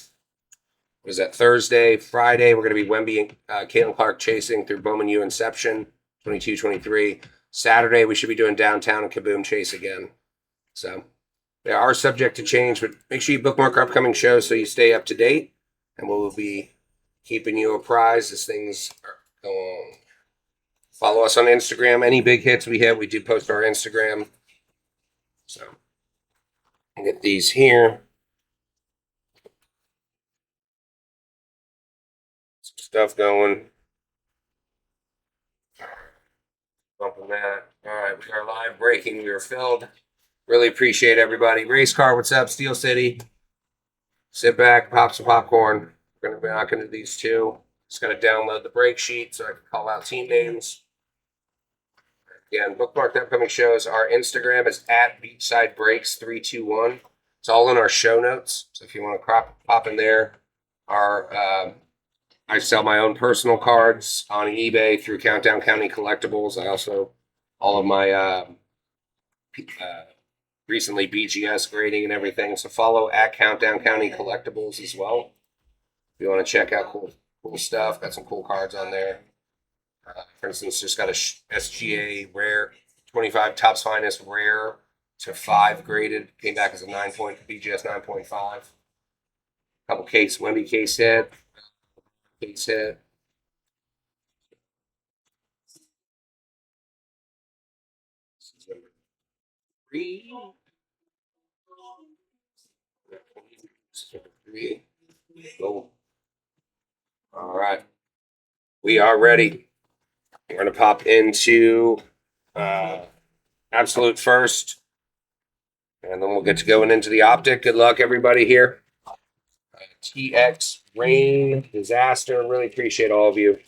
Speaker 1: what is that, Thursday. Friday, we're going to be Wemby and Caitlin Clark chasing through Bowman U Inception, 22-23. Saturday, we should be doing downtown and Kaboom Chase again. So they are subject to change, but make sure you bookmark our upcoming shows so you stay up to date. And we'll be keeping you apprised as things go on. Follow us on Instagram. Any big hits we hit, we do post our Instagram. So I'll get these here. Some stuff going. Bumping that. All right, we are live breaking. We are filled. Really appreciate everybody. Race Car, what's up? Steel City. Sit back, pop some popcorn. We're going to be knocking into these two. Just got to download the break sheet so I can call out team names. Again, bookmark the upcoming shows. Our Instagram is at Beachside Breaks 321. It's all in our show notes. So if you want to pop in there, I sell my own personal cards on eBay through Countdown County Collectibles. I also, all of my recently BGS grading and everything. So follow at Countdown County Collectibles as well. If you want to check out cool stuff, got some cool cards on there. For instance, just got a SGA rare 25 Topps Finest rare to 5 graded. Came back as a BGS 9.5. Couple Wemby case hit. Case hit. Three. Go. All right. We are ready. We're going to pop into Absolute first. And then we'll get to going into the Optic. Good luck, everybody here. TX, Rain, Disaster. Really appreciate all of you.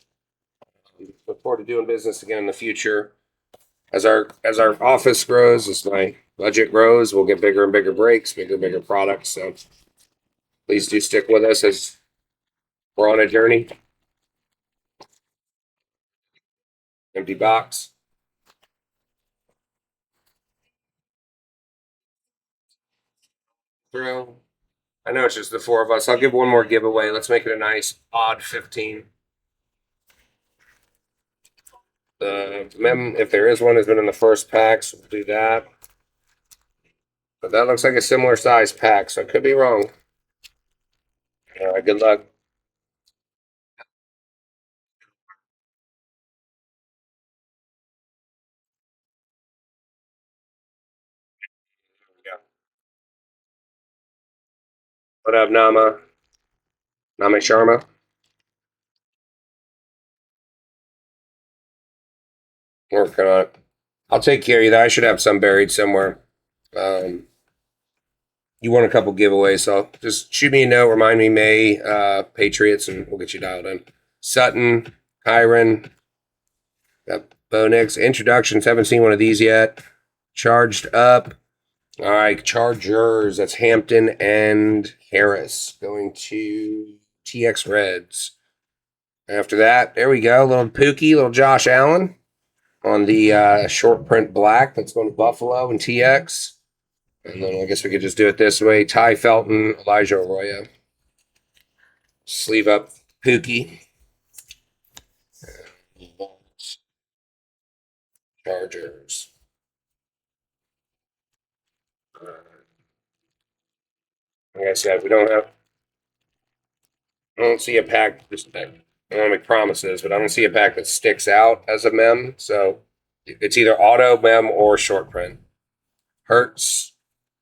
Speaker 1: Look forward to doing business again in the future. As our office grows, as my budget grows, we'll get bigger and bigger breaks, bigger and bigger products. So please do stick with us as we're on a journey. Empty box. Throw. I know it's just the four of us. I'll give one more giveaway. Let's make it a nice odd 15. If there is one, has been in the first pack, so we'll do that. But that looks like a similar size pack, so I could be wrong. All right, good luck. What up, Nama? Nama Sharma? Working on it. I'll take care of you. I should have some buried somewhere. You won a couple giveaways, so just shoot me a note. Remind me May Patriots, and we'll get you dialed in. Sutton, Kyron, got Bonix. Introductions. Haven't seen one of these yet. Charged up. All right, Chargers. That's Hampton and Harris going to TX Reds. After that, there we go. Little Pookie, little Josh Allen on the short print black. That's going to Buffalo and TX. And then I guess we could just do it this way. Ty Felton, Elijah Arroyo. Sleeve up Pookie. Chargers. Like I said, we don't have. I don't see a pack. Just I don't want to make promises, but I don't see a pack that sticks out as a mem. So it's either auto mem or short print. Hertz,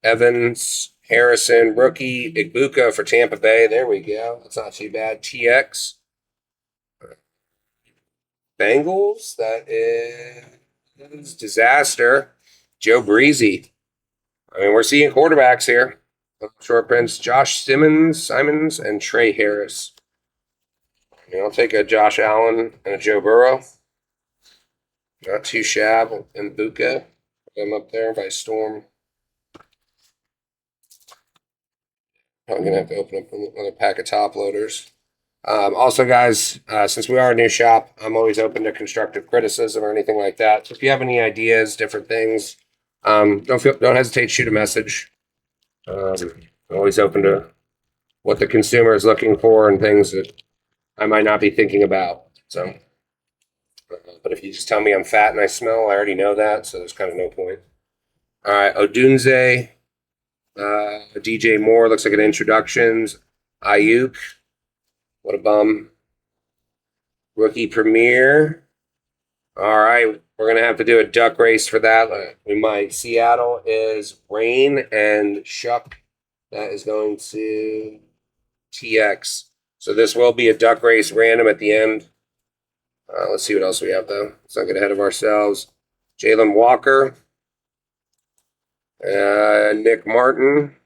Speaker 1: Evans, Harrison, rookie, Igbuka for Tampa Bay. There we go. That's not too bad. TX. Bengals. That is disaster. Joe Breezy. I mean, we're seeing quarterbacks here. Short prints: Josh Simons, and Trey Harris. I mean, I'll take a Josh Allen and a Joe Burrow. Not too shabby. And Buka. Them up there by storm. I'm gonna have to open up another pack of top loaders. Also, guys, since we are a new shop, I'm always open to constructive criticism or anything like that. So if you have any ideas, different things, don't hesitate to shoot a message. I'm always open to what the consumer is looking for and things that I might not be thinking about. So, but if you just tell me I'm fat and I smell, I already know that, so there's kind of no point. All right, Odunze, DJ Moore looks like an introductions. Ayuk, what a bum. Rookie premiere. All right, we're gonna have to do a duck race for that. We might. Seattle is Rain and Shuck. That is going to TX. So this will be a duck race random at the end. Let's see what else we have though. Let's not get ahead of ourselves. Jalen Walker, Nick Martin.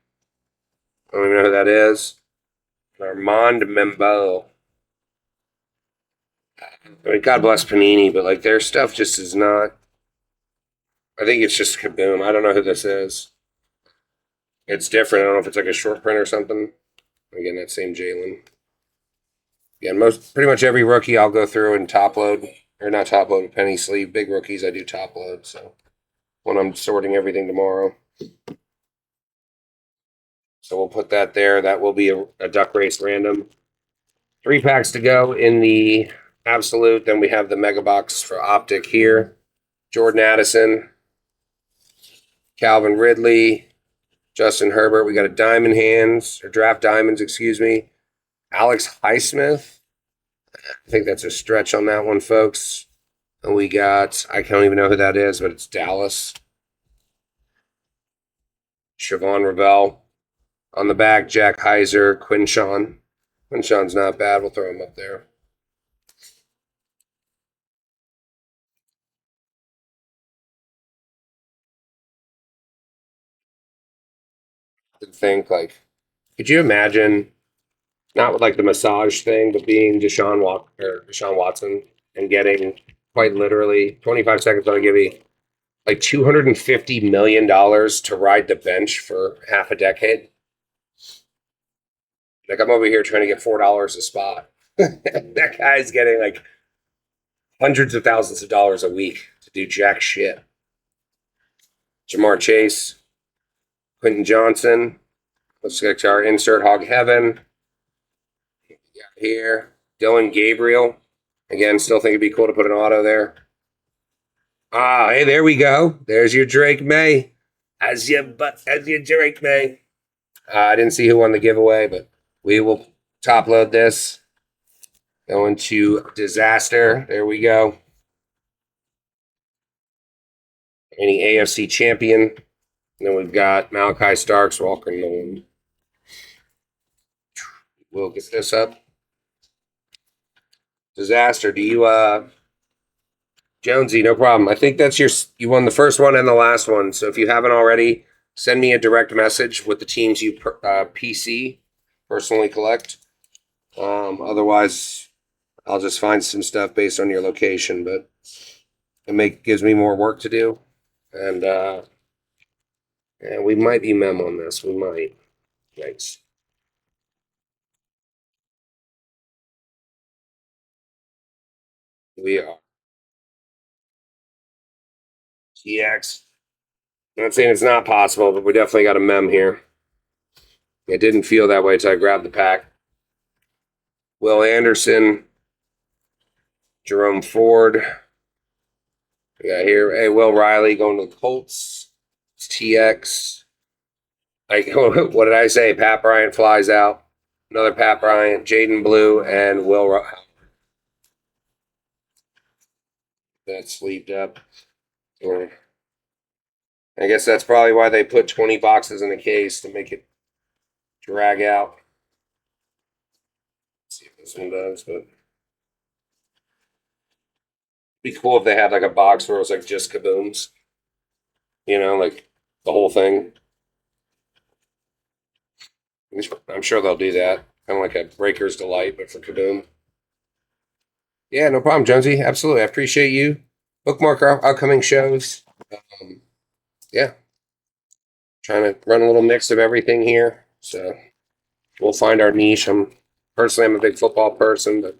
Speaker 1: I don't even know who that is. Armand Membo. I mean, God bless Panini, but like their stuff just is not. I think it's just Kaboom. I don't know who this is. It's different. I don't know if it's like a short print or something. Again, that same Jalen. Yeah, pretty much every rookie I'll go through and top load, or not top load, penny sleeve. Big rookies I do top load. So when I'm sorting everything tomorrow, so we'll put that there. That will be a duck race random. 3 packs to go in the absolute. Then we have the mega box for Optic here. Jordan Addison, Calvin Ridley, Justin Herbert. We got a diamond hands, or draft diamonds, excuse me. Alex Highsmith. I think that's a stretch on that one, folks. And we got, I don't even know who that is, but it's Dallas. Siobhan Ravel. On the back, Jack Heiser, Quinshawn. Quinshawn's not bad. We'll throw him up there. To think, like, could you imagine, not with like the massage thing, but being Deshaun Watson and getting quite literally 25 seconds on a gibby, like $250 million to ride the bench for half a decade? Like, I'm over here trying to get $4 a spot. That guy's getting like hundreds of thousands of dollars a week to do jack shit. Jamar Chase, Quentin Johnson. Let's get to our insert hog heaven. Here, Dylan Gabriel. Again, still think it'd be cool to put an auto there. Hey, there we go. There's your Drake May. As your Drake May. I didn't see who won the giveaway, but we will top load this. Going to disaster. There we go. Any AFC champion. And then we've got Malachi Starks, Walker Nolan. We'll get this up. Disaster. Do you, Jonesy, no problem. I think that's you won the first one and the last one. So if you haven't already, send me a direct message with the teams you PC, personally collect. Otherwise, I'll just find some stuff based on your location, but it gives me more work to do. And yeah, we might be mem on this. We might. Yikes. We are TX. I'm not saying it's not possible, but we definitely got a mem here. It didn't feel that way until I grabbed the pack. Will Anderson, Jerome Ford. We got here. Hey, Will Riley going to the Colts. It's TX. Like, what did I say? Pat Bryant flies out. Another Pat Bryant, Jaden Blue, and Will. That's sleeved up. Yeah. I guess that's probably why they put 20 boxes in a case to make it drag out. Let's see if this one does, but it'd be cool if they had like a box where it was like just kabooms. Like the whole thing. I'm sure they'll do that. Kind of like a Breaker's Delight, but for kaboom. Yeah, no problem, Jonesy. Absolutely. I appreciate you. Bookmark our upcoming shows. Um, yeah, trying to run a little mix of everything here. So we'll find our niche. I'm a big football person, but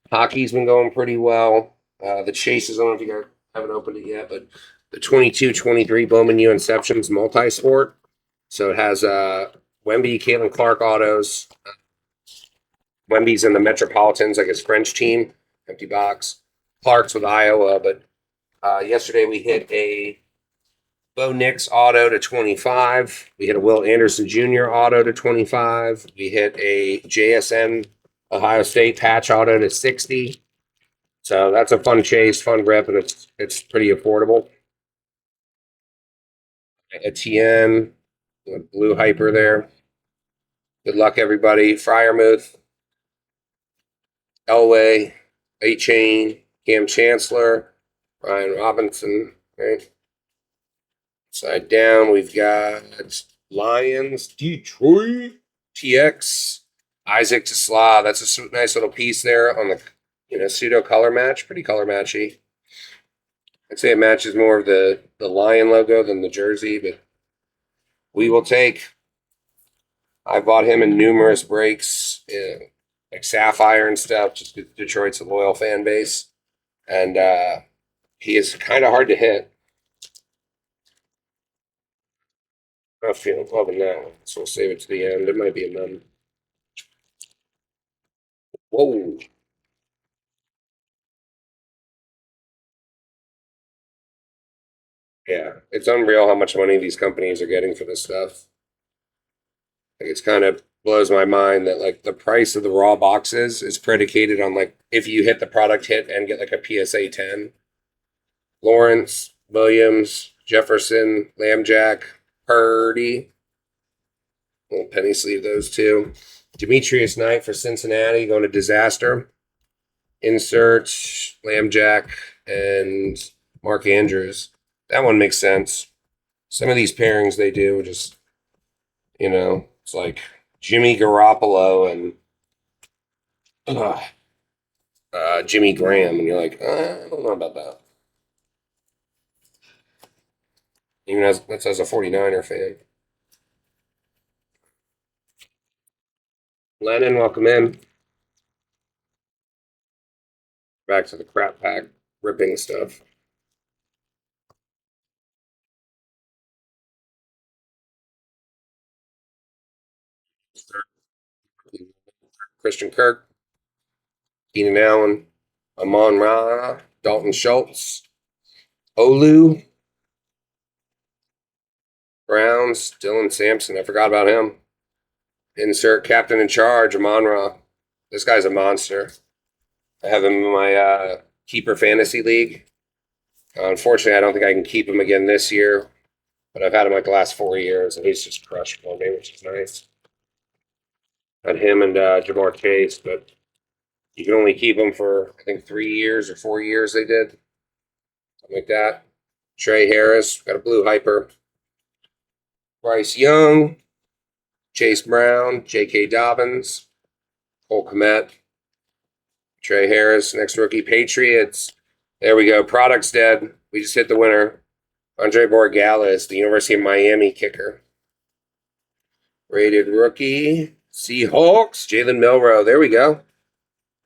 Speaker 1: hockey's been going pretty well. The Chases, I don't know if you guys haven't opened it yet, but the 22-23 Bowman U Inceptions multi-sport. So it has Wemby, Caitlin Clark autos. Wemby's in the Metropolitans, like his French team, empty box. Clark's with Iowa, but yesterday we hit a Bo Nix auto to 25. We hit a Will Anderson Jr. auto to 25. We hit a JSN Ohio State patch auto to 60. So that's a fun chase, fun rip, and it's pretty affordable. Etienne, blue hyper there. Good luck, everybody. Fryermuth, Elway, A-Chain, Cam Chancellor, Ryan Robinson, right? Side down, we've got Lions, Detroit, TX, Isaac to Slaw. That's a nice little piece there on the pseudo color match. Pretty color matchy. I'd say it matches more of the Lion logo than the jersey, but we will take. I bought him in numerous breaks, like Sapphire and stuff, just because Detroit's a loyal fan base. And he is kind of hard to hit. I'm feeling loving that one, so we'll save it to the end. It might be a none. Whoa. Yeah, it's unreal how much money these companies are getting for this stuff. Like, it's kind of blows my mind that like the price of the raw boxes is predicated on like if you hit the product hit and get like a PSA 10. Lawrence, Williams, Jefferson, Lambjack, Purdy. Little penny sleeve those two. Demetrius Knight for Cincinnati going to Disaster. Insert Lambjack and Mark Andrews. That one makes sense. Some of these pairings they do just, it's like Jimmy Garoppolo and Jimmy Graham, and you're like, I don't know about that. Even as a 49er fan. Lennon, welcome in. Back to the crap pack, ripping stuff. Christian Kirk, Keenan Allen, Amon Ra, Dalton Schultz, Olu, Browns, Dylan Sampson. I forgot about him. Insert captain in charge, Amon Ra. This guy's a monster. I have him in my keeper fantasy league. Unfortunately, I don't think I can keep him again this year, but I've had him like the last 4 years, and he's just crushed one day, which is nice. Had him and Jamar Chase, but you can only keep him for I think 3 years or 4 years. They did something like that. Trey Harris got a blue hyper. Bryce Young, Chase Brown, J.K. Dobbins, Cole Kmet, Trey Harris, next rookie, Patriots. There we go. Product's dead. We just hit the winner. Andre Borregales, the University of Miami kicker. Rated rookie, Seahawks, Jalen Milroe. There we go.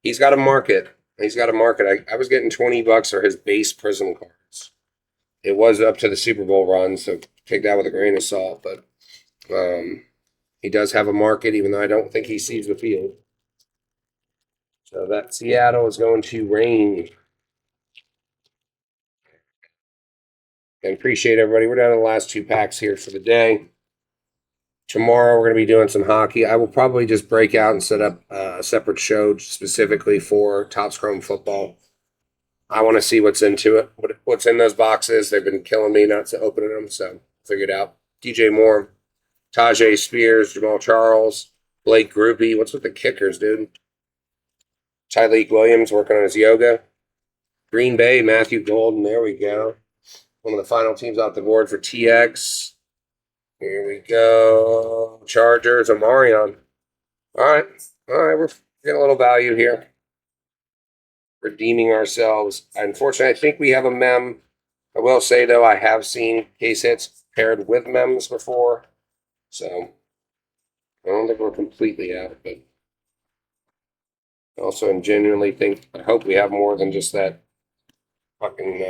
Speaker 1: He's got a market. He's got a market. I was getting $20 for his base Prism cards. It was up to the Super Bowl run, so take that with a grain of salt. But he does have a market, even though I don't think he sees the field. So that Seattle is going to rain. And appreciate everybody. We're down to the last 2 packs here for the day. Tomorrow we're going to be doing some hockey. I will probably just break out and set up a separate show specifically for Topps Chrome football. I want to see what's into it, what's in those boxes. They've been killing me not to opening them, so figured out. DJ Moore, Tajay Spears, Jamal Charles, Blake Groupie. What's with the kickers, dude? Tyleek Williams working on his yoga. Green Bay, Matthew Golden. There we go. One of the final teams off the board for TX. Here we go. Chargers, Omarion. All right, we're getting a little value here. Redeeming ourselves. Unfortunately, I think we have a mem. I will say, though, I have seen case hits paired with mems before. So, I don't think we're completely out, but also genuinely think, I hope we have more than just that fucking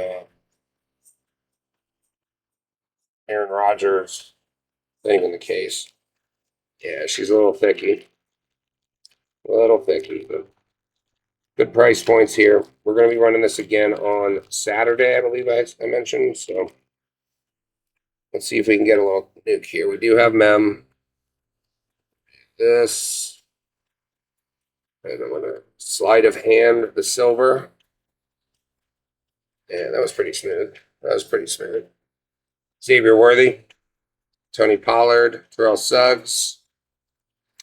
Speaker 1: Aaron Rodgers thing in the case. Yeah, she's a little thicky. A little thicky, but good price points here. We're going to be running this again on Saturday, I believe I mentioned. So let's see if we can get a little nuke here. We do have mem. This. And I'm going to sleight of hand the silver. Yeah, that was pretty smooth. Xavier Worthy. Tony Pollard. Terrell Suggs.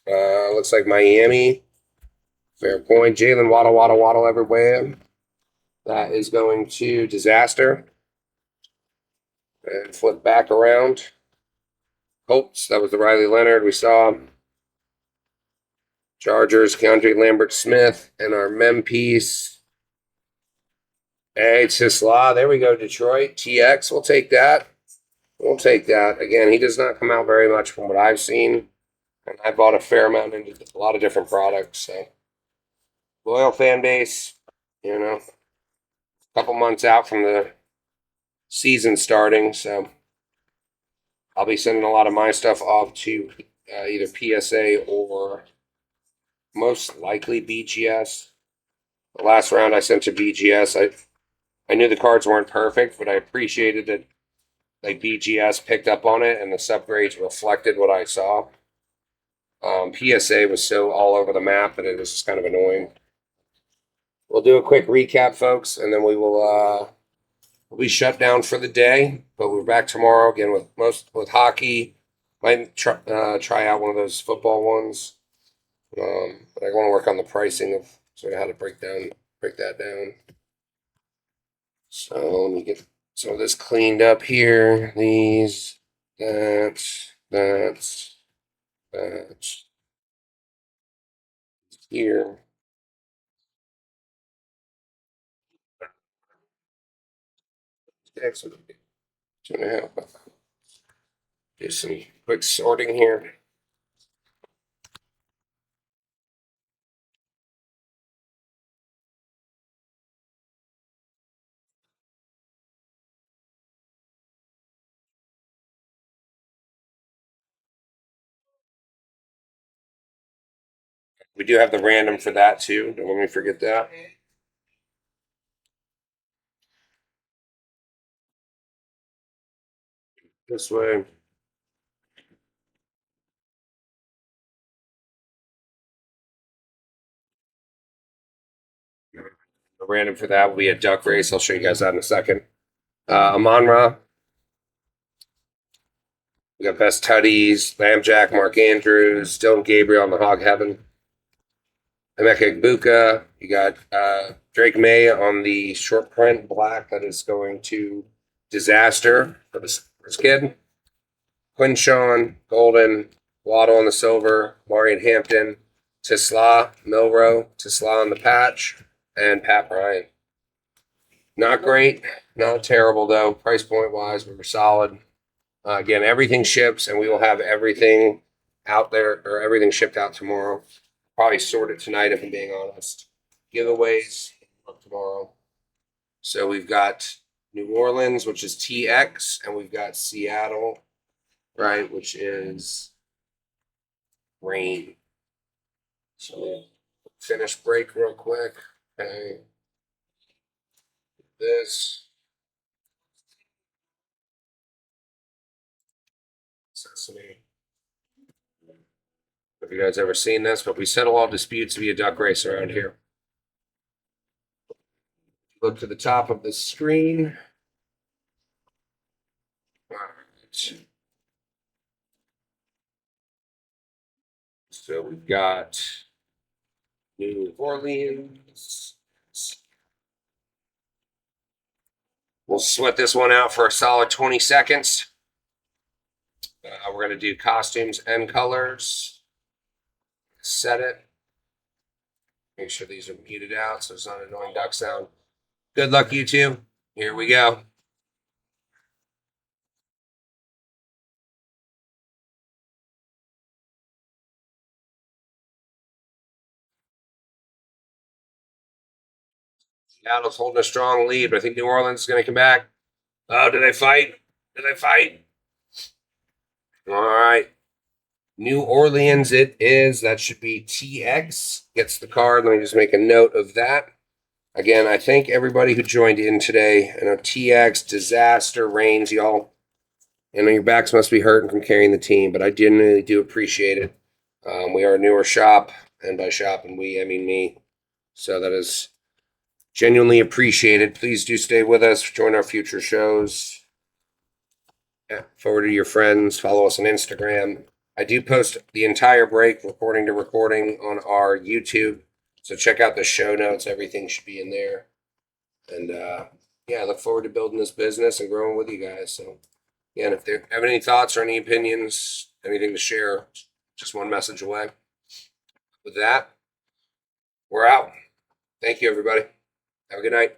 Speaker 1: Looks like Miami. Fair point. Jalen Waddle everywhere. That is going to Disaster. And flip back around. Colts. That was the Riley Leonard we saw. Chargers, Keandre Lambert Smith, and our mem piece. Hey, Tisla. There we go, Detroit. TX. We'll take that. Again, he does not come out very much from what I've seen. And I bought a fair amount into a lot of different products. So, loyal fan base, a couple months out from the season starting. So, I'll be sending a lot of my stuff off to either PSA or most likely BGS. The last round I sent to BGS, I knew the cards weren't perfect, but I appreciated that BGS picked up on it and the subgrades reflected what I saw. PSA was so all over the map that it was just kind of annoying. We'll do a quick recap, folks, and then we will we'll be shut down for the day. But we're back tomorrow again with hockey. Might try out one of those football ones. But I want to work on the pricing of sort of how to break that down. So let me get some of this cleaned up here. These, that. Here. Excellent. 2.5. Do some quick sorting here. We do have the random for that too. Don't let me forget that. This way. The random for that will be a duck race. I'll show you guys that in a second. Amon-Ra. We got Best Tutties, Lambjack, Mark Andrews, Dylan Gabriel on the Hog Heaven. Emeka Egbuka. You got Drake May on the short print black that is going to Disaster for this kid. Quinshawn, Golden, Waddle on the silver, Marion Hampton, Tisla, Milrow, Tisla on the patch, and Pat Bryant. Not great, not terrible though. Price point wise, we were solid. Again, everything ships, and we will have everything out there, or everything shipped out tomorrow. Probably sort it tonight, if I'm being honest. Giveaways tomorrow. So we've got New Orleans, which is TX, and we've got Seattle, right, which is rain. So finish break real quick. Okay. This. Sesame. Have you guys ever seen this? But we settle all disputes via duck race around here. Look to the top of the screen. All right. So we've got New Orleans. We'll sweat this one out for a solid 20 seconds. We're going to do costumes and colors. Set it. Make sure these are muted out so it's not an annoying duck sound. Good luck, you two. Here we go. Seattle's holding a strong lead, but I think New Orleans is going to come back. Oh, did they fight? Did they fight? All right. New Orleans it is. That should be TX. Gets the card. Let me just make a note of that. Again, I thank everybody who joined in today. I know TX, Disaster, Reigns, y'all. I know your backs must be hurting from carrying the team, but I genuinely do appreciate it. We are a newer shop, and by shop and we, I mean me. So that is genuinely appreciated. Please do stay with us. Join our future shows. Yeah, forward to your friends. Follow us on Instagram. I do post the entire break, recording to recording, on our YouTube. So check out the show notes. Everything should be in there. And yeah, I look forward to building this business and growing with you guys. So, yeah, and if they have any thoughts or any opinions, anything to share, just one message away. With that, we're out. Thank you, everybody. Have a good night.